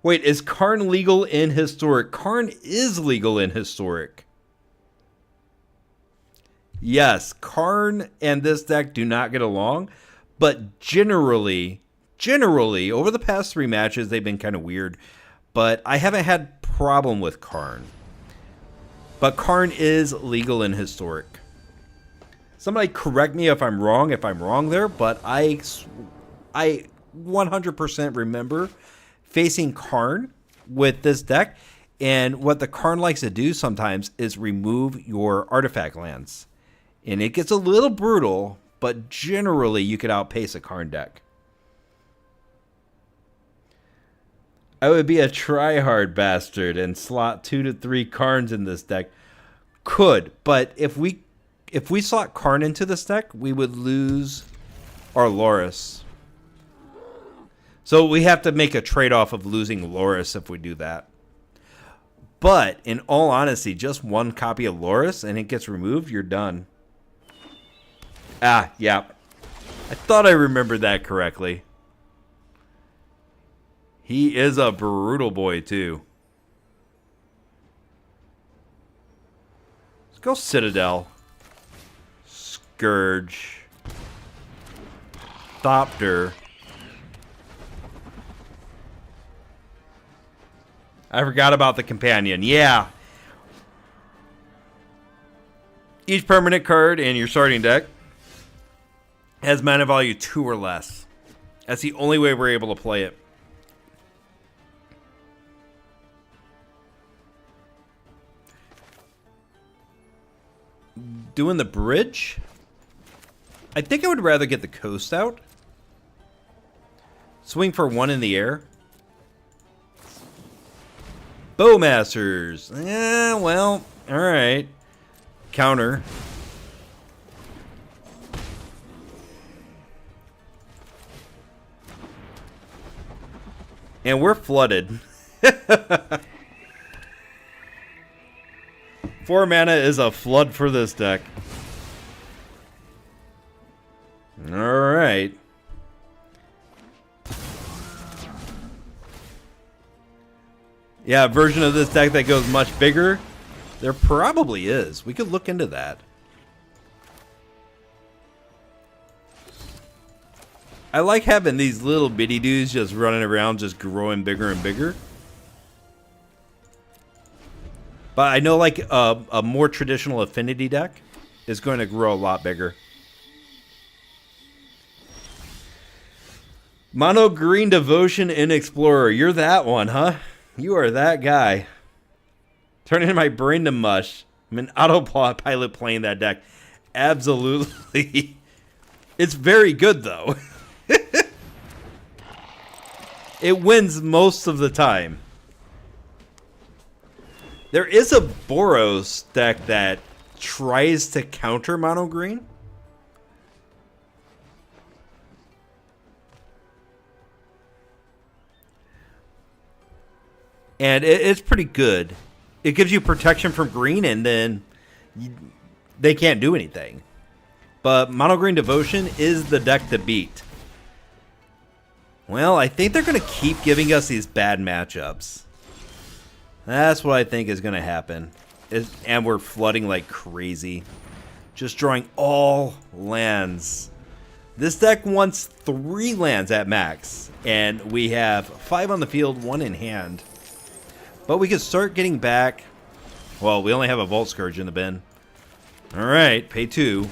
Wait, is Karn legal in Historic? Karn is legal in Historic. Yes, Karn and this deck do not get along, but generally, over the past 3 matches, they've been kind of weird, but I haven't had problem with Karn. But Karn is legal in Historic. Somebody correct me if I'm wrong there, but I 100% remember facing Karn with this deck, and what the Karn likes to do sometimes is remove your artifact lands. And it gets a little brutal, but generally you could outpace a Karn deck. I would be a try-hard bastard and slot 2 to 3 Karns in this deck. Could, but if we slot Karn into this deck, we would lose our Loris. So we have to make a trade-off of losing Loris if we do that. But in all honesty, just 1 copy of Loris and it gets removed, you're done. Ah, yeah. I thought I remembered that correctly. He is a brutal boy, too. Let's go Citadel. Scourge. Thopter. I forgot about the companion. Yeah. Each permanent card in your starting deck has mana value 2 or less. That's the only way we're able to play it. Doing the bridge? I think I would rather get the CoffeeStout. Swing for 1 in the air. Bowmasters. Well, alright. Counter. And we're flooded. 4 mana is a flood for this deck. Alright. Yeah, a version of this deck that goes much bigger. There probably is. We could look into that. I like having these little bitty dudes just running around, just growing bigger and bigger. But I know like a more traditional affinity deck is going to grow a lot bigger. Mono Green Devotion and Explorer. You're that one, huh? You are that guy. Turning my brain to mush. I'm an autopilot playing that deck. Absolutely. It's very good, though. It wins most of the time. There is a Boros deck that tries to counter mono green. And it's pretty good. It gives you protection from green, and then they can't do anything. But Mono Green Devotion is the deck to beat. Well, I think they're going to keep giving us these bad matchups. That's what I think is going to happen. And we're flooding like crazy. Just drawing all lands. This deck wants 3 lands at max. And we have 5 on the field, 1 in hand. But we can start getting back. Well, we only have a Vault Scourge in the bin. Alright, pay 2.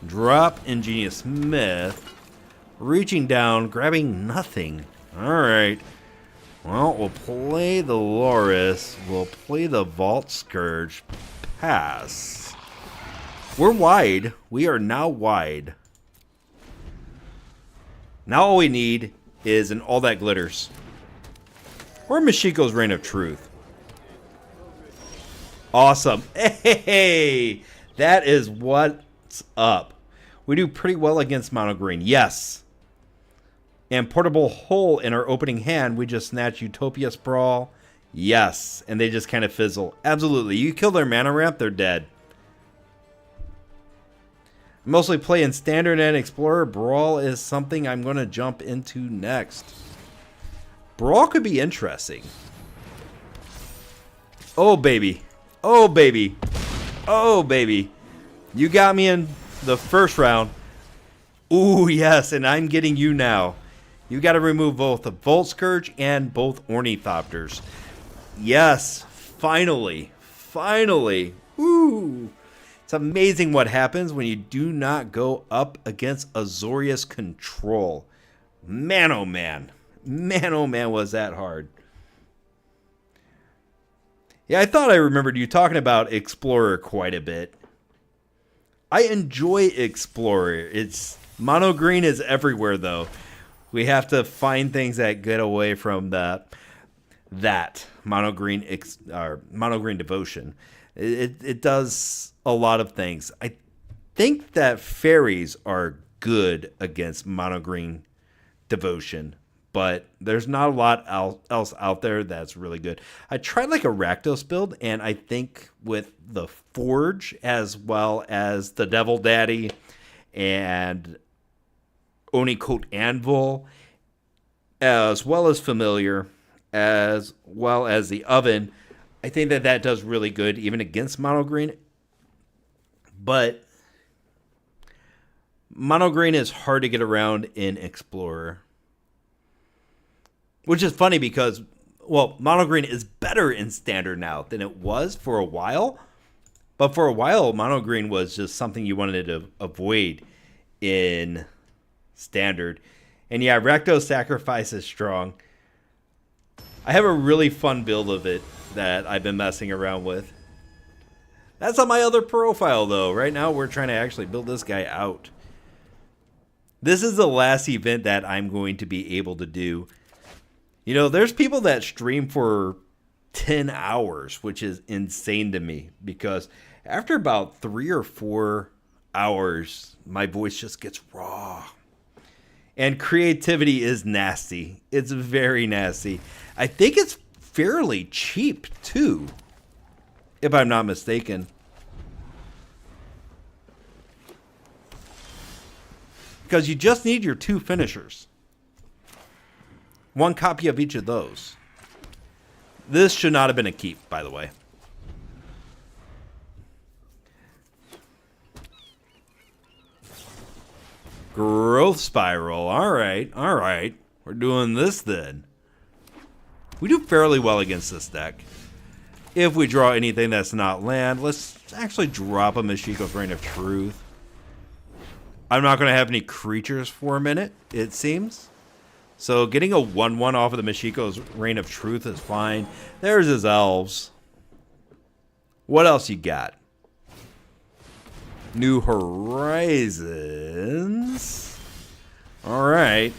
Drop Ingenious Smith. Reaching down, grabbing nothing. Alright. Well, we'll play the Loris. We'll play the Vault Scourge. Pass. We're wide. We are now wide. Now all we need is an All That Glitters. Or Mashiko's Reign of Truth. Awesome. Hey, that is what's up. We do pretty well against Mono Green. Yes. And Portable Hole in our opening hand. We just snatch Utopia Sprawl. Yes. And they just kind of fizzle. Absolutely. You kill their mana ramp, they're dead. I mostly play in Standard and Explorer. Brawl is something I'm going to jump into next. Brawl could be interesting. Oh, baby. Oh, baby. Oh, baby. You got me in the first round. Ooh, yes, and I'm getting you now. You got to remove both the Volt Scourge and both Ornithopters. Yes, finally. Finally. Ooh. It's amazing what happens when you do not go up against Azorius Control. Man, oh man. Man, oh man, was that hard. Yeah, I thought I remembered you talking about Explorer quite a bit. I enjoy Explorer. It's Mono Green is everywhere, though. We have to find things that get away from that Mono Green Devotion. It does a lot of things. I think that fairies are good against Mono Green Devotion, but there's not a lot else out there that's really good. I tried like a Rakdos build, and I think with the Forge as well as the Devil Daddy and Onikote Anvil, as well as Familiar, as well as the Oven, I think that does really good even against Mono Green. But Mono Green is hard to get around in Explorer. Which is funny because, well, Mono Green is better in Standard now than it was for a while. But for a while, Mono Green was just something you wanted to avoid in Standard. And yeah, Rakdos Sacrifice is strong. I have a really fun build of it that I've been messing around with. That's on my other profile, though. Right now, we're trying to actually build this guy out. This is the last event that I'm going to be able to do. You know, there's people that stream for 10 hours, which is insane to me. Because after about 3 or 4 hours, my voice just gets raw. And creativity is nasty. It's very nasty. I think it's fairly cheap, too. If I'm not mistaken. Because you just need your 2 finishers. 1 copy of each of those. This should not have been a keep, by the way. Growth Spiral. Alright, alright. We're doing this then. We do fairly well against this deck. If we draw anything that's not land, let's actually drop a Mashiko's Reign of Truth. I'm not going to have any creatures for a minute, it seems. So getting a 1/1 off of the Mashiko's Reign of Truth is fine. There's his elves. What else you got? New Horizons. Alright.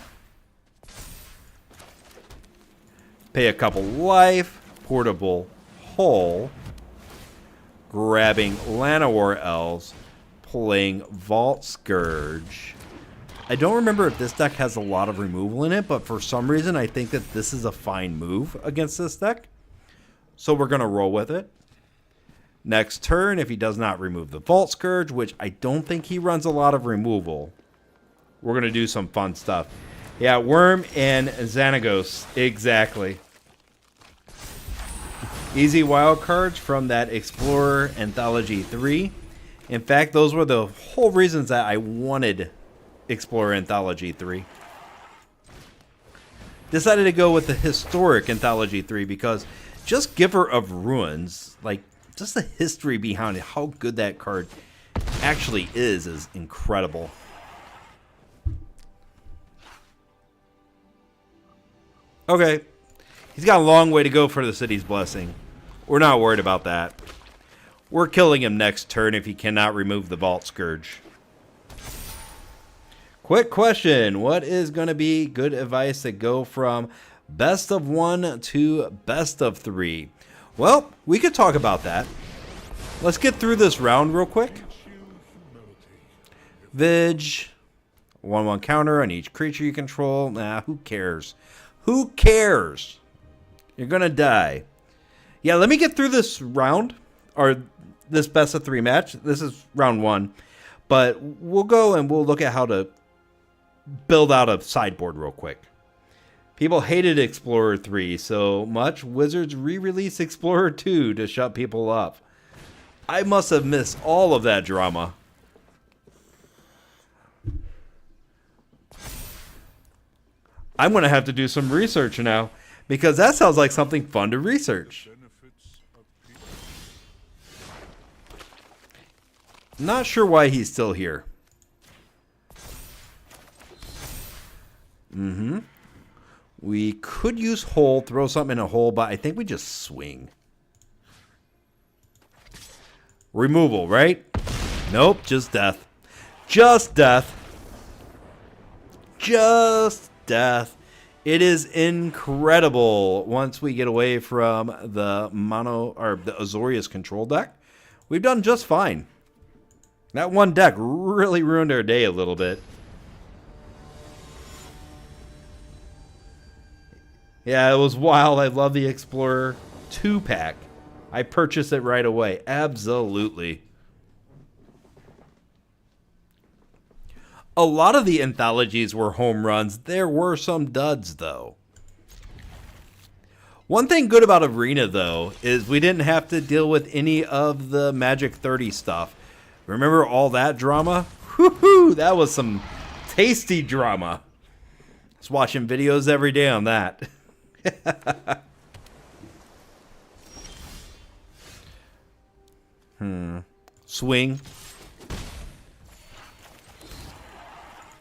Pay a couple life. Portable Hole. Grabbing Llanowar Elves. Playing Vault Scourge. I don't remember if this deck has a lot of removal in it, but for some reason I think that this is a fine move against this deck. So we're going to roll with it. next turn if he does not remove the Vault Scourge, which I don't think he runs a lot of removal. We're going to do some fun stuff. Yeah, Worm and Xanagos. Exactly. Easy wild cards from that Explorer Anthology 3. In fact, those were the whole reasons that I wanted Explorer Anthology 3. Decided to go with the Historic Anthology 3 because just Giver of Ruins, like just the history behind it, how good that card actually is incredible. Okay. He's got a long way to go for the City's Blessing. We're not worried about that. We're killing him next turn if he cannot remove the Vault Scourge. Quick question. What is going to be good advice to go from best of 1 to best of 3? Well, we could talk about that. Let's get through this round real quick. Vig. 1/1 counter on each creature you control. Nah, who cares? Who cares? You're going to die. Yeah, let me get through this round, or this best of 3 match. This is round 1. But we'll go and we'll look at how to build out a sideboard real quick. People hated Explorer 3 so much, Wizards re-released Explorer 2 to shut people up. I must have missed all of that drama. I'm going to have to do some research now, because that sounds like something fun to research. Not sure why he's still here. We could use hole, throw something in a hole, but I think we just swing. Removal, right? Nope, just death. Just death. Just death. It is incredible. Once we get away from the the Azorius control deck, we've done just fine. That one deck really ruined our day a little bit. Yeah, it was wild. I love the Explorer 2-pack. I purchased it right away. Absolutely. A lot of the anthologies were home runs. There were some duds, though. One thing good about Arena, though, is we didn't have to deal with any of the Magic 30 stuff. Remember all that drama? Woohoo! That was some tasty drama. I was watching videos every day on that. Swing.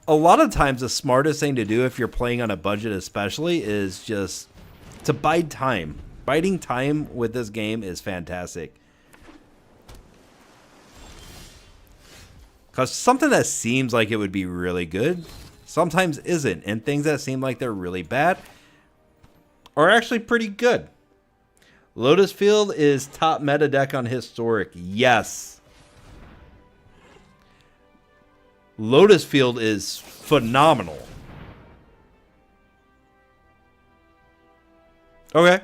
A lot of times the smartest thing to do if you're playing on a budget especially is just to bide time. Biding time with this game is fantastic. Because something that seems like it would be really good sometimes isn't. And things that seem like they're really bad are actually pretty good. Lotus Field is top meta deck on Historic. Yes. Lotus Field is phenomenal. Okay.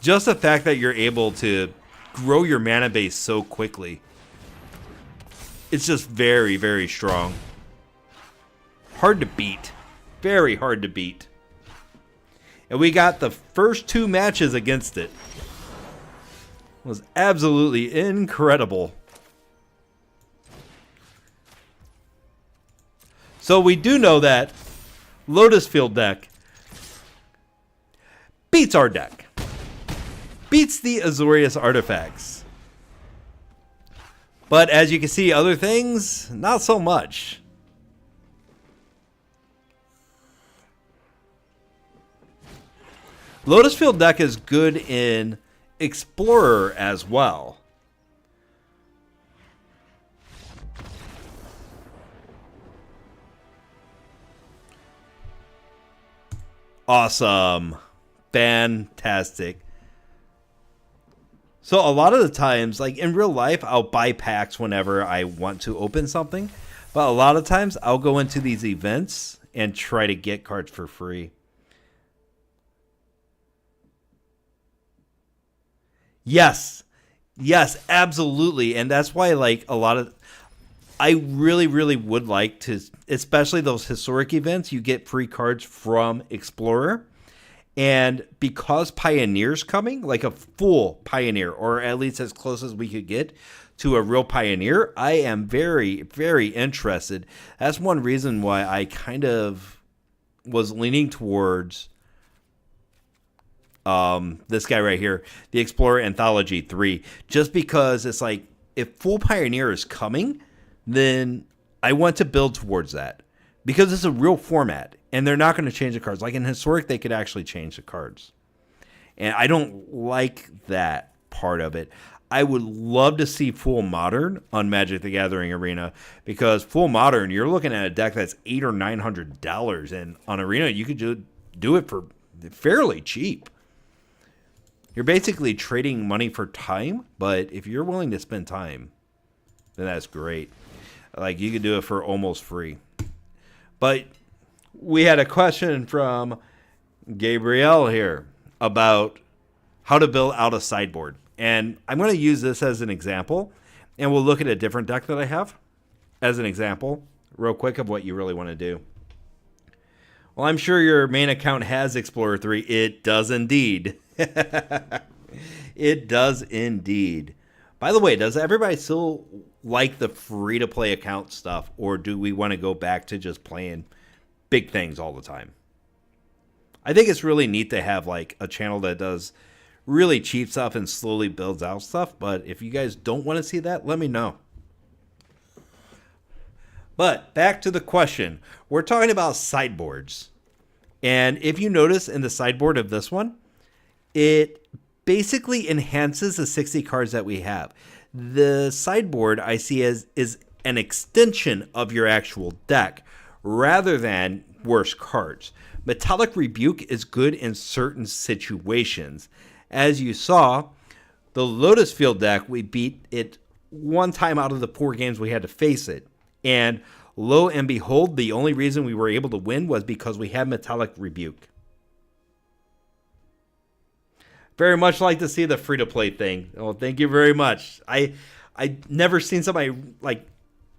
Just the fact that you're able to grow your mana base so quickly. It's just very, very strong. Hard to beat. Very hard to beat. And we got the first 2 matches against it. It was absolutely incredible. So we do know that Lotus Field deck beats our deck. Beats the Azorius Artifacts. But as you can see, other things, not so much. Lotus Field deck is good in Explorer as well. Awesome. Fantastic. So a lot of the times, like in real life, I'll buy packs whenever I want to open something. But a lot of times I'll go into these events and try to get cards for free. Yes. Yes, absolutely. And that's why, like, I really, really would like to, especially those historic events, you get free cards from Explorer. And because Pioneer's coming, like a full Pioneer, or at least as close as we could get to a real Pioneer, I am very, very interested. That's one reason why I kind of was leaning towards this guy right here, the Explorer Anthology 3, just because it's like, if full Pioneer is coming, then I want to build towards that because it's a real format and they're not going to change the cards. Like in Historic, they could actually change the cards. And I don't like that part of it. I would love to see full Modern on Magic the Gathering Arena because full Modern, you're looking at a deck that's $800 or $900, and on Arena, you could do it for fairly cheap. You're basically trading money for time, but if you're willing to spend time, then that's great. Like, you could do it for almost free. But we had a question from Gabrielle here about how to build out a sideboard. And I'm going to use this as an example, and we'll look at a different deck that I have as an example, real quick, of what you really want to do. Well, I'm sure your main account has Explorer 3. It does indeed. It does indeed. By the way, does everybody still like the free-to-play account stuff, or do we want to go back to just playing big things all the time? I think it's really neat to have like a channel that does really cheap stuff and slowly builds out stuff, but if you guys don't want to see that, let me know. But back to the question. We're talking about sideboards. And if you notice in the sideboard of this one, it basically enhances the 60 cards that we have. The sideboard I see as is an extension of your actual deck rather than worse cards. Metallic Rebuke is good in certain situations. As you saw, the Lotus Field deck, we beat it one time out of the 4 games we had to face it. And lo and behold, the only reason we were able to win was because we had Metallic Rebuke. Very much like to see the free-to-play thing. Oh, thank you very much. I never seen somebody like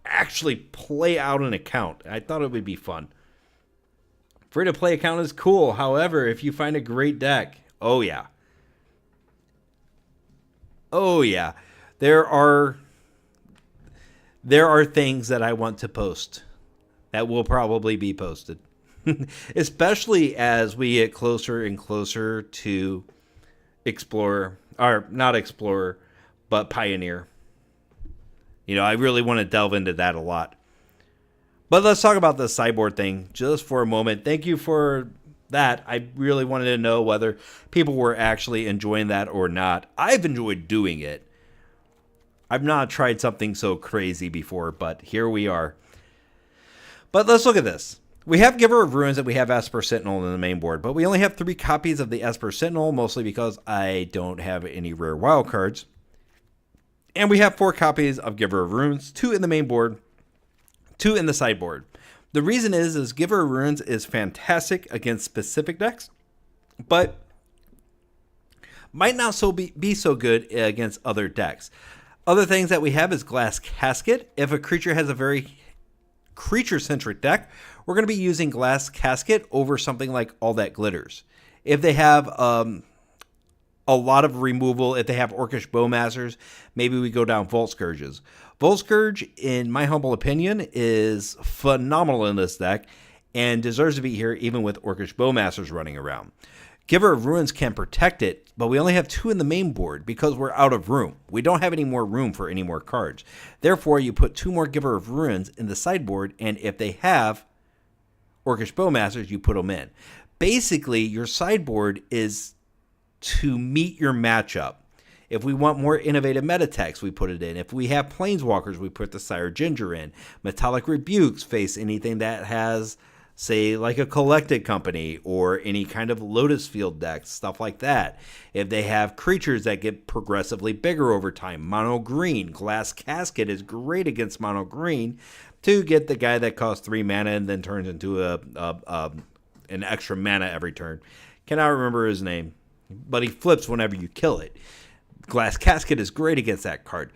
actually play out an account. I thought it would be fun. Free-to-play account is cool. However, if you find a great deck, oh yeah. Oh yeah. There are things that I want to post that will probably be posted. Especially as we get closer and closer to Explorer, or not Explorer, but Pioneer. You know, I really want to delve into that a lot. But let's talk about the sideboard thing just for a moment. Thank you for that. I really wanted to know whether people were actually enjoying that or not. I've enjoyed doing it. I've not tried something so crazy before, but here we are. But let's look at this. We have Giver of Ruins and we have Esper Sentinel in the main board, but we only have 3 copies of the Esper Sentinel, mostly because I don't have any rare wild cards. And we have 4 copies of Giver of Ruins, 2 in the main board, 2 in the sideboard. The reason is Giver of Ruins is fantastic against specific decks, but might not be so good against other decks. Other things that we have is Glass Casket. If a creature has a very creature-centric deck, we're going to be using Glass Casket over something like All That Glitters. If they have a lot of removal, if they have Orcish Bowmasters, maybe we go down Vault Scourges. Vault Scourge, in my humble opinion, is phenomenal in this deck and deserves to be here even with Orcish Bowmasters running around. Giver of Ruins can protect it, but we only have 2 in the main board because we're out of room. We don't have any more room for any more cards. Therefore, you put 2 more Giver of Ruins in the sideboard, and if they have Orcish Bowmasters, you put them in. Basically, your sideboard is to meet your matchup. If we want more innovative meta text, we put it in. If we have Planeswalkers, we put the Sire Ginger in. Metallic Rebukes face anything that has, say, like a Collected Company or any kind of Lotus Field deck, stuff like that. If they have creatures that get progressively bigger over time, mono green, Glass Casket is great against mono green to get the guy that costs 3 mana and then turns into an extra mana every turn. Cannot remember his name, but he flips whenever you kill it. Glass Casket is great against that card.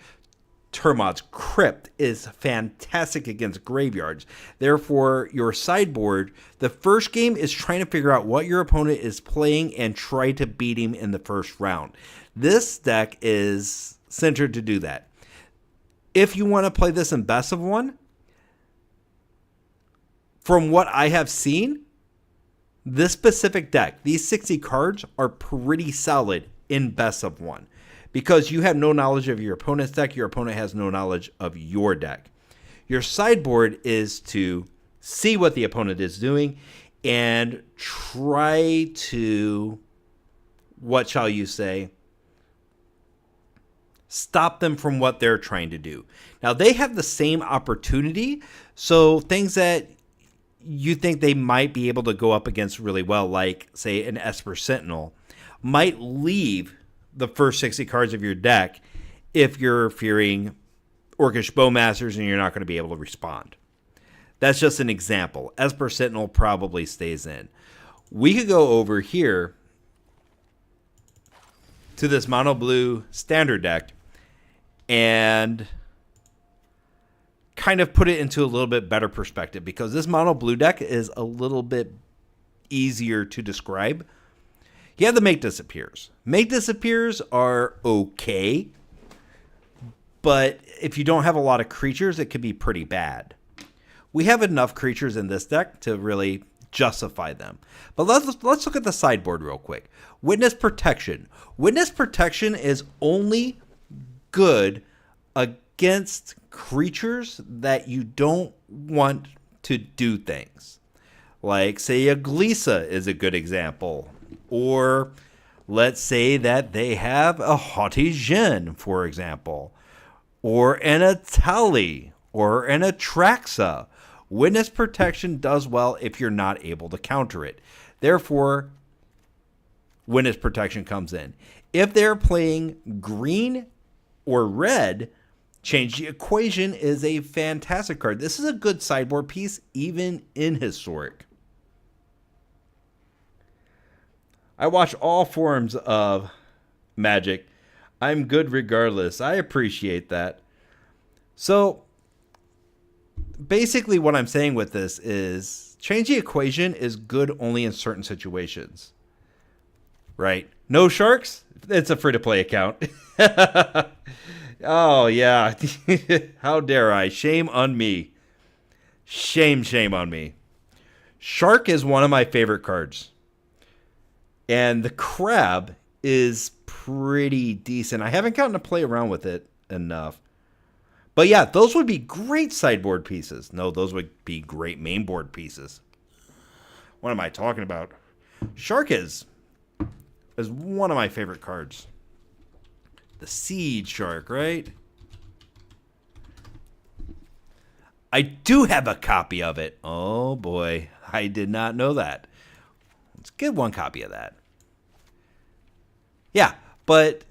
Termod's Crypt is fantastic against graveyards. Therefore, your sideboard, the first game is trying to figure out what your opponent is playing and try to beat him in the first round. This deck is centered to do that. If you want to play this in best of one, from what I have seen, this specific deck, these 60 cards are pretty solid in best of one. Because you have no knowledge of your opponent's deck, your opponent has no knowledge of your deck. Your sideboard is to see what the opponent is doing and try to, what shall you say, stop them from what they're trying to do. Now, they have the same opportunity, so things that you think they might be able to go up against really well, like, say, an Esper Sentinel, might leave the first 60 cards of your deck if you're fearing Orcish Bowmasters and you're not going to be able to respond. That's just an example. Esper Sentinel probably stays in. We could go over here to this mono blue standard deck and kind of put it into a little bit better perspective, because this mono blue deck is a little bit easier to describe. You have the Make Disappears. Make Disappears are okay, but if you don't have a lot of creatures, it could be pretty bad. We have enough creatures in this deck to really justify them. But let's look at the sideboard real quick. Witness Protection. Witness Protection is only good against creatures that you don't want to do things. Like, say, a Glisa is a good example. Or let's say that they have a Haughty Djinn, for example. Or an Atali. Or an Atraxa. Witness Protection does well if you're not able to counter it. Therefore, Witness Protection comes in. If they're playing green or red, Change the Equation is a fantastic card. This is a good sideboard piece, even in Historic. I watch all forms of Magic. I'm good regardless. I appreciate that. So, basically what I'm saying with this is Change the Equation is good only in certain situations. Right? No Sharks? It's a free-to-play account. Oh, yeah. How dare I? Shame on me. Shame on me. Shark is one of my favorite cards. And the Crab is pretty decent. I haven't gotten to play around with it enough. But yeah, those would be great sideboard pieces. No, those would be great mainboard pieces. What am I talking about? Shark is one of my favorite cards. The Siege Shark, right? I do have a copy of it. Oh boy, I did not know that. Let's get one copy of that. Yeah, but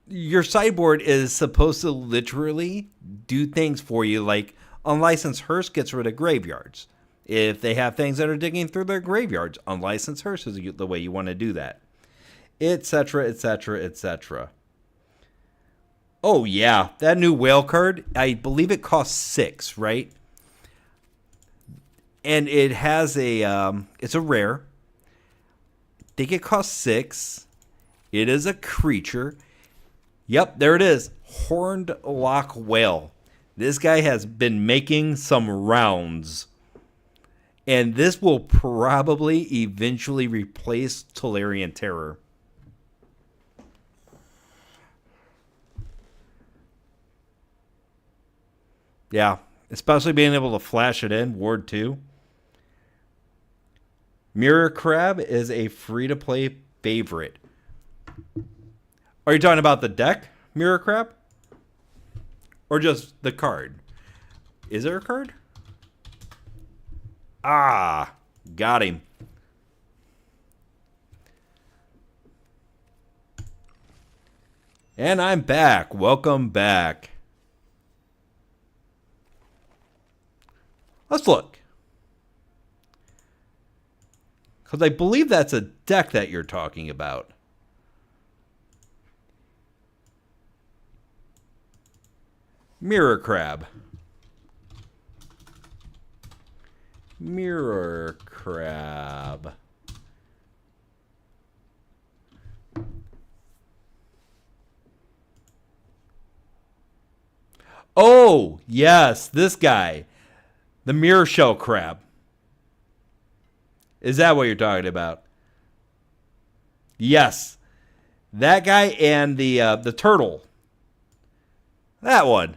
your sideboard is supposed to literally do things for you, like Unlicensed Hearse gets rid of graveyards. If they have things that are digging through their graveyards, Unlicensed Hearse is the way you want to do that. Etc., etc., etc. Oh yeah, that new whale card, I believe it costs 6, right? And it has it's a rare. I think it costs 6. It is a creature. Yep, there it is. Horned Lock Whale. This guy has been making some rounds. And this will probably eventually replace Tolarian Terror. Yeah, especially being able to flash it in, Ward 2. Mirror Crab is a free-to-play favorite. Are you talking about the deck, Mirror Crab? Or just the card? Is there a card? Ah, got him. And I'm back. Welcome back. Let's look. Because I believe that's a deck that you're talking about. Mirror crab. Mirror crab. Oh, yes, this guy. The mirror shell crab. Is that what you're talking about? Yes. That guy and the turtle. That one.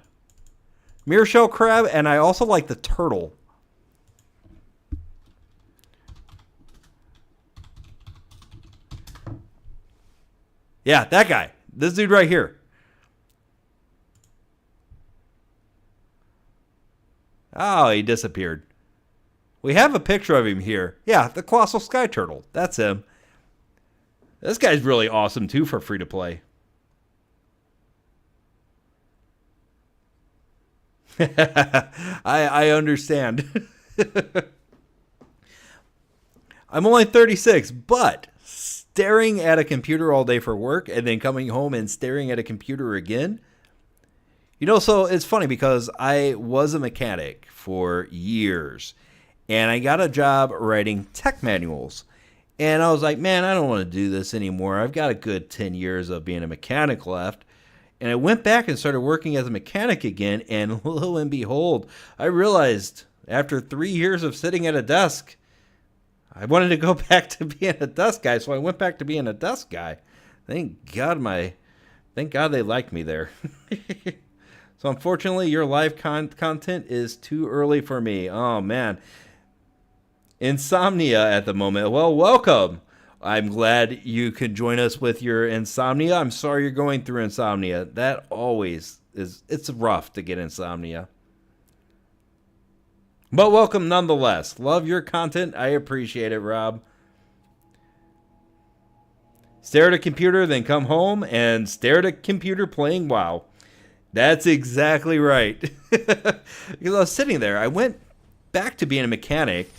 Mirror shell crab, and I also like the turtle. Yeah, that guy. This dude right here. Oh, he disappeared. We have a picture of him here. Yeah, the colossal sky turtle. That's him. This guy's really awesome, too, for free to play. I understand. I'm only 36, but staring at a computer all day for work and then coming home and staring at a computer again. You know, so it's funny because I was a mechanic for years and I got a job writing tech manuals. And I was like, man, I don't want to do this anymore. I've got a good 10 years of being a mechanic left. And I went back and started working as a mechanic again. And lo and behold, I realized after 3 years of sitting at a desk, I wanted to go back to being a desk guy. So I went back to being a desk guy. Thank God they liked me there. So unfortunately, your live content is too early for me. Oh, man. Insomnia at the moment. Well, welcome. I'm glad you could join us with your insomnia. I'm sorry you're going through insomnia. That always is, it's rough to get insomnia. But welcome nonetheless. Love your content. I appreciate it, Rob. Stare at a computer, then come home and stare at a computer playing WoW. That's exactly right. Because I was sitting there. I went back to being a mechanic,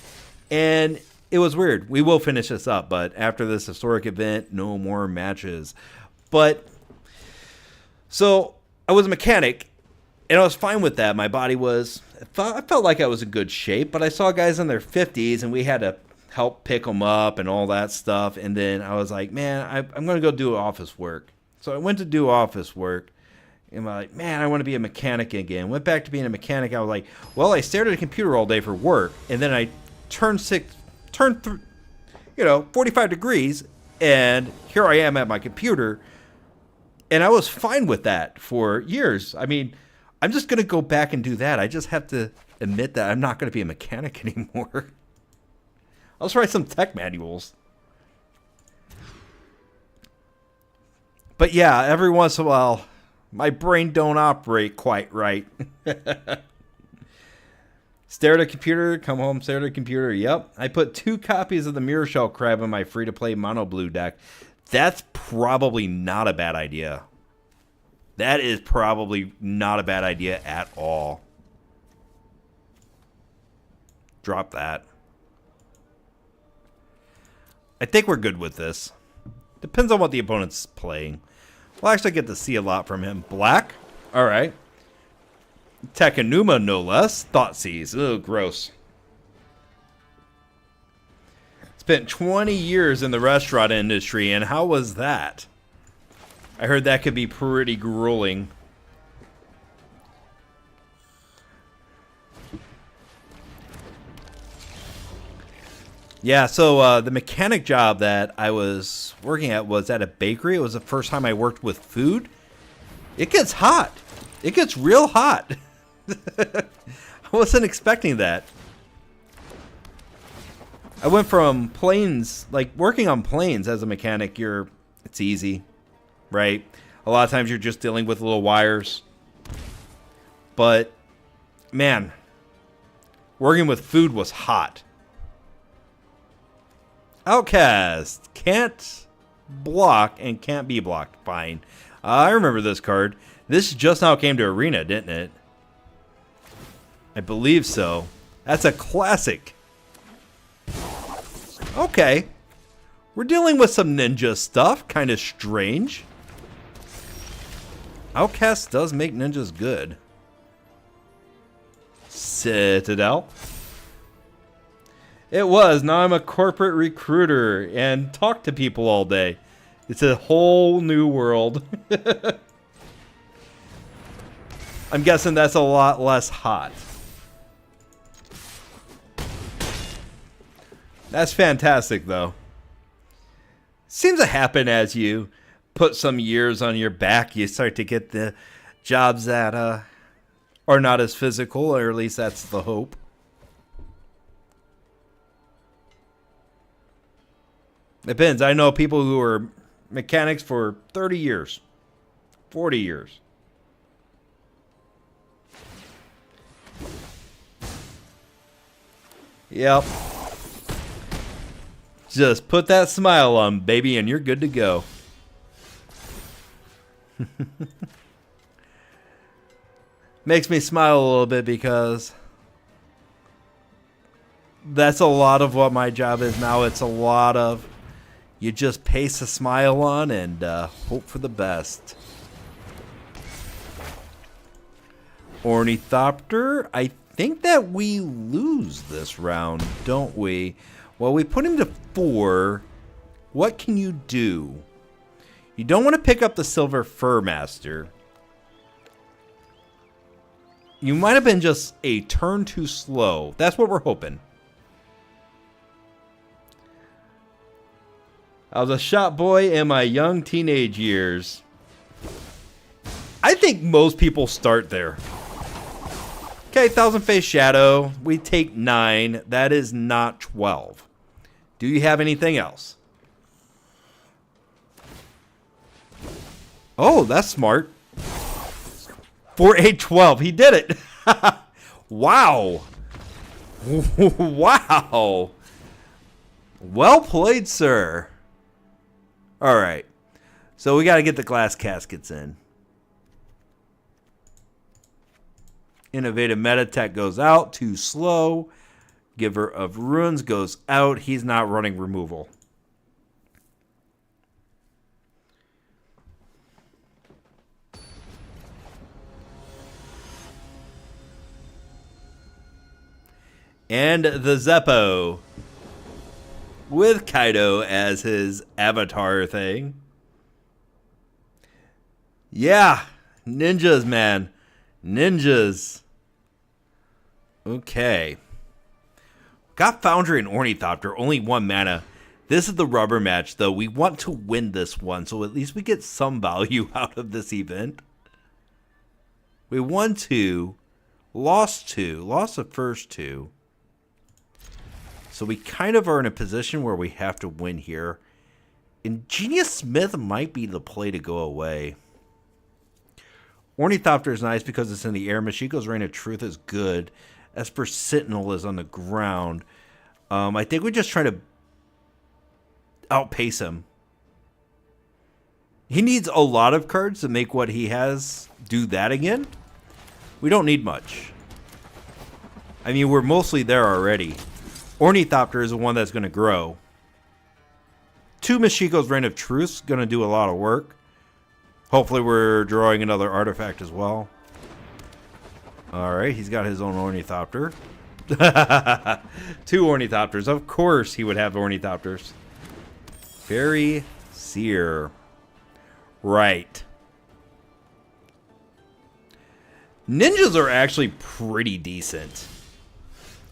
and it was weird. We will finish this up, but after this historic event, no more matches. But, so, I was a mechanic, and I was fine with that. My body was, I felt like I was in good shape, but I saw guys in their 50s, and we had to help pick them up and all that stuff. And then I was like, man, I'm going to go do office work. So I went to do office work. And I'm like, man, I want to be a mechanic again. Went back to being a mechanic. I was like, well, I stared at a computer all day for work. And then I turned 45 degrees. And here I am at my computer. And I was fine with that for years. I mean, I'm just going to go back and do that. I just have to admit that I'm not going to be a mechanic anymore. I'll just write some tech manuals. But yeah, every once in a while, my brain don't operate quite right. Stare at a computer, come home, stare at a computer. Yep. I put 2 copies of the Mirror Shell Crab in my free-to-play mono blue deck. That's probably not a bad idea. That is probably not a bad idea at all. Drop that. I think we're good with this. Depends on what the opponent's playing. We'll actually get to see a lot from him. Black? Alright. Tekanuma, no less. Thoughtseize. Ugh, gross. Spent 20 years in the restaurant industry, and how was that? I heard that could be pretty grueling. Yeah, so the mechanic job that I was working at was at a bakery. It was the first time I worked with food. It gets hot. It gets real hot. I wasn't expecting that. I went from planes, like working on planes as a mechanic, it's easy, right? A lot of times you're just dealing with little wires. But, man, working with food was hot. Outcast. Can't block and can't be blocked. Fine. I remember this card. This just now came to Arena, didn't it? I believe so. That's a classic. Okay. We're dealing with some ninja stuff. Kind of strange. Outcast does make ninjas good. Citadel. It was. Now I'm a corporate recruiter and talk to people all day. It's a whole new world. I'm guessing that's a lot less hot. That's fantastic, though. Seems to happen as you put some years on your back. You start to get the jobs that are not as physical, or at least that's the hope. Depends. I know people who are mechanics for 30 years, 40 years. Yep. Just put that smile on, baby, and you're good to go. Makes me smile a little bit because that's a lot of what my job is now. It's a lot of you just paste a smile on and hope for the best. Ornithopter, I think that we lose this round, don't we? Well, we put him to 4. What can you do? You don't want to pick up the Silver Fur Master. You might have been just a turn too slow. That's what we're hoping. I was a shop boy in my young teenage years. I think most people start there. Okay, Thousand Face Shadow. We take 9. That is not 12. Do you have anything else? Oh, that's smart. 4, 8, 12. He did it. Wow. Wow. Well played, sir. All right. So we got to get the glass caskets in. Innovative Meta Tech goes out. Too slow. Giver of Runes goes out. He's not running removal. And the Zeppo with Kaido as his avatar thing. Yeah, ninjas, man. Ninjas. Okay. Got Foundry and Ornithopter, only 1 mana. This is the rubber match, though. We want to win this one, so at least we get some value out of this event. We won 2, lost 2, lost the first 2. So we kind of are in a position where we have to win here. Ingenious Smith might be the play to go away. Ornithopter is nice because it's in the air. Mashiko's Reign of Truth is good. Esper Sentinel is on the ground. I think we just try to outpace him. He needs a lot of cards to make what he has do that again. We don't need much. I mean, we're mostly there already. Ornithopter is the one that's going to grow. 2 Mashiko's Reign of Truth is going to do a lot of work. Hopefully we're drawing another artifact as well. Alright, he's got his own Ornithopter. 2 Ornithopters. Of course he would have Ornithopters. Fairy Seer. Right. Ninjas are actually pretty decent.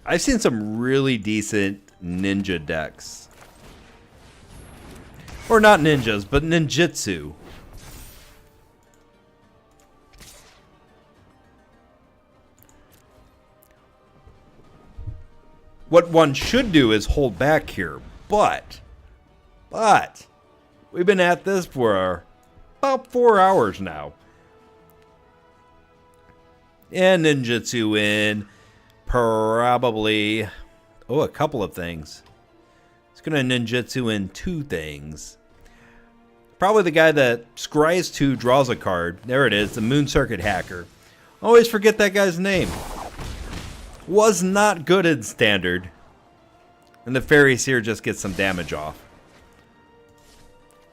I've seen some really decent ninja decks. Or not ninjas, but ninjutsu. What one should do is hold back here, but we've been at this for about 4 hours now. And ninjutsu in probably, a couple of things. It's going to ninjutsu in 2 things. Probably the guy that scries 2 draws a card. There it is, the Moon Circuit Hacker. Always forget that guy's name. Was not good in Standard. And the Fairy Seer just gets some damage off.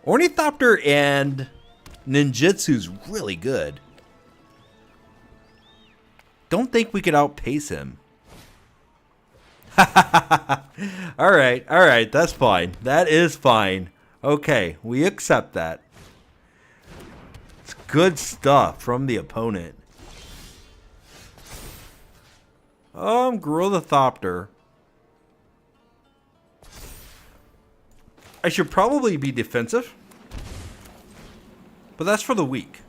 Ornithopter and Ninjutsu's really good. Don't think we could outpace him. All right, that's fine. That is fine. Okay, we accept that. It's good stuff from the opponent. Gorillithopter. I should probably be defensive, but that's for the weak.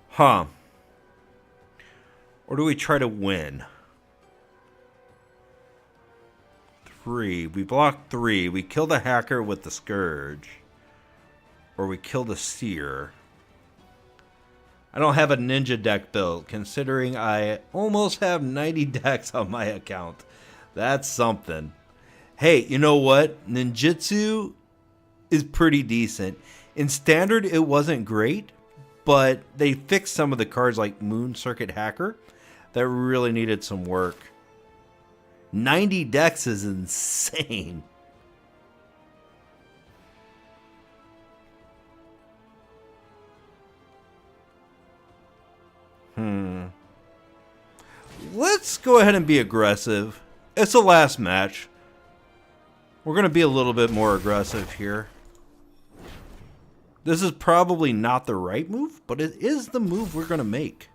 Huh. Or do we try to win? 3. We block 3. We kill the hacker with the Scourge. Or we kill the Seer. I don't have a ninja deck built, considering I almost have 90 decks on my account. That's something. Hey, you know what? Ninjutsu is pretty decent. In Standard, it wasn't great, but they fixed some of the cards like Moon Circuit Hacker that really needed some work. 90 decks is insane. Let's go ahead and be aggressive. It's the last match. We're going to be a little bit more aggressive here. This is probably not the right move, but it is the move we're going to make.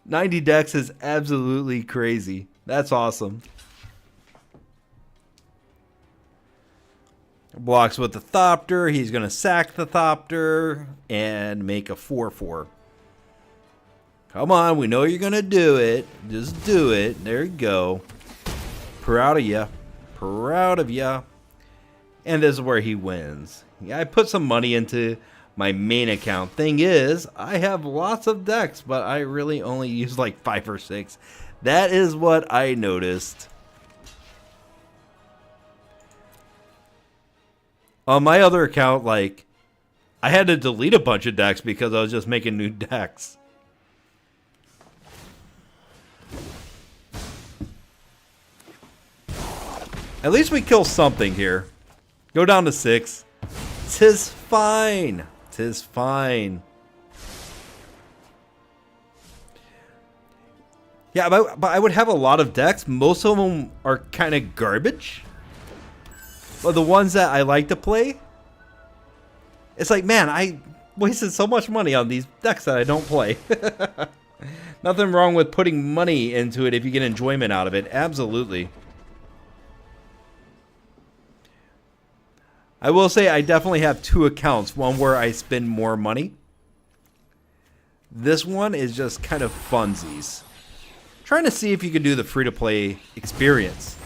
90 decks is absolutely crazy. That's awesome. Blocks with the Thopter. He's going to sack the Thopter and make a 4/4. Come on, we know you're going to do it. Just do it. There you go. Proud of you. Proud of you. And this is where he wins. Yeah, I put some money into my main account. Thing is, I have lots of decks, but I really only use like 5 or 6. That is what I noticed. On my other account, like, I had to delete a bunch of decks because I was just making new decks. At least we kill something here. Go down to 6. 'Tis fine. 'Tis fine. Yeah, but I would have a lot of decks. Most of them are kind of garbage. But the ones that I like to play, it's like, man, I wasted so much money on these decks that I don't play. Nothing wrong with putting money into it if you get enjoyment out of it. Absolutely. I will say I definitely have 2 accounts. One where I spend more money. This one is just kind of funsies. Trying to see if you can do the free-to-play experience.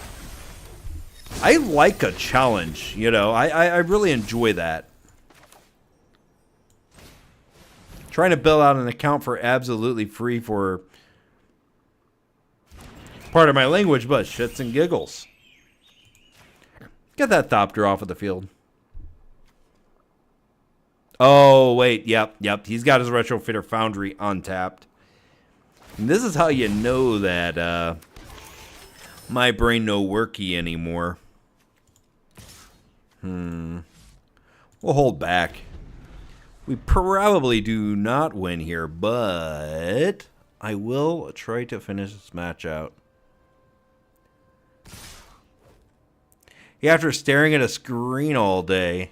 I like a challenge, you know. I really enjoy that. Trying to build out an account for absolutely free for part of my language, but shits and giggles. Get that Thopter off of the field. Oh, wait. Yep. He's got his Retrofitter Foundry untapped. And this is how you know that my brain no worky anymore. We'll hold back. We probably do not win here, but I will try to finish this match out. After staring at a screen all day.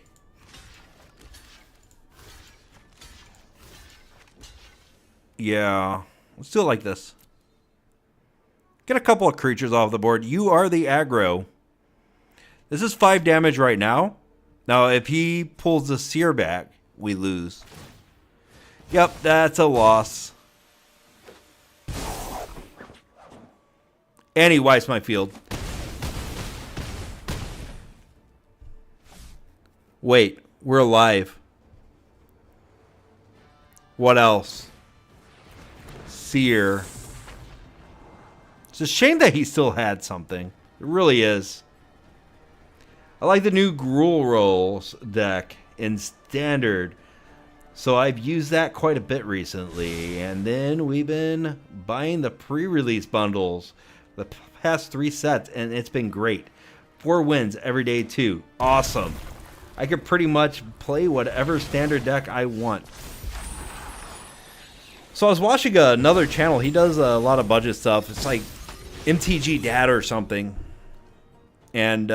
Yeah, let's do it like this. Get a couple of creatures off the board. You are the aggro. This is 5 damage right now. Now, if he pulls the Seer back, we lose. Yep, that's a loss. And he wipes my field. Wait, we're alive. What else? Seer. It's a shame that he still had something. It really is. I like the new Gruul Rolls deck in Standard. So I've used that quite a bit recently. And then we've been buying the pre-release bundles the past 3 sets. And it's been great. 4 wins every day too. Awesome. I could pretty much play whatever standard deck I want. So I was watching another channel. He does a lot of budget stuff. It's like MTG Dad or something. And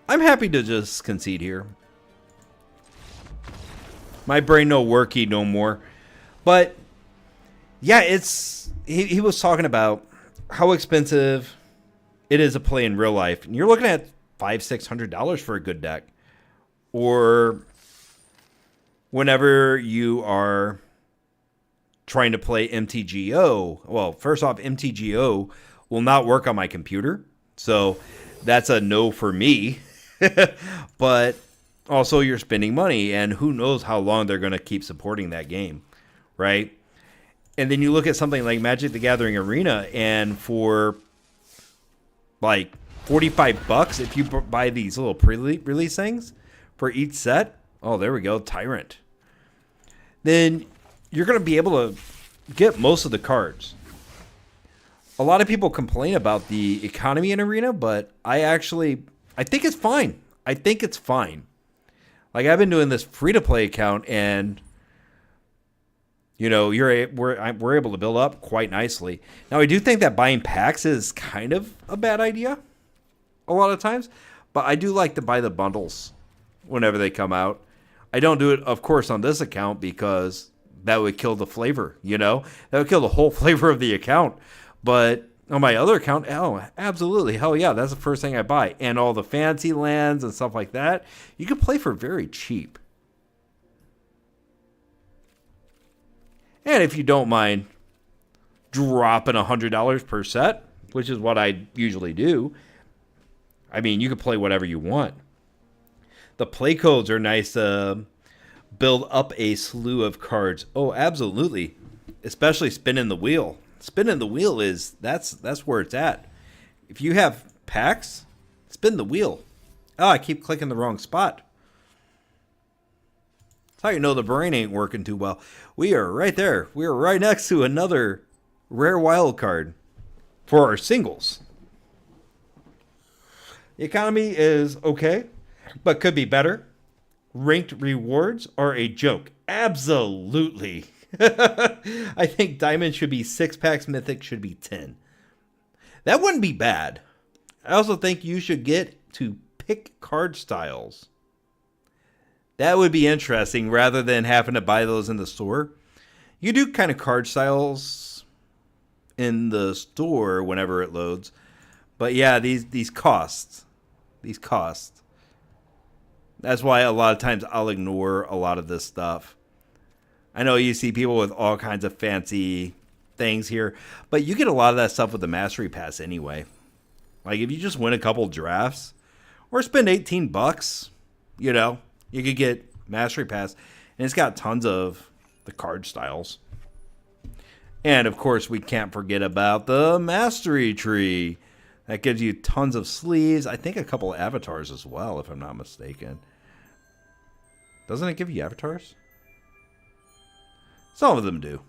I'm happy to just concede here. My brain no worky no more. But yeah, it's he was talking about how expensive it is to play in real life. And you're looking at $500-600 for a good deck. Or whenever you are trying to play MTGO, well, first off, MTGO will not work on my computer. So that's a no for me. But also you're spending money, and who knows how long they're going to keep supporting that game, right? And then you look at something like Magic the Gathering Arena, and for like $45, if you buy these little pre-release things for each set, oh, there we go, Tyrant. Then you're going to be able to get most of the cards. A lot of people complain about the economy in Arena, but I think it's fine. I think it's fine. Like, I've been doing this free-to-play account, and you know, we're able to build up quite nicely. Now, I do think that buying packs is kind of a bad idea a lot of times, but I do like to buy the bundles whenever they come out. I don't do it, of course, on this account because that would kill the flavor, you know? That would kill the whole flavor of the account. But on my other account, oh, absolutely. Hell yeah, that's the first thing I buy. And all the fancy lands and stuff like that, you can play for very cheap. And if you don't mind dropping $100 per set, which is what I usually do, I mean, you can play whatever you want. The play codes are nice to build up a slew of cards. Oh, absolutely. Especially spinning the wheel. Spinning the wheel that's where it's at. If you have packs, spin the wheel. Oh, I keep clicking the wrong spot. That's how you know the brain ain't working too well. We are right there. We are right next to another rare wild card for our singles. The economy is okay, but could be better. Ranked rewards are a joke. Absolutely. I think Diamond should be 6 packs, Mythic should be 10. That wouldn't be bad. I also think you should get to pick card styles. That would be interesting rather than having to buy those in the store. You do kind of card styles in the store whenever it loads. But yeah, these costs. These costs. That's why a lot of times I'll ignore a lot of this stuff. I know you see people with all kinds of fancy things here, but you get a lot of that stuff with the Mastery Pass anyway. Like if you just win a couple drafts or spend $18, you know, you could get Mastery Pass, and it's got tons of the card styles. And of course, we can't forget about the Mastery Tree. That gives you tons of sleeves. I think a couple of avatars as well, if I'm not mistaken. Doesn't it give you avatars? Some of them do.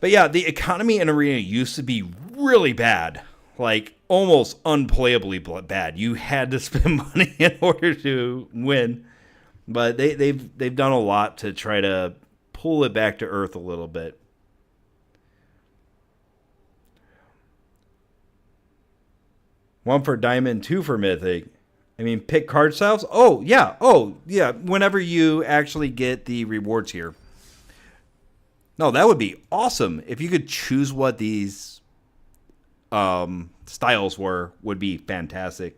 But yeah, the economy in Arena used to be really bad. Like, almost unplayably bad. You had to spend money in order to win. But they've done a lot to try to pull it back to earth a little bit. One for Diamond, 2 for Mythic. I mean, pick card styles? Oh, yeah. Whenever you actually get the rewards here. No, that would be awesome. If you could choose what these styles would be fantastic.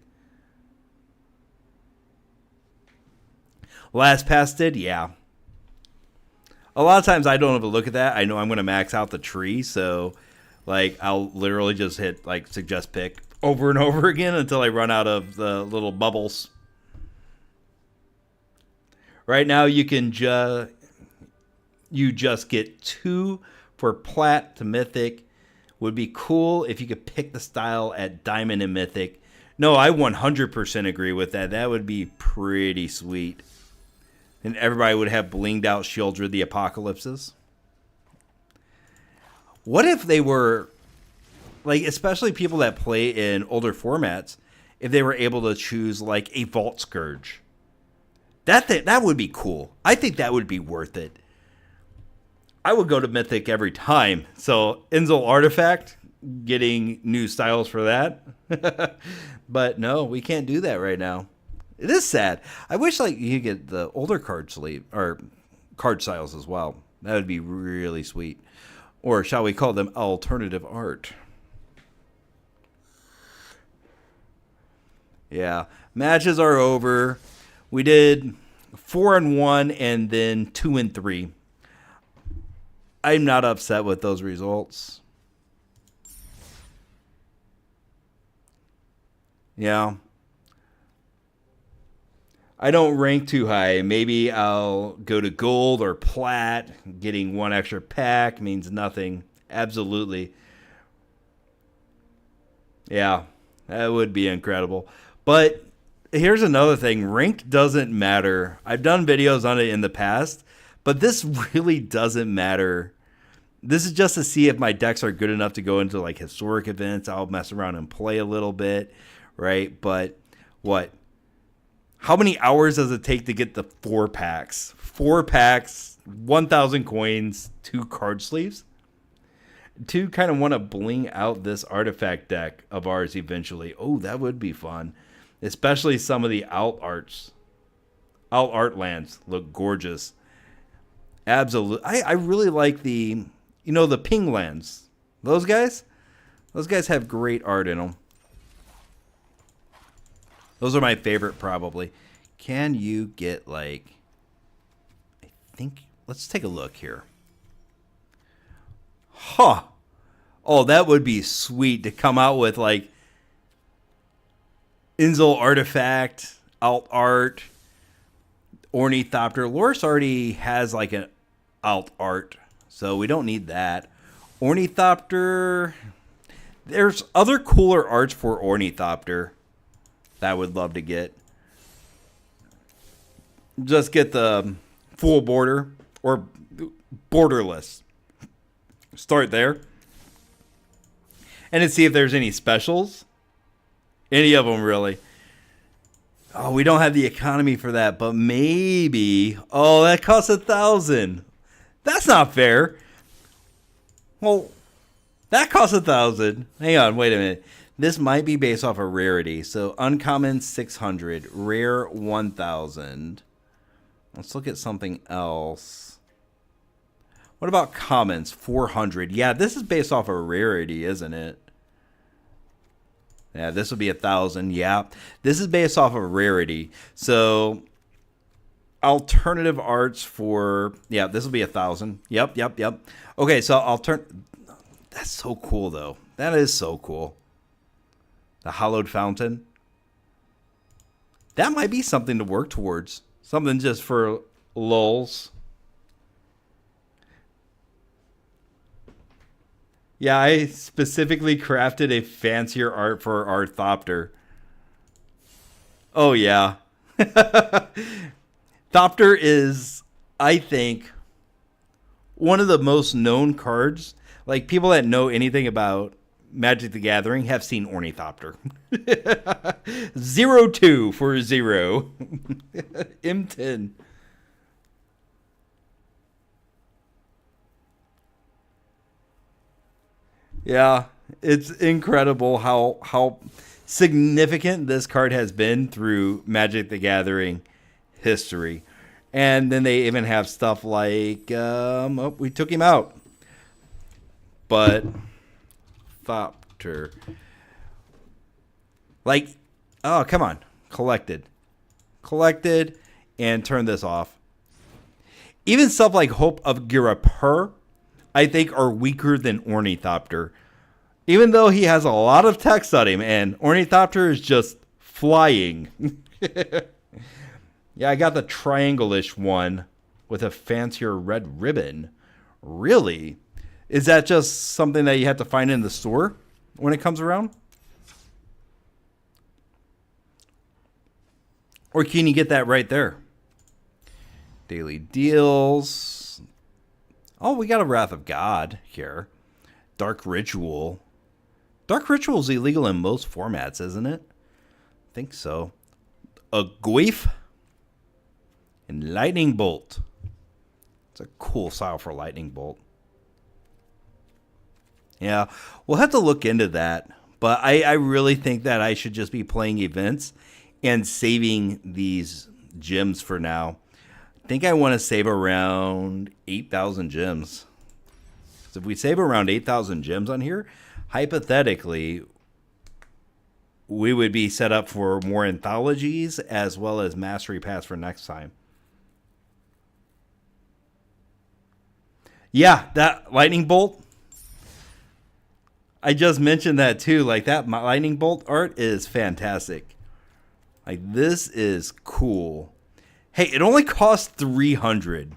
Last Pass did? Yeah. A lot of times I don't even look at that. I know I'm going to max out the tree, so like I'll literally just hit like suggest pick over and over again until I run out of the little bubbles. Right now you can just get 2 for Plat to Mythic. Would be cool if you could pick the style at Diamond and Mythic. No, I 100% agree with that. That would be pretty sweet. And everybody would have blinged out Shieldred the Apocalypses. What if they were, like, especially people that play in older formats, if they were able to choose like a Vault Scourge. That would be cool. I think that would be worth it. I would go to Mythic every time. So Inzul Artifact, getting new styles for that. But no, we can't do that right now. It is sad. I wish like you could get the older card sleeve or card styles as well. That would be really sweet. Or shall we call them alternative art? Yeah, matches are over. We did 4-1 and then 2-3. I'm not upset with those results. Yeah. I don't rank too high. Maybe I'll go to gold or plat. Getting one extra pack means nothing. Absolutely. Yeah, that would be incredible. But here's another thing. Rank doesn't matter. I've done videos on it in the past, but this really doesn't matter. This is just to see if my decks are good enough to go into like historic events. I'll mess around and play a little bit, right? But what? How many hours does it take to get the 4 packs? 4 packs, 1,000 coins, 2 card sleeves? To kind of want to bling out this artifact deck of ours eventually. Oh, that would be fun. Especially some of the alt arts. Alt art lands look gorgeous. Absolutely. I really like the, the ping lands. Those guys have great art in them. Those are my favorite, probably. Can you get, like... I think... Let's take a look here. Huh. Oh, that would be sweet to come out with, like... Inzul Artifact, Alt Art, Ornithopter. Loris already has, like, an Alt Art, so we don't need that. Ornithopter... There's other cooler arts for Ornithopter that I would love to get. Just get the full border or borderless. Start there. And then see if there's any specials. Any of them, really. Oh, we don't have the economy for that, but maybe. Oh, that costs 1,000. That's not fair. Well, that costs 1,000. Hang on, wait a minute. This might be based off of rarity. So uncommon 600, rare 1,000. Let's look at something else. What about commons 400? Yeah, this is based off of rarity, isn't it? Yeah, this would be 1,000. Yeah, this is based off of rarity. So alternative arts for this will be 1,000. Yep. Okay, so that's so cool though. That is so cool. The Hallowed Fountain. That might be something to work towards. Something just for lulz. Yeah, I specifically crafted a fancier art for our Thopter. Oh, yeah. Thopter is, I think, one of the most known cards. Like, people that know anything about Magic the Gathering have seen Ornithopter. 0-2 for 0. M10. Yeah, it's incredible how significant this card has been through Magic the Gathering history. And then they even have stuff like, we took him out. But Thopter. Like, oh, come on. Collected, and turn this off. Even stuff like Hope of Girapur, I think, are weaker than Ornithopter. Even though he has a lot of text on him, and Ornithopter is just flying. Yeah, I got the triangle-ish one with a fancier red ribbon. Really? Is that just something that you have to find in the store when it comes around? Or can you get that right there? Daily deals. Oh, we got a Wrath of God here. Dark Ritual. Dark Ritual is illegal in most formats, isn't it? think so. A Goif and Lightning Bolt. It's a cool style for Lightning Bolt. Yeah, we'll have to look into that. But I really think that I should just be playing events and saving these gems for now. I think I want to save around 8,000 gems. So if we save around 8,000 gems on here, hypothetically, we would be set up for more anthologies as well as mastery pass for next time. Yeah, that lightning bolt. I just mentioned that too. Like that lightning bolt art is fantastic. Like this is cool. Hey, it only costs 300.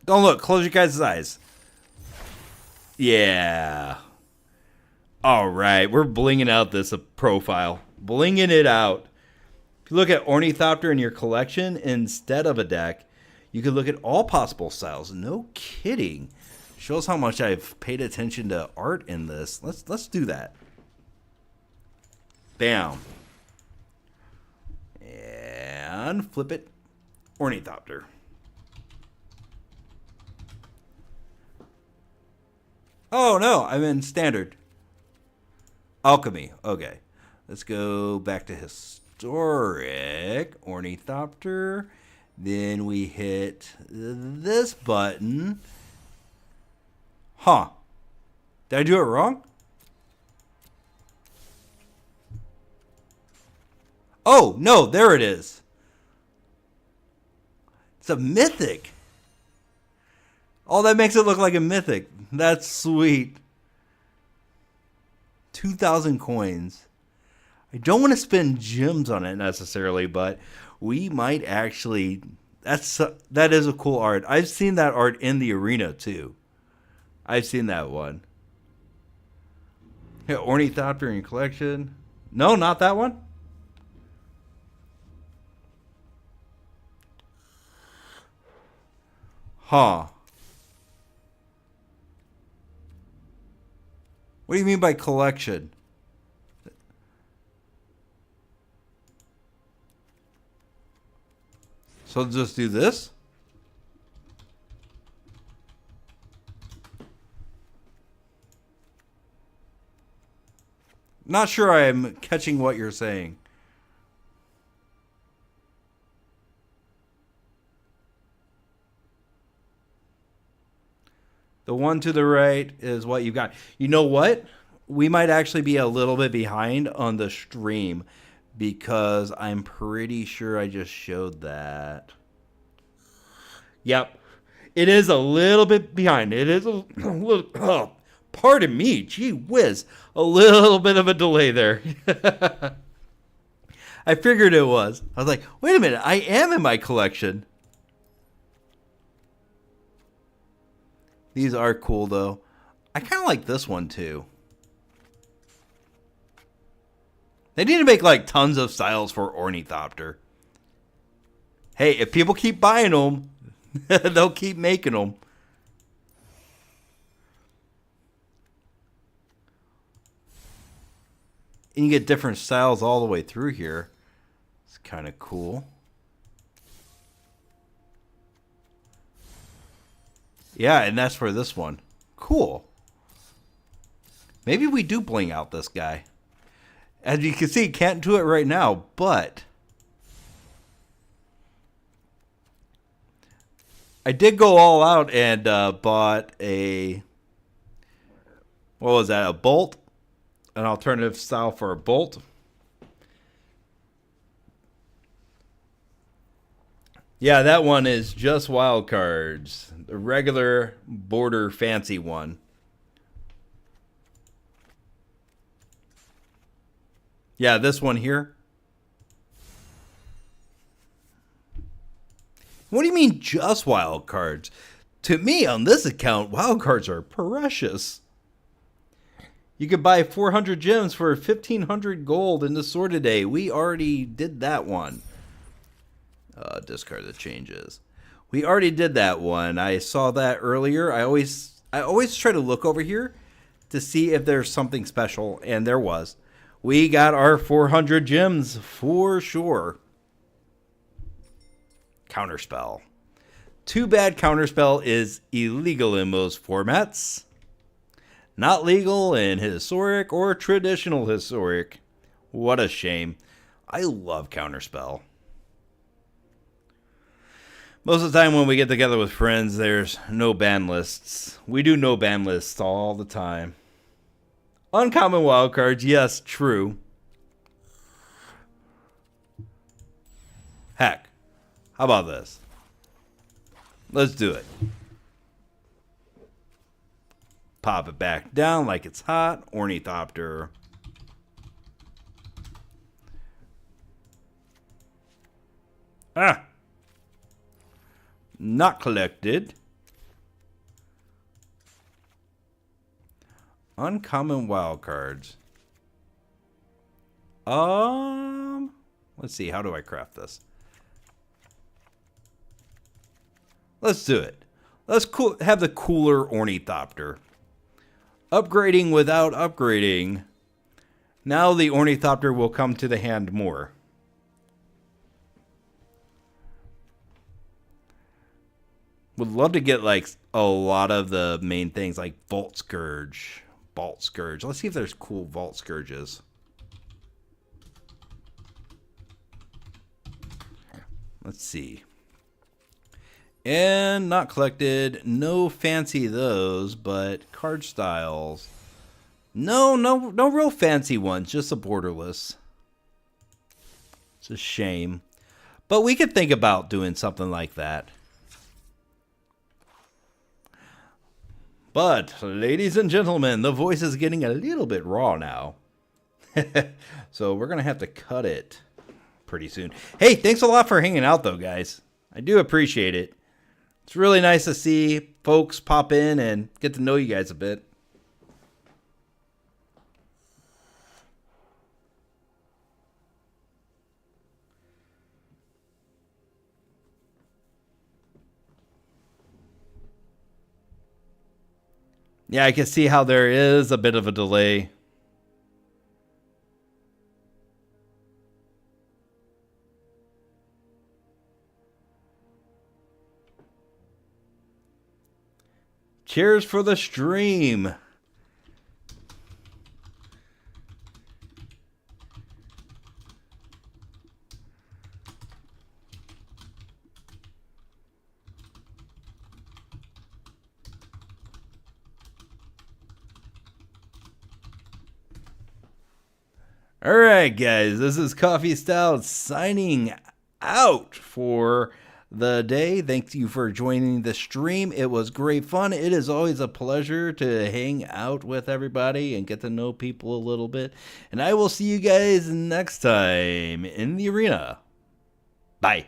Don't look. Close your guys' eyes. Yeah. All right, we're blinging out this profile. Blinging it out. If you look at Ornithopter in your collection instead of a deck, you could look at all possible styles. No kidding. Shows how much I've paid attention to art in this. Let's do that. Bam. And flip it. Ornithopter. Oh no, I'm in standard. Alchemy. Okay. Let's go back to historic. Ornithopter. Then we hit this button. Huh. Did I do it wrong? Oh, no, there it is. It's a mythic. Oh, that makes it look like a mythic. That's sweet. 2,000 coins. I don't want to spend gems on it necessarily, but we might actually... that is a cool art. I've seen that art in the arena, too. I've seen that one. Yeah, Ornithopter in your collection. No, not that one. Huh. What do you mean by collection? So just do this? Not sure I'm catching what you're saying. The one to the right is what you've got. You know what? We might actually be a little bit behind on the stream because I'm pretty sure I just showed that. Yep. It is a little bit behind. It is a little... Oh, pardon me. Gee whiz. A little bit of a delay there. I figured it was. I was like, wait a minute. I am in my collection. These are cool, though. I kind of like this one, too. They need to make, like, tons of styles for Ornithopter. Hey, if people keep buying them, they'll keep making them. And you get different styles all the way through here. It's kind of cool. Yeah, and that's for this one. Cool. Maybe we do bling out this guy. As you can see, can't do it right now, but I did go all out and bought a... What was that? A bolt? An alternative style for a bolt. Yeah, that one is just wild cards. The regular border fancy one. Yeah, this one here. What do you mean just wild cards? To me, on this account, wild cards are precious. You could buy 400 gems for 1,500 gold in the Sword a Day. We already did that one. Discard the changes. We already did that one. I saw that earlier. I always try to look over here to see if there's something special, and there was. We got our 400 gems for sure. Counterspell. Too bad Counterspell is illegal in most formats. Not legal in Historic or Traditional Historic. What a shame. I love Counterspell. Most of the time when we get together with friends, there's no ban lists. We do no ban lists all the time. Uncommon wildcards, yes, true. Heck, how about this? Let's do it. Pop it back down like it's hot. Ornithopter. Ah! Not collected. Uncommon wildcards. Let's see. How do I craft this? Let's do it. Let's have the cooler Ornithopter. Upgrading without upgrading. Now the Ornithopter will come to the hand more. Would love to get like a lot of the main things like Vault Scourge. Vault Scourge. Let's see if there's cool Vault Scourges. Let's see. And not collected. No fancy those, but card styles. No real fancy ones. Just a borderless. It's a shame. But we could think about doing something like that. But, ladies and gentlemen, the voice is getting a little bit raw now. So we're going to have to cut it pretty soon. Hey, thanks a lot for hanging out, though, guys. I do appreciate it. It's really nice to see folks pop in and get to know you guys a bit. Yeah, I can see how there is a bit of a delay. Cheers for the stream. All right, guys, this is CoffeeStout signing out for the day. Thank you for joining the stream. It was great fun. It is always a pleasure to hang out with everybody and get to know people a little bit. And I will see you guys next time in the arena. Bye.